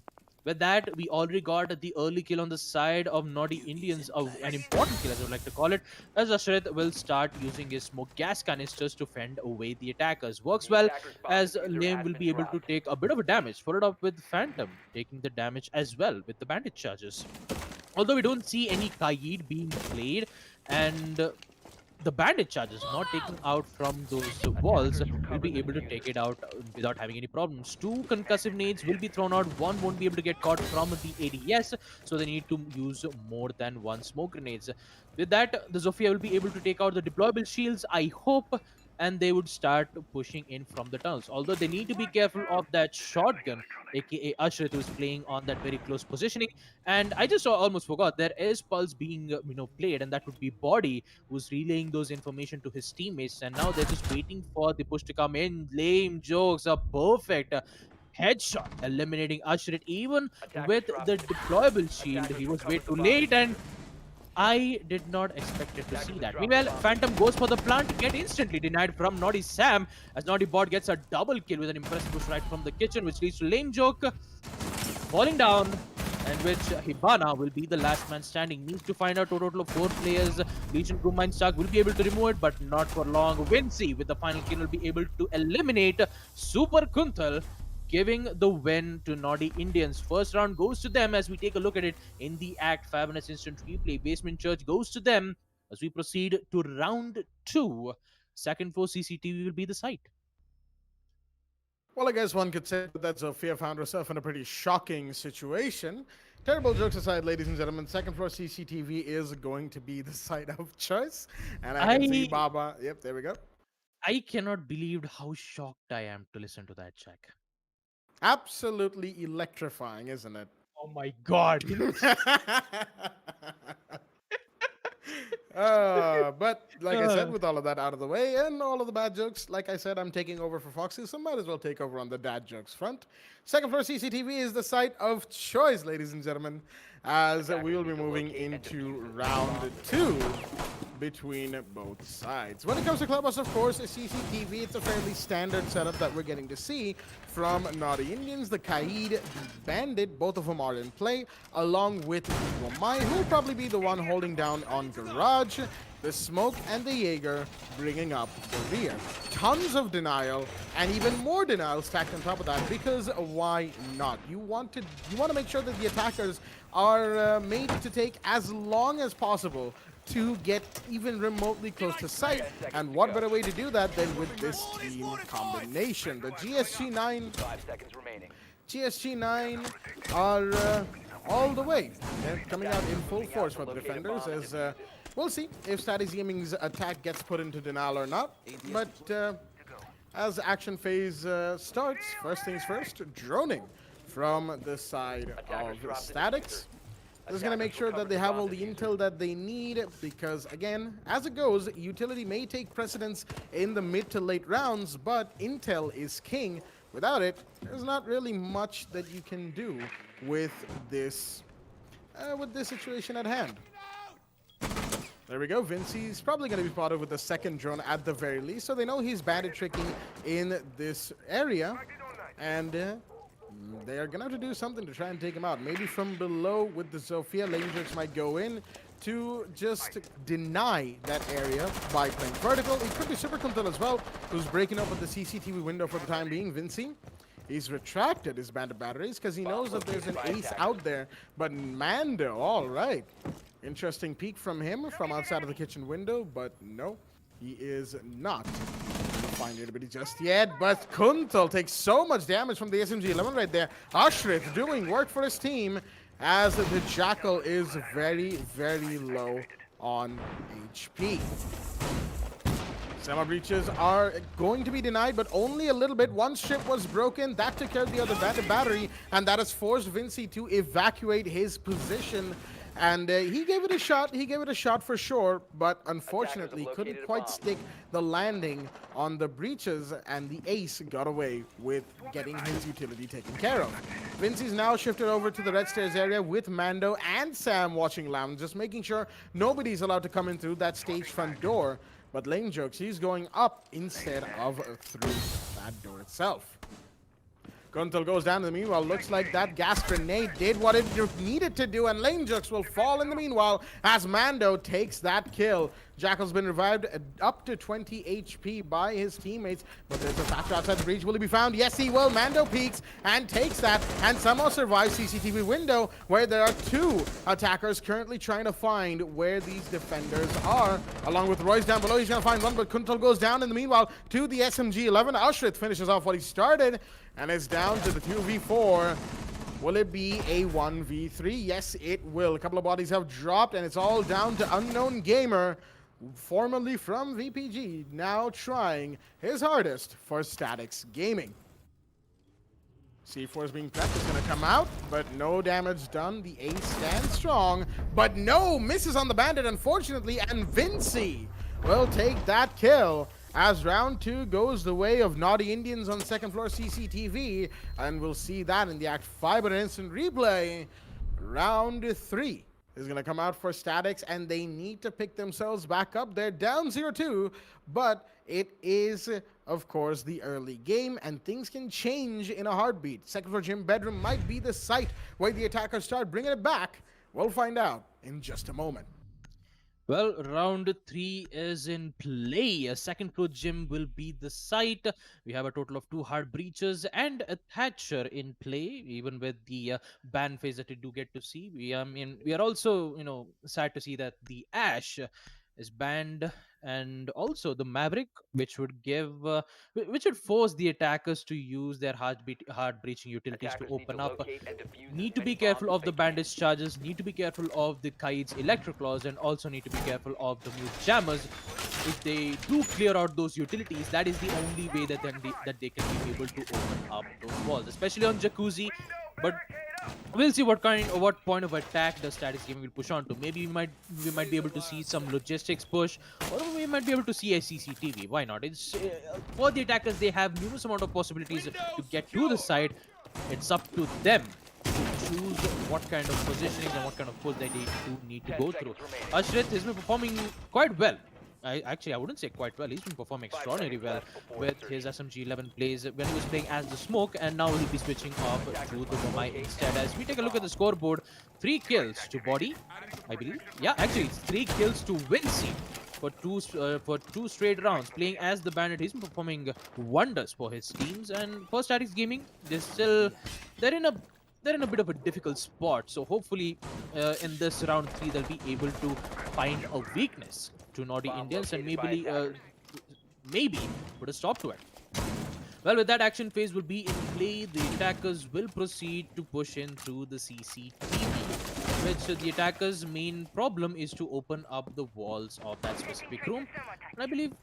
With that, we already got the early kill on the side of Naughty Indians, an important kill as I would like to call it, as Ashrit will start using his smoke gas canisters to fend away the attackers. Works The well, attacker's bomb as diffuser Lame has will been be able to dropped. take a bit of a damage, followed up with Phantom, taking the damage as well with the bandit charges. Although we don't see any Kaid being played, and the bandit charges not taken out from those walls will be able to take it out without having any problems. Two concussive nades will be thrown out. One won't be able to get caught from the ADS, so they need to use more than one smoke grenades. With that, the Zofia will be able to take out the deployable shields, I hope, and they would start pushing in from the tunnels. Although they need to be careful of that shotgun, aka Ashrit, who is playing on that very close positioning. And I just almost forgot there is Pulse being played, and that would be Body, who's relaying those information to his teammates. And now they're just waiting for the push to come in. Lame jokes are perfect. Headshot eliminating Ashrit even Attackers with dropped. the deployable shield. Attackers He was way recovered the too bomb late, and diffuser. I did not expect it to Attackers see have that. dropped Meanwhile, the bomb. Phantom goes for the plant to get instantly denied from Naughty Sam, as Naughty Bot gets a double kill with an impressive push right from the kitchen, which leads to Lame Joke falling down, and which Hibana will be the last man standing. Needs to find out a total of 4 players. Legion Crewmine Stark will be able to remove it, but not for long. Vinci with the final kill will be able to eliminate Super Kuntal, giving the win to Naughty Indians. First round goes to them as we take a look at it in the ACT Fibernet Instant Replay. Basement Church goes to them as we proceed to round 2. Second floor CCTV will be the site. Well, I guess one could say that Zofia found herself in a pretty shocking situation. Terrible jokes aside, ladies and gentlemen, second floor CCTV is going to be the site of choice. And I can see Baba. Yep, there we go. I cannot believe how shocked I am to listen to that, check. Absolutely electrifying, isn't it? Oh my god. But like I said, with all of that out of the way and all of the bad jokes, like I said, I'm taking over for Foxy, so might as well take over on the dad jokes front. Second floor CCTV is the site of choice, ladies and gentlemen, as we will be moving into round 2 between both sides. When it comes to Clubhouse, of course, CCTV, it's a fairly standard setup that we're getting to see from Naughty Indians. The Kaid, the Bandit, both of them are in play, along with Wamai, who will probably be the one holding down on Garage, the Smoke, and the Jaeger bringing up the rear. Tons of denial, and even more denial stacked on top of that, because why not? You want to make sure that the attackers are made to take as long as possible to get even remotely close to sight, and what better way to do that than with this team combination? The GSG-9 5 seconds remaining. GSG-9 are all the way. They're coming out in full force for the defenders, as we'll see if Statis Gaming's attack gets put into denial or not. But as action phase starts, first things first, droning from the side of Statics. This is going to make sure that they have all the intel that they need, because again, as it goes, utility may take precedence in the mid to late rounds, but intel is king. Without it, there's not really much that you can do with this situation at hand. There we go. Vinci's probably going to be spotted with the second drone at the very least, so they know he's bandit tricking in this area, and they are going to have to do something to try and take him out. Maybe from below with the Zofia, Langerx might go in to just deny that area by playing vertical. It could be Super Kuntal as well, who's breaking open the CCTV window for the time being. Vinci, he's retracted his bandit batteries because he knows that there's an ace out there. But Mando, all right. Interesting peek from him from outside of the kitchen window, but no, he is not find anybody just yet. But Kuntal takes so much damage from the SMG-11 right there. Ashrit doing work for his team as the Jackal is very, very low on HP. Summer breaches are going to be denied, but only a little bit. One strip was broken. That took care of the other battery, and that has forced Vinci to evacuate his position. And he gave it a shot. He gave it a shot for sure, but unfortunately couldn't quite stick the landing on the breaches, and the ace got away with getting his utility taken care of. Vinci's now shifted over to the red stairs area with Mando and Sam watching lounge, just making sure nobody's allowed to come in through that stage front door. But Lame Jokes, he's going up instead of through that door itself. Kuntal goes down in the meanwhile. Looks like that gas grenade did what it needed to do, and Lane Jux will fall in the meanwhile as Mando takes that kill. Jackal's been revived up to 20 HP by his teammates, but there's a factor outside the breach. Will he be found? Yes, he will. Mando peeks and takes that, and somehow survives CCTV window, where there are two attackers currently trying to find where these defenders are. Along with Royce down below, he's going to find one, but Kuntal goes down in the meanwhile to the SMG-11. Auschwitz finishes off what he started, and it's down to the 2v4. Will it be a 1v3? Yes, it will. A couple of bodies have dropped, and it's all down to Unknown Gamer, formerly from VPG, now trying his hardest for Statics Gaming. C4 is being prepped, it's going to come out, but no damage done. The ace stands strong, but no misses on the bandit, unfortunately, and Vinci will take that kill as round 2 goes the way of Naughty Indians on second floor CCTV, and we'll see that in the ACT Fibernet instant replay. Round 3 is going to come out for Statics, and they need to pick themselves back up. They're down 0-2, but it is, of course, the early game, and things can change in a heartbeat. Second floor gym bedroom might be the site where the attackers start bringing it back. We'll find out in just a moment. Well, round 3 is in play. A second floor gym will be the site. We have a total of 2 hard breaches and a Thatcher in play, even with the ban phase that we do get to see. We are also, sad to see that the Ash is banned, and also the Maverick, which would which would force the attackers to use their hard breaching utilities Attackers to open need to up. locate and defuse as Need to many be careful bombs of as the they can. bandage charges, need to be careful of the Kaid's electroclaws, and also need to be careful of the mute jammers. If they do clear out those utilities, that is the only way that they can be able to open up those walls, especially on Jacuzzi. But we'll see what point of attack the Statics Gaming will push on to. Maybe we might be able to see some logistics push, or we might be able to see a CCTV. Why not? It's for the attackers, they have numerous amount of possibilities to get to the site. It's up to them to choose what kind of positioning and what kind of push they need to go through. Ashrit has been performing quite well. I wouldn't say quite well. He's been performing extraordinarily well with his SMG-11 plays when he was playing as the Smoke, and now he'll be switching off to the Wamai instead. As we take a look at the scoreboard, 3 kills to Body, I believe. Yeah, actually, it's 3 kills to Vinci for two straight rounds. Playing as the Bandit, he's been performing wonders for his teams. And for Statics Gaming, they're in a bit of a difficult spot. So hopefully, in this round 3, they'll be able to find a weakness to Naughty Indians and maybe put a stop to it. Well, with that, action phase will be in play. The attackers will proceed to push in through the CCTV, which the attackers' main problem is to open up the walls of that specific room. And I believe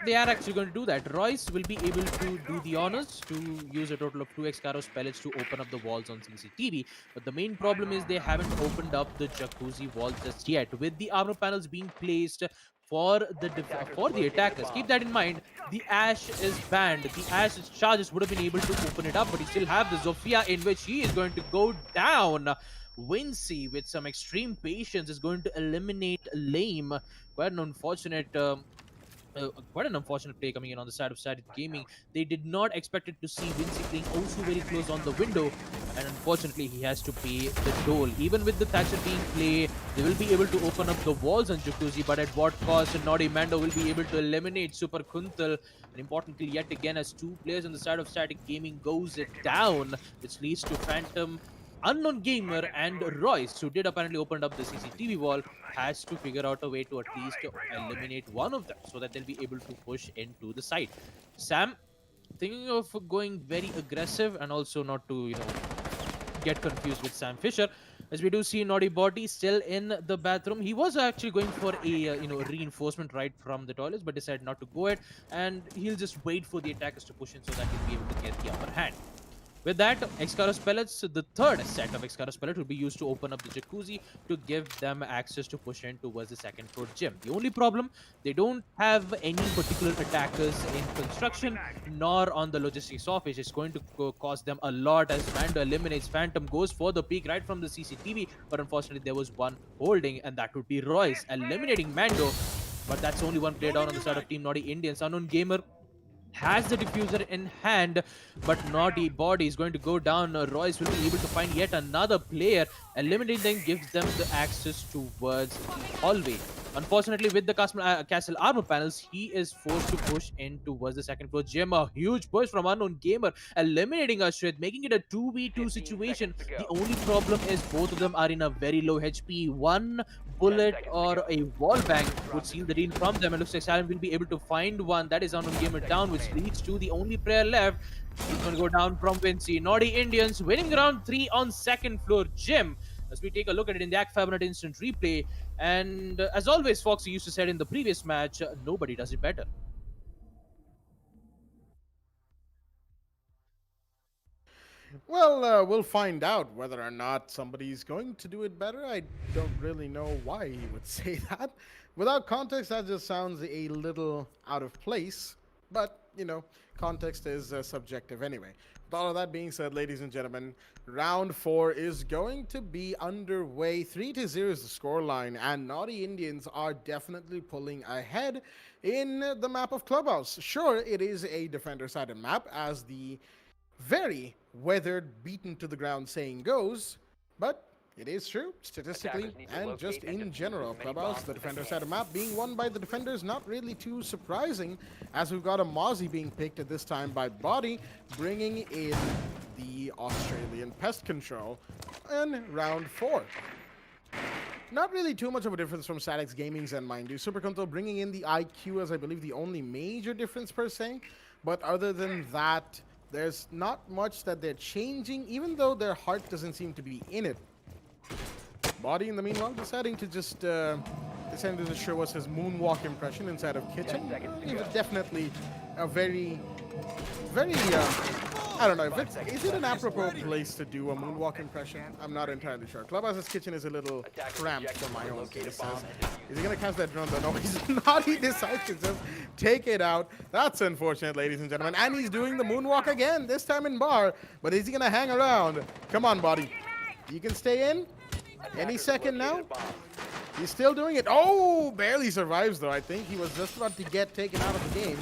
they are actually going to do that. Royce will be able to do the honors to use a total of 2 Excaros pellets to open up the walls on CCTV. But the main problem is they haven't opened up the Jacuzzi walls just yet, with the armor panels being placed for the attackers. Keep that in mind. The Ash is banned. The Ash's charges would have been able to open it up, but he still have the Zofia, in which he is going to go down. Wincy, with some extreme patience, is going to eliminate Lame. Quite an unfortunate play coming in on the side of Static Gaming. They did not expect it to see Vinci playing also very close on the window, and unfortunately he has to pay the toll. Even with the Thatcher being played, they will be able to open up the walls on Jacuzzi, but at what cost? And Naughty Mando will be able to eliminate Super Kuntal. And importantly, yet again, as 2 players on the side of Static Gaming goes down, which leads to Phantom, Unknown Gamer, and Royce, who did apparently open up the CCTV wall, has to figure out a way to at least eliminate one of them so that they'll be able to push into the site. Sam, thinking of going very aggressive and also not to, get confused with Sam Fisher, as we do see Naughty Body still in the bathroom. He was actually going for a, reinforcement right from the toilets, but decided not to go it, and he'll just wait for the attackers to push in so that he'll be able to get the upper hand. With that, Excaros pellets, the third set of Excaros pellets will be used to open up the Jacuzzi to give them access to push in towards the second floor gym. The only problem, they don't have any particular attackers in construction nor on the logistics office. It's going to cost them a lot as Mando eliminates Phantom, goes for the peak right from the CCTV, but unfortunately there was one holding, and that would be Royce eliminating Mando. But that's only one player down on the side of Team Naughty Indians. Unknown Gamer has the diffuser in hand, but Naughty Body is going to go down. Royce will be able to find yet another player. Eliminating them gives them the access towards the hallway. Unfortunately, with the castle armor panels, he is forced to push in towards the second floor. Jim, a huge push from Unknown Gamer, eliminating Ashrit, making it a 2v2 15 situation. seconds to The go. only problem is both of them are in a very low HP. One 10 bullet seconds to or go. a wall bang would seal the deal from them. It looks like Silent will be able to find one. That is Unknown Gamer down, which leads to the only player left. He's going to go down from Vinci. Naughty Indians winning round 3 on second floor. Jim, as we take a look at it in the ACT Fibernet instant replay. And as always, Foxy used to say in the previous match, nobody does it better. Well, we'll find out whether or not somebody's going to do it better. I don't really know why he would say that. Without context, that just sounds a little out of place. But, context is subjective anyway. With all of that being said, ladies and gentlemen, round 4 is going to be underway. 3-0 is the scoreline, and Naughty Indians are definitely pulling ahead in the map of Clubhouse. Sure, it is a defender-sided map, as the very weathered, beaten to the ground saying goes, but it is true, statistically Attackers need to and locate just and in defuse general. as many Clubhouse, bombs the as they defender can. side of map being won by the defenders, not really too surprising, as we've got a Mozzie being picked at this time by Body, bringing in the Australian Pest Control in round 4. Not really too much of a difference from Static's Gaming's end, mind you. Super Conto bringing in the IQ as I believe the only major difference per se, but other than that, there's not much that they're changing, even though their heart doesn't seem to be in it. Body, in the meanwhile, deciding to just show us his moonwalk impression inside of kitchen. 10 seconds to It was go. definitely a very, I don't know. Is it an apropos place to do a moonwalk impression? I'm not entirely sure. Clubhouse's kitchen is a little Attackers cramped reject for my own located taste. bomb and defuse. Is he going to cast that drone though? No, he's not. He decides to just take it out. That's unfortunate, ladies and gentlemen. And he's doing the moonwalk again, this time in bar. But is he going to hang around? Come on, Body. You can stay in any Attackers second now. located a bomb. He's still doing it. Oh, barely survives though. I think he was just about to get taken out of the game.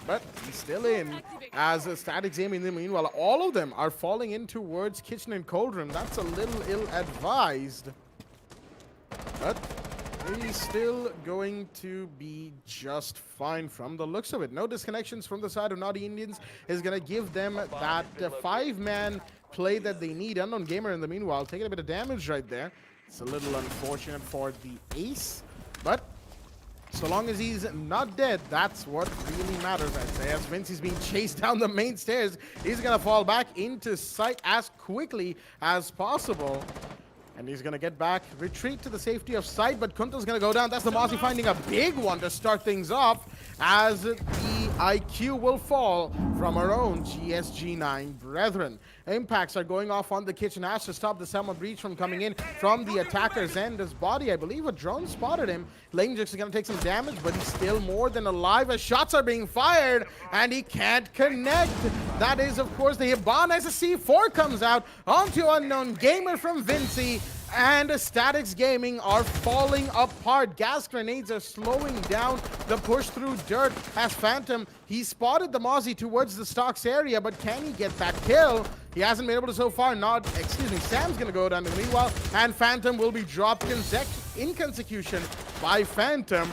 But he's still in as a Static Gaming. Meanwhile, all of them are falling in towards kitchen and cold room. That's a little ill-advised. But he's still going to be just fine from the looks of it. No disconnections from the side of Naughty Indians is going to give them that 5-man play that they need. Unknown Gamer, in the meanwhile, taking a bit of damage right there. It's a little unfortunate for the ace, but so long as he's not dead, that's what really matters, I'd say. As Vincey's being chased down the main stairs, he's going to fall back into sight as quickly as possible. And he's going to get back, retreat to the safety of sight, but Kunto's going to go down. That's the Mozzie finding a big one to start things off, as the IQ will fall from our own GSG9 brethren. Impacts are going off on the kitchen ash to stop the Selma breach from coming in from the attacker's end. His body, I believe a drone spotted him. Lanejix is going to take some damage, but he's still more than alive as shots are being fired, and he can't connect. That is, of course, the Hibana as a C4 comes out onto Unknown Gamer from Vinci, and Statics Gaming are falling apart. Gas grenades are slowing down the push through dirt as Phantom, he spotted the Mozzie towards the stocks area, but can he get that kill? He hasn't been able to so far. Sam's gonna go down in the meanwhile, and Phantom will be dropped in consecution by Phantom.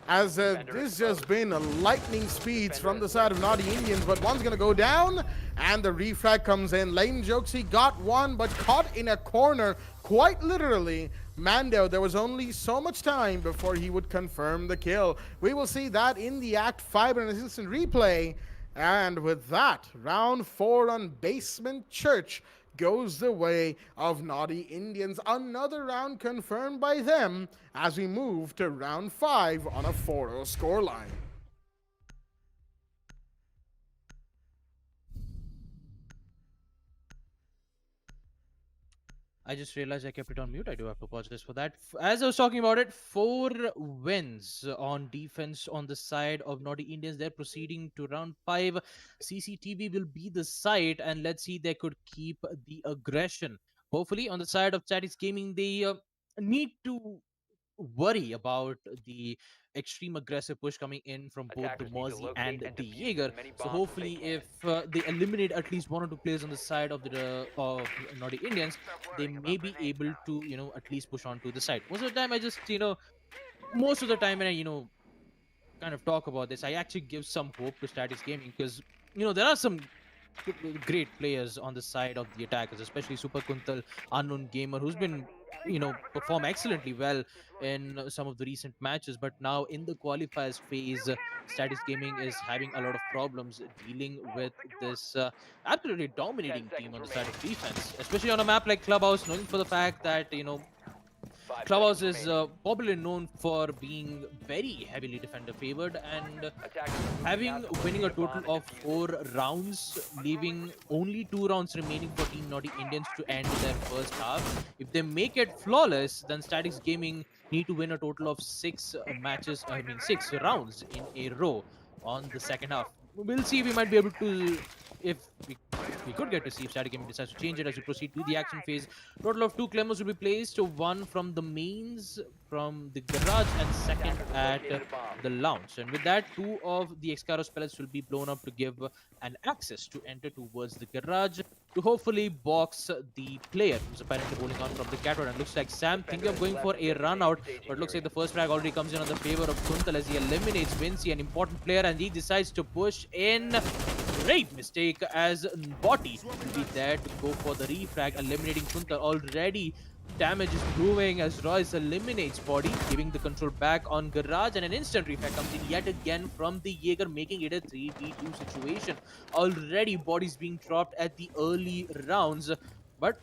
As this just been lightning speeds from the side of Naughty Indians, but one's gonna go down, and the refrag comes in. Lame jokes, he got one, but caught in a corner, quite literally. Mando, there was only so much time before he would confirm the kill. We will see that in the Act 5 in an instant replay. And with that, round 4 on Basement Church goes the way of Naughty Indians. Another round confirmed by them as we move to round 5 on a 4-0 scoreline. I just realized I kept it on mute. I do have to apologize for that. As I was talking about it, 4 wins on defense on the side of Naughty Indians. They're proceeding to round 5. CCTV will be the site, and let's see they could keep the aggression. Hopefully, on the side of Statics Gaming, they need to worry about the extreme aggressive push coming in from both the Attackers need to Mozzie locate and and the defuse Jaeger. as many So bombs as they hopefully, can. if they eliminate at least one or two players on the side of the of Naughty Indians, they may be able to at least push on to the side. Most of the time, I just most of the time when I kind of talk about this, I actually give some hope to Statics Gaming because there are some great players on the side of the attackers, especially Super Kuntal, Unknown Gamer, who's been perform excellently well in some of the recent matches. But now in the qualifiers phase, Statics Gaming is having a lot of problems dealing with this absolutely 10 dominating team seconds on the side remaining. of defense, especially on a map like Clubhouse, knowing for the fact that 5 Clubhouse seconds is remaining. popularly known for being very heavily defender favored, and Attackers are moving out having to winning locate a a bomb total and of defuse it. 4 rounds, leaving only 2 rounds remaining for Team Naughty Indians to end their first half. If they make it flawless, then Statics Gaming need to win a total of 6 matches. I mean 6 rounds in a row on the second half. We'll see. We might be able to, if we could get to see if Static Gaming decides to change it as we proceed to the action phase. Total of 2 claymores will be placed, one from the mains, from the garage, and second Attackers have at located a bomb. the lounge. And with that, 2 of the Excalibur pellets will be blown up to give an access to enter towards the garage to hopefully box the player who's apparently holding on from the catwalk. And looks like Sam thinking of going for a run out, but looks like the first frag already comes in on the favor of Kuntal as he eliminates Vinci, an important player, and he decides to push in. Great mistake as Boti will be there to go for the refrag, eliminating Kuntal. Already damage is brewing as Royce eliminates Body, giving the control back on Garage, and an instant refrag comes in yet again from the Jaeger, making it a 3v2 situation. Already bodies being dropped at the early rounds, but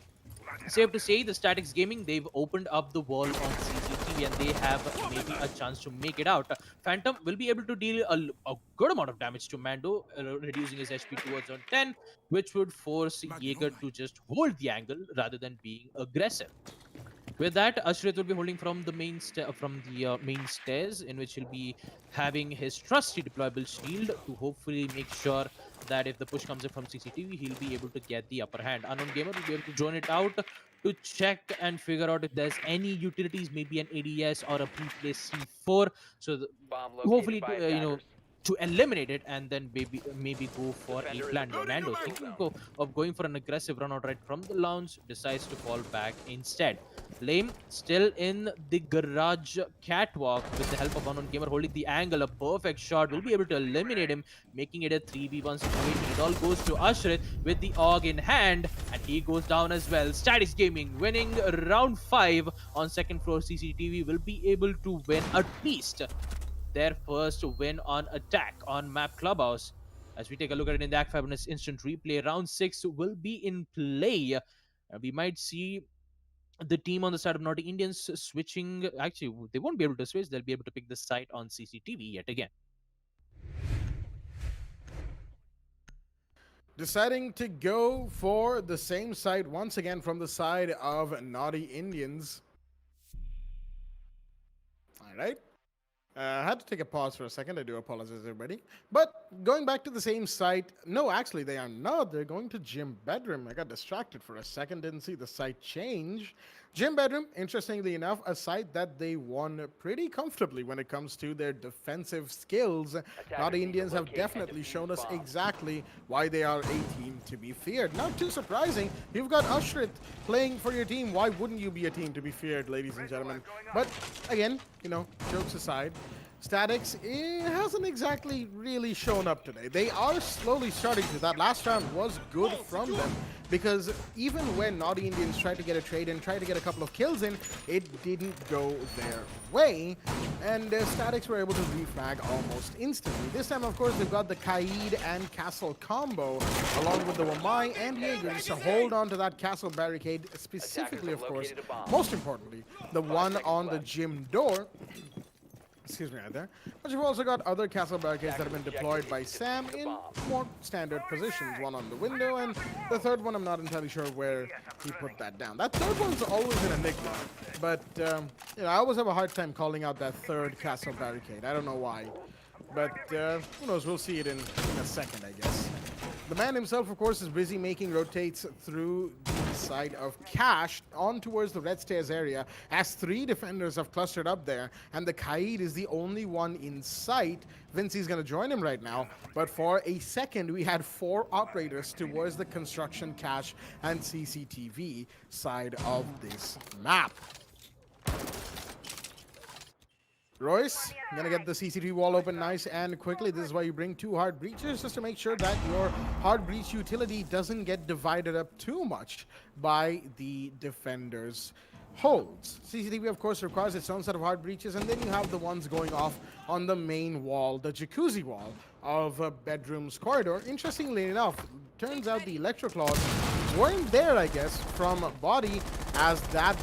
safe to say the Statics Gaming, they've opened up the wall on CCTV and they have maybe a chance to make it out. Phantom will be able to deal a good amount of damage to Mando, reducing his HP towards on 10, which would force Jaeger to just hold the angle rather than being aggressive. With that, Ashrit will be holding from the main main stairs, in which he'll be having his trusty deployable shield to hopefully make sure that if the push comes in from CCTV, he'll be able to get the upper hand. Unknown Gamer will be able to drone it out to check and figure out if there's any utilities, maybe an ADS or a pre-placed C4. So Bomb located hopefully, by attackers. to eliminate it and then maybe go for Defender a is plan. approaching Mando the kill thinking zone. of going for an aggressive run out right from the lounge, decides to fall back instead. Lame still in the garage catwalk with the help of Unknown Gamer holding the angle. A perfect shot will be able to eliminate him, making it a 3v1 situation. It all goes to Ashrit with the AUG in hand, and he goes down as well. Statics Gaming winning round 5 on second floor CCTV will be able to win at least their first win on attack on map Clubhouse. As we take a look at it in the ACT Fibernet instant replay, round 6 will be in play. We might see the team on the side of Naughty Indians switching. Actually, they won't be able to switch. They'll be able to pick the site on CCTV yet again. Deciding to go for the same site once again from the side of Naughty Indians. All right. I had to take a pause for a second. I do apologize, everybody. But going back to the same site, no, actually, they are not. They're going to Gym Bedroom. I got distracted for a second, didn't see the site change. Gym Bedroom, interestingly enough, a site that they won pretty comfortably when it comes to their defensive skills. Naughty Indians have definitely shown us exactly why they are a team to be feared. Not too surprising. You've got Ashrit playing for your team. Why wouldn't you be a team to be feared, ladies and gentlemen? But again, jokes aside, Statics hasn't exactly really shown up today. They are slowly starting to. That last round was good from them, because even when Naughty Indians tried to get a trade and tried to get a couple of kills in, it didn't go their way, and Statics were able to refrag almost instantly. This time, of course, they've got the Kaid and Castle combo, along with the Wamai and Jaeger, just to hold on to that Castle barricade, specifically, of course, most importantly, the one on the gym door. Excuse me right there. But you've also got other castle barricades that have been deployed by Sam in more standard positions. One on the window, and the third one, I'm not entirely sure where he put that down. That third one's always an enigma, but I always have a hard time calling out that third castle barricade. I don't know why, but who knows? We'll see it in a second, I guess. The man himself, of course, is busy making rotates through the side of Cash on towards the red stairs area, as 3 defenders have clustered up there, and the Kaid is the only one in sight. Vinci's going to join him right now, but for a second we had 4 operators towards the construction, cache, and CCTV side of this map. Royce, gonna get the CCTV wall open nice and quickly. This is why you bring 2 hard breaches, just to make sure that your hard breach utility doesn't get divided up too much by the defenders' holds. CCTV, of course, requires its own set of hard breaches, and then you have the ones going off on the main wall, the jacuzzi wall of a bedroom's corridor. Interestingly enough, turns out the electroclaws weren't there, I guess, from body, as that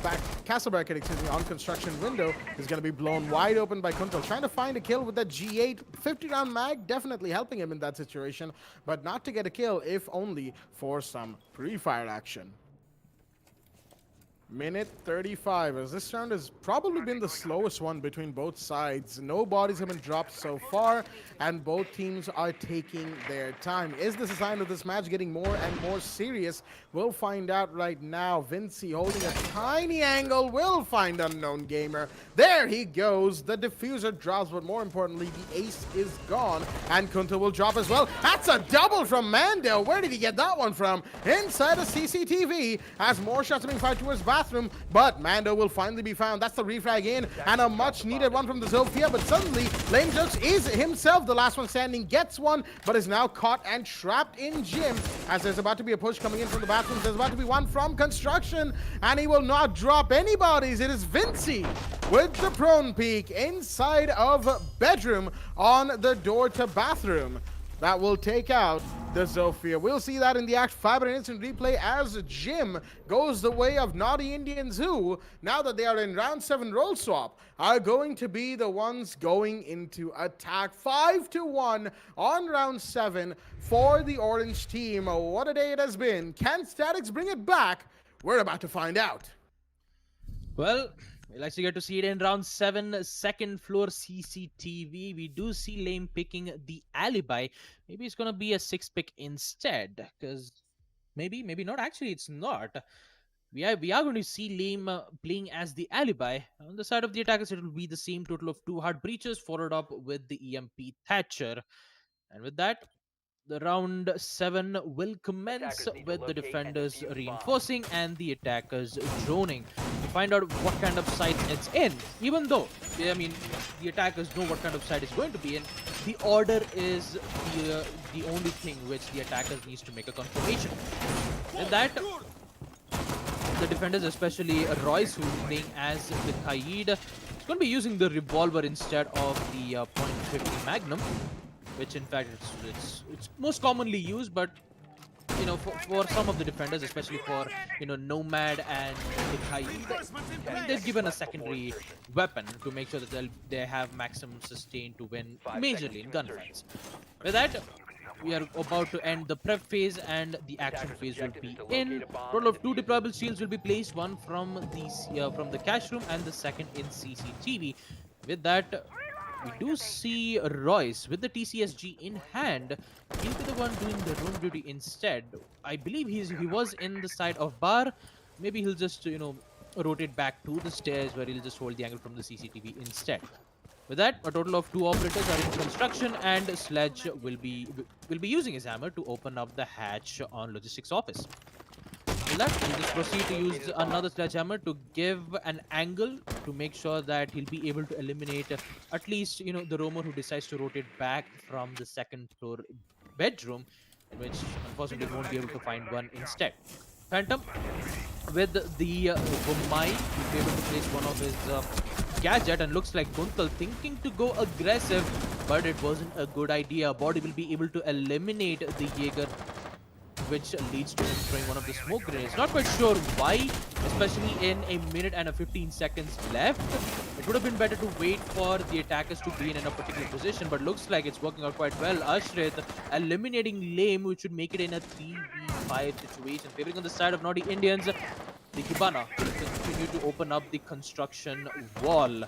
castle bracket, excuse me, on construction window is going to be blown wide open by Kuntal. Trying to find a kill with that G8 50-round mag, definitely helping him in that situation, but not to get a kill, if only for some pre-fire action. Minute 35, as this round has probably been the slowest one between both sides. No bodies have been dropped so far, and both teams are taking their time. Is this a sign of this match getting more and more serious? We'll find out right now. Vinci holding a tiny angle will find Unknown Gamer. There he goes. The diffuser drops, but more importantly, the ace is gone, and Kunta will drop as well. That's a double from Mando. Where did he get that one from? Inside the CCTV, as more shots are being fired towards bathroom, but Mando will finally be found. That's the refrag in, and a much needed one from the Zofia, but suddenly Lame Jokes is himself the last one standing, gets one, but is now caught and trapped in gym, as there's about to be a push coming in from the bathrooms. There's about to be one from construction, and he will not drop any bodies. It is Vinci with the prone peek inside of bedroom on the door to bathroom. That will take out the Zofia. We'll see that in the ACT Fibernet instant replay, as Jim goes the way of Naughty Indians, who, now that they are in round 7 roll swap, are going to be the ones going into attack. 5-1 on round 7 for the orange team. What a day it has been. Can Statics bring it back? We're about to find out. Well, we'll actually get to see it in round 7, second floor CCTV. We do see Lame picking the alibi. Maybe it's going to be a 6 pick instead, because maybe not. Actually, it's not. We are going to see Lame playing as the alibi. On the side of the attackers, it will be the same total of 2 hard breaches, followed up with the EMP Thatcher. And with that, the round 7 will commence with the defenders reinforcing and the attackers droning to find out what kind of site it's in. Even though, I mean, the attackers know what kind of site it's going to be in, the order is the only thing which the attackers needs to make a confirmation. With that, the defenders, especially Royce, who's playing as the Kaid, is going to be using the revolver instead of the .50 Magnum, which in fact it's most commonly used, but you know, for some of the defenders, especially for, you know, Nomad and the Kaid, they've given a secondary weapon to make sure that they have maximum sustain to win majorly in gunfights. With that, we are about to end the prep phase, and the action phase will be in. Total of 2 deployable shields will be placed, one from the cash room and the second in CCTV. With that, we do see Royce with the TCSG in hand. He'll be the one doing the room duty instead. I believe he was in the side of bar. Maybe he'll just, you know, rotate back to the stairs, where he'll just hold the angle from the CCTV instead. With that, a total of 2 operators are in construction, and Sledge will be using his hammer to open up the hatch on logistics office. With that, he'll just proceed to use another sledgehammer to give an angle to make sure that he'll be able to eliminate at least, you know, the roamer who decides to rotate back from the 2nd floor bedroom, in which unfortunately won't be able to find one instead. Phantom with the Mine will be able to place one of his gadget, and looks like Kuntal thinking to go aggressive, but it wasn't a good idea. Body will be able to eliminate the Jaeger, which leads to him throwing one of the smoke grenades. Not quite sure why, especially in a minute and 15 seconds left. It would have been better to wait for the attackers to be in a particular position, but looks like it's working out quite well. Ashrit eliminating Lame, which should make it in a 3v5 situation. Favoring on the side of Naughty Indians, the Kibana will continue to open up the construction wall.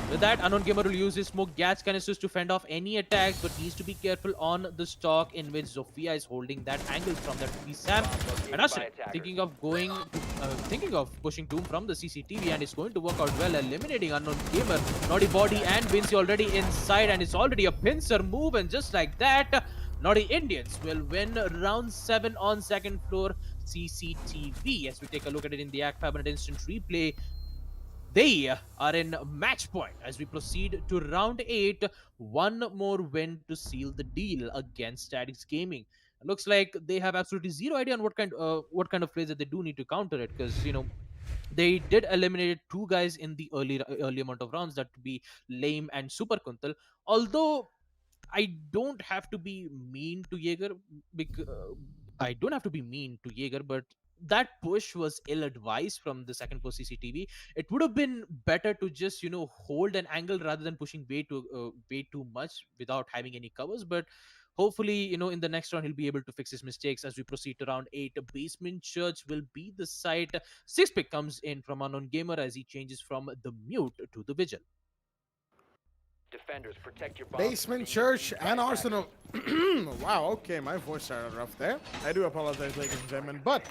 With that, Unknown Gamer will use his smoke gas canisters to fend off any attacks, but needs to be careful on the stock in which Zofia is holding that angle from that Sam. And Austin thinking of pushing Doom from the CCTV, and it's going to work out well, eliminating Unknown Gamer. Naughty Body and Vinci already inside, and it's already a pincer move, and just like that, Naughty Indians will win round 7 on second floor CCTV. As we take a look at it in the ACT Fibernet instant replay, they are in match point as we proceed to round 8. One more win to seal the deal against Statics Gaming. It looks like they have absolutely zero idea on what kind of plays that they do need to counter it, because they did eliminate 2 guys in the early amount of rounds, that would be Lame and Super Kuntal. Although I don't have to be mean to Jaeger, but that push was ill-advised from the second floor CCTV. It would have been better to just hold an angle rather than pushing way too much without having any covers. But hopefully, in the next round he'll be able to fix his mistakes. As we proceed to round 8, Basement Church will be the site. 6 pick comes in from Unknown Gamer as he changes from the mute to the vigil. Defenders, protect your bombs. Basement Church and Arsenal. Wow, okay, my voice started rough there. I do apologize, ladies and gentlemen. But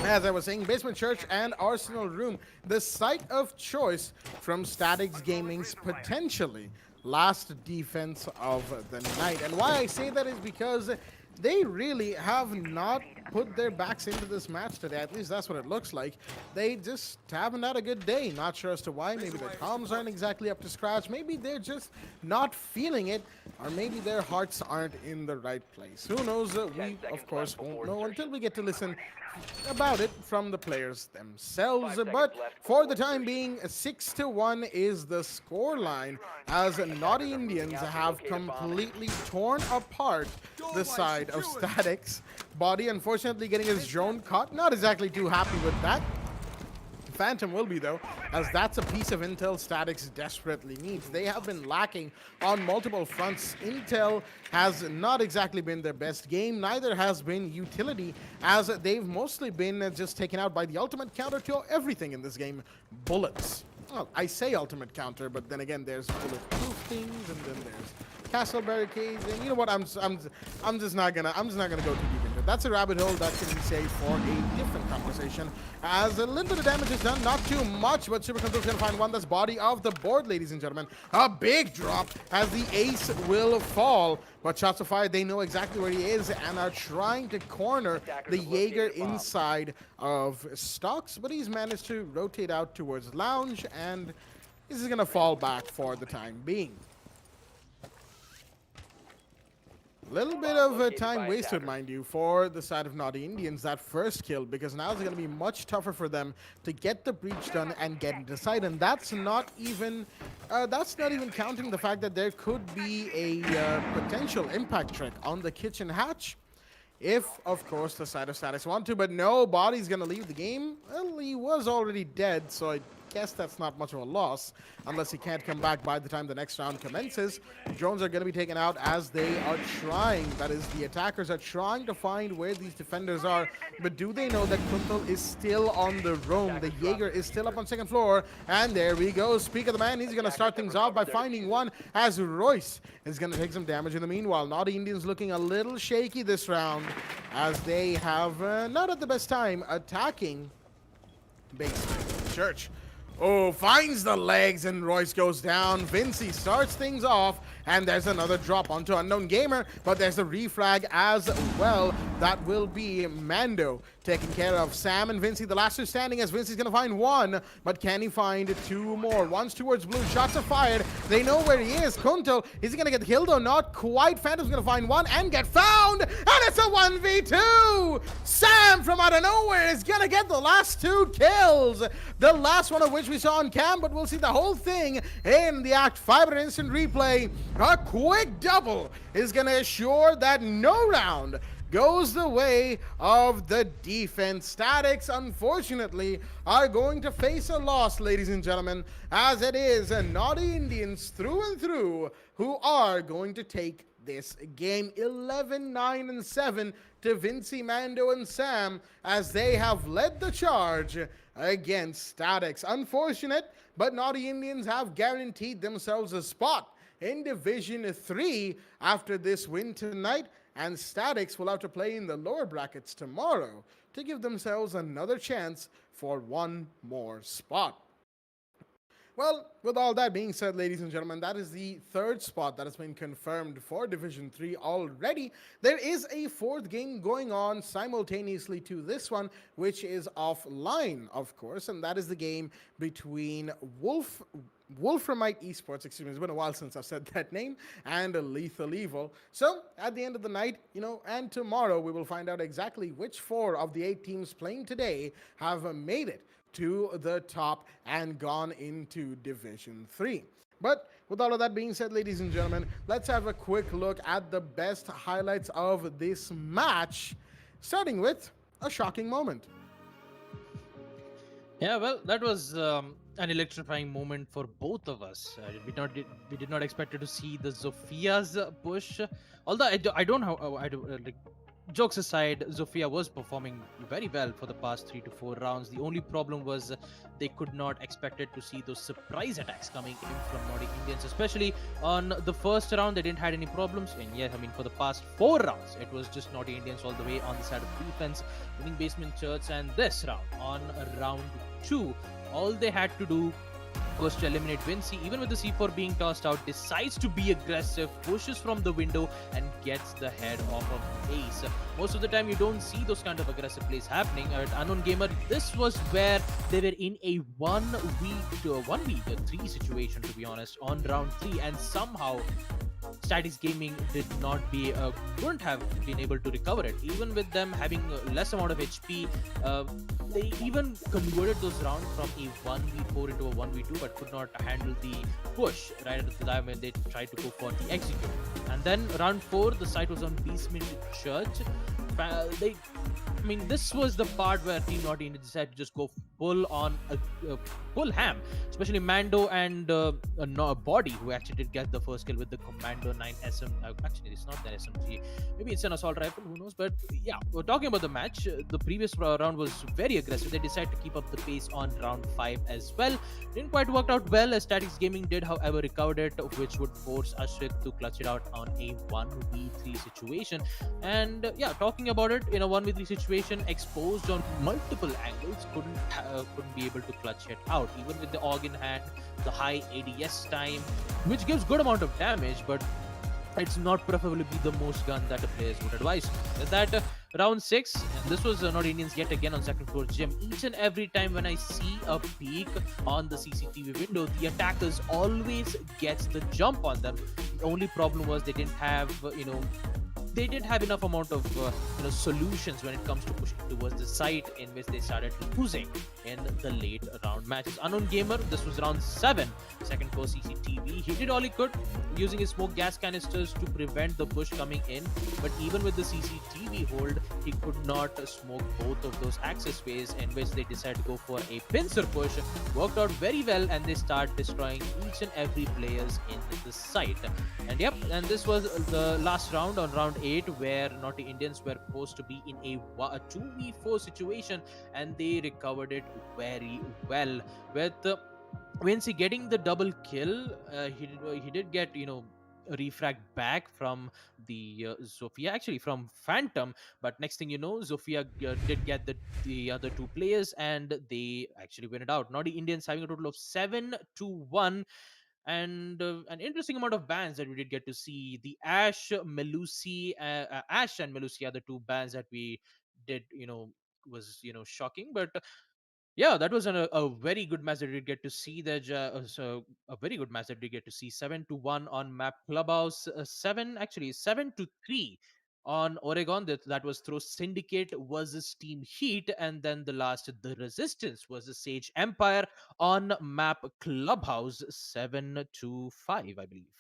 as I was saying, Basement Church and Arsenal Room, the site of choice from Statics Gaming's potentially last defense of the night. And why I say that is because they really have not put their backs into this match today. At least that's what it looks like. They just haven't had a good day. Not sure as to why. Maybe their comms aren't exactly up to scratch. Maybe they're just not feeling it. Or maybe their hearts aren't in the right place. Who knows? We, of course, won't know until we get to listen about it from the players themselves. But for the time being, 6-1 is the score line, as Naughty Indians have completely torn apart the side of Statics. Body unfortunately getting his drone caught. Not exactly too happy with that. Phantom will be, though, as that's a piece of intel Statics desperately needs. They have been lacking on multiple fronts. Intel has not exactly been their best game. Neither has been utility, as they've mostly been just taken out by the ultimate counter to everything in this game: bullets. Well, I say ultimate counter, but then again, there's bulletproof things, and then there's castle barricades, and you know what? I'm just not gonna go too deep into it. That's a rabbit hole that can be saved for a different conversation. As a little bit of damage is done, not too much, but Super Control's gonna find one. That's body of the board, ladies and gentlemen. A big drop as the ace will fall, but shots are fired. They know exactly where he is and are trying to corner the Jaeger inside of stocks, but he's managed to rotate out towards lounge, and this is gonna fall back for the time being. Little bit of time wasted, mind you, for the side of Naughty Indians, that first kill, because now it's going to be much tougher for them to get the breach done and get into side. And that's not even counting the fact that there could be a potential impact trick on the kitchen hatch, if, of course, the side of Statics want to. But no, Body's going to leave the game. Well, he was already dead, so I guess that's not much of a loss, unless he can't come back by the time the next round commences. Drones are going to be taken out as they are trying, that is, the attackers are trying to find where these defenders are. But do they know that Kuntal is still on the roam? The Jaeger is still up on second floor, and there we go. Speak of the man, he's going to start things off by finding one, as Royce is going to take some damage in the meanwhile. Naughty Indians looking a little shaky this round, as they have not at the best time attacking Basement Church. Oh, finds the legs, and Royce goes down. Vinci starts things off, and there's another drop onto Unknown Gamer, but there's a refrag as well. That will be Mando taking care of Sam and Vinci, the last two standing, as Vinci's gonna find one, but can he find two more? One's towards blue, shots are fired. They know where he is. Kuntal, is he gonna get killed or not? Quite. Phantom's gonna find one and get found, and it's a 1v2! Sam from out of nowhere is gonna get the last two kills, the last one of which we saw on cam, but we'll see the whole thing in the ACT Fibernet instant replay. A quick double is gonna assure that no round goes the way of the defense. Statics, unfortunately, are going to face a loss, ladies and gentlemen, as it is a Naughty Indians through and through who are going to take this game. 11, 9, and 7 to Vinci, Mando, and Sam as they have led the charge against Statics. Unfortunate, but Naughty Indians have guaranteed themselves a spot in Division 3 after this win tonight, and Statics will have to play in the lower brackets tomorrow to give themselves another chance for one more spot. Well, with all that being said, ladies and gentlemen, that is the third spot that has been confirmed for Division 3 already. There is a fourth game going on simultaneously to this one, which is offline, of course, and that is the game between Wolframite Esports, excuse me, it's been a while since I've said that name, and Lethal Evil. So, at the end of the night, and tomorrow, we will find out exactly which 4 of the 8 teams playing today have made it to the top and gone into Division 3. But with all of that being said, ladies and gentlemen, let's have a quick look at the best highlights of this match, starting with a shocking moment. Yeah, well, that was an electrifying moment for both of us. We did not expect to see the Zofia's push. Although I don't know, like, jokes aside, Zofia was performing very well for the past 3 to 4 rounds. The only problem was they could not expect it to see those surprise attacks coming in from Naughty Indians, especially on the first round. They didn't had any problems, and yes, I mean, for the past 4 rounds, it was just Naughty Indians all the way on the side of defense, winning Basement Church. And this round, on round 2, all they had to do was to eliminate Vinci. Even with the C4 being tossed out, decides to be aggressive, pushes from the window, and gets the head off of Ace. Most of the time, you don't see those kind of aggressive plays happening. At Unknown Gamer, this was where they were in a 1v3 situation, to be honest, on round 3, and somehow Statics Gaming couldn't have been able to recover it. Even with them having less amount of HP, they even converted those rounds from a 1v4 into a 1v2, but could not handle the push right at the time when they tried to go for the execute. And then round 4, the site was on Basement Church. This was the part where Team Naughty decided to just go full ham, especially Mando and Body, who actually did get the first kill with the Commando 9 SM. Actually, it's not an SMG. Maybe it's an assault rifle. Who knows? But yeah, we're talking about the match. The previous round was very aggressive. They decided to keep up the pace on round 5 as well. Didn't quite work out well, as Statics Gaming did, however, recovered it, which would force Ashrit to clutch it out on a 1v3 situation. And yeah, talking about it, in a 1v3 situation, exposed on multiple angles, couldn't be able to clutch it out, even with the AUG in hand, the high ADS time, which gives good amount of damage, but it's not preferably the most gun that the players would advise. With that, round 6, and this was not Indians yet again on second floor gym. Each and every time when I see a peek on the CCTV window, the attackers always gets the jump on them. The only problem was they didn't have they didn't have enough amount of solutions when it comes to pushing towards the site, in which they started losing in the late round matches. Unknown Gamer, this was round 7, second floor CCTV. He did all he could using his smoke gas canisters to prevent the push coming in, but even with the CCTV hold, he could not smoke both of those access ways, in which they decided to go for a pincer push. Worked out very well, and they start destroying each and every players in the site. And yep, and this was the last round, on round 8, where Naughty Indians were supposed to be in a 2v4 situation, and they recovered it very well, with Vinci getting the double kill. He did get a refrag back from the Zofia, actually from Phantom, but next thing you know, Zofia did get the other 2 players, and they actually win it out. Naughty Indians having a total of 7-1, and an interesting amount of bans that we did get to see. The Ash and Melusi are the 2 bans that we did was shocking, but yeah, that was a very good match that we get to see. So a very good match that we get to see. 7-1 on Map Clubhouse. 7-3 on Oregon. That was through Syndicate versus Team Heat, and then the last, the Resistance versus Sage Empire on Map Clubhouse. 7-5, I believe.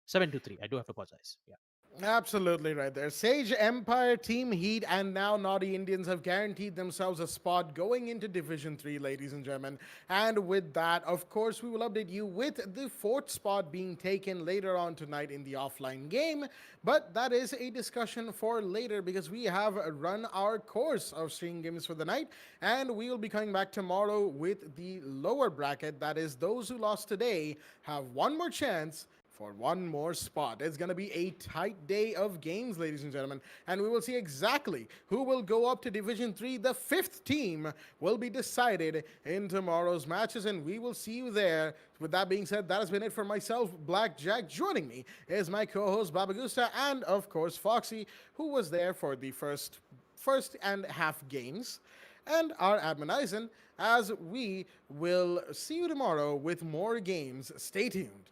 7-3. I do have to apologize. Yeah. Absolutely right there. Sage Empire, Team Heat, and now Naughty Indians have guaranteed themselves a spot going into Division 3, ladies and gentlemen. And with that, of course, we will update you with the fourth spot being taken later on tonight in the offline game. But that is a discussion for later because we have run our course of stream games for the night. And we will be coming back tomorrow with the lower bracket. That is, those who lost today have one more chance for one more spot. It's going to be a tight day of games, ladies and gentlemen, and we will see exactly who will go up to Division 3. The fifth team will be decided in tomorrow's matches, and we will see you there. With that being said, that has been it for myself, Blackjack. Joining me is my co-host, Babagusta, and of course, Foxy, who was there for the first and half games, and our admin Eisen, as we will see you tomorrow with more games. Stay tuned.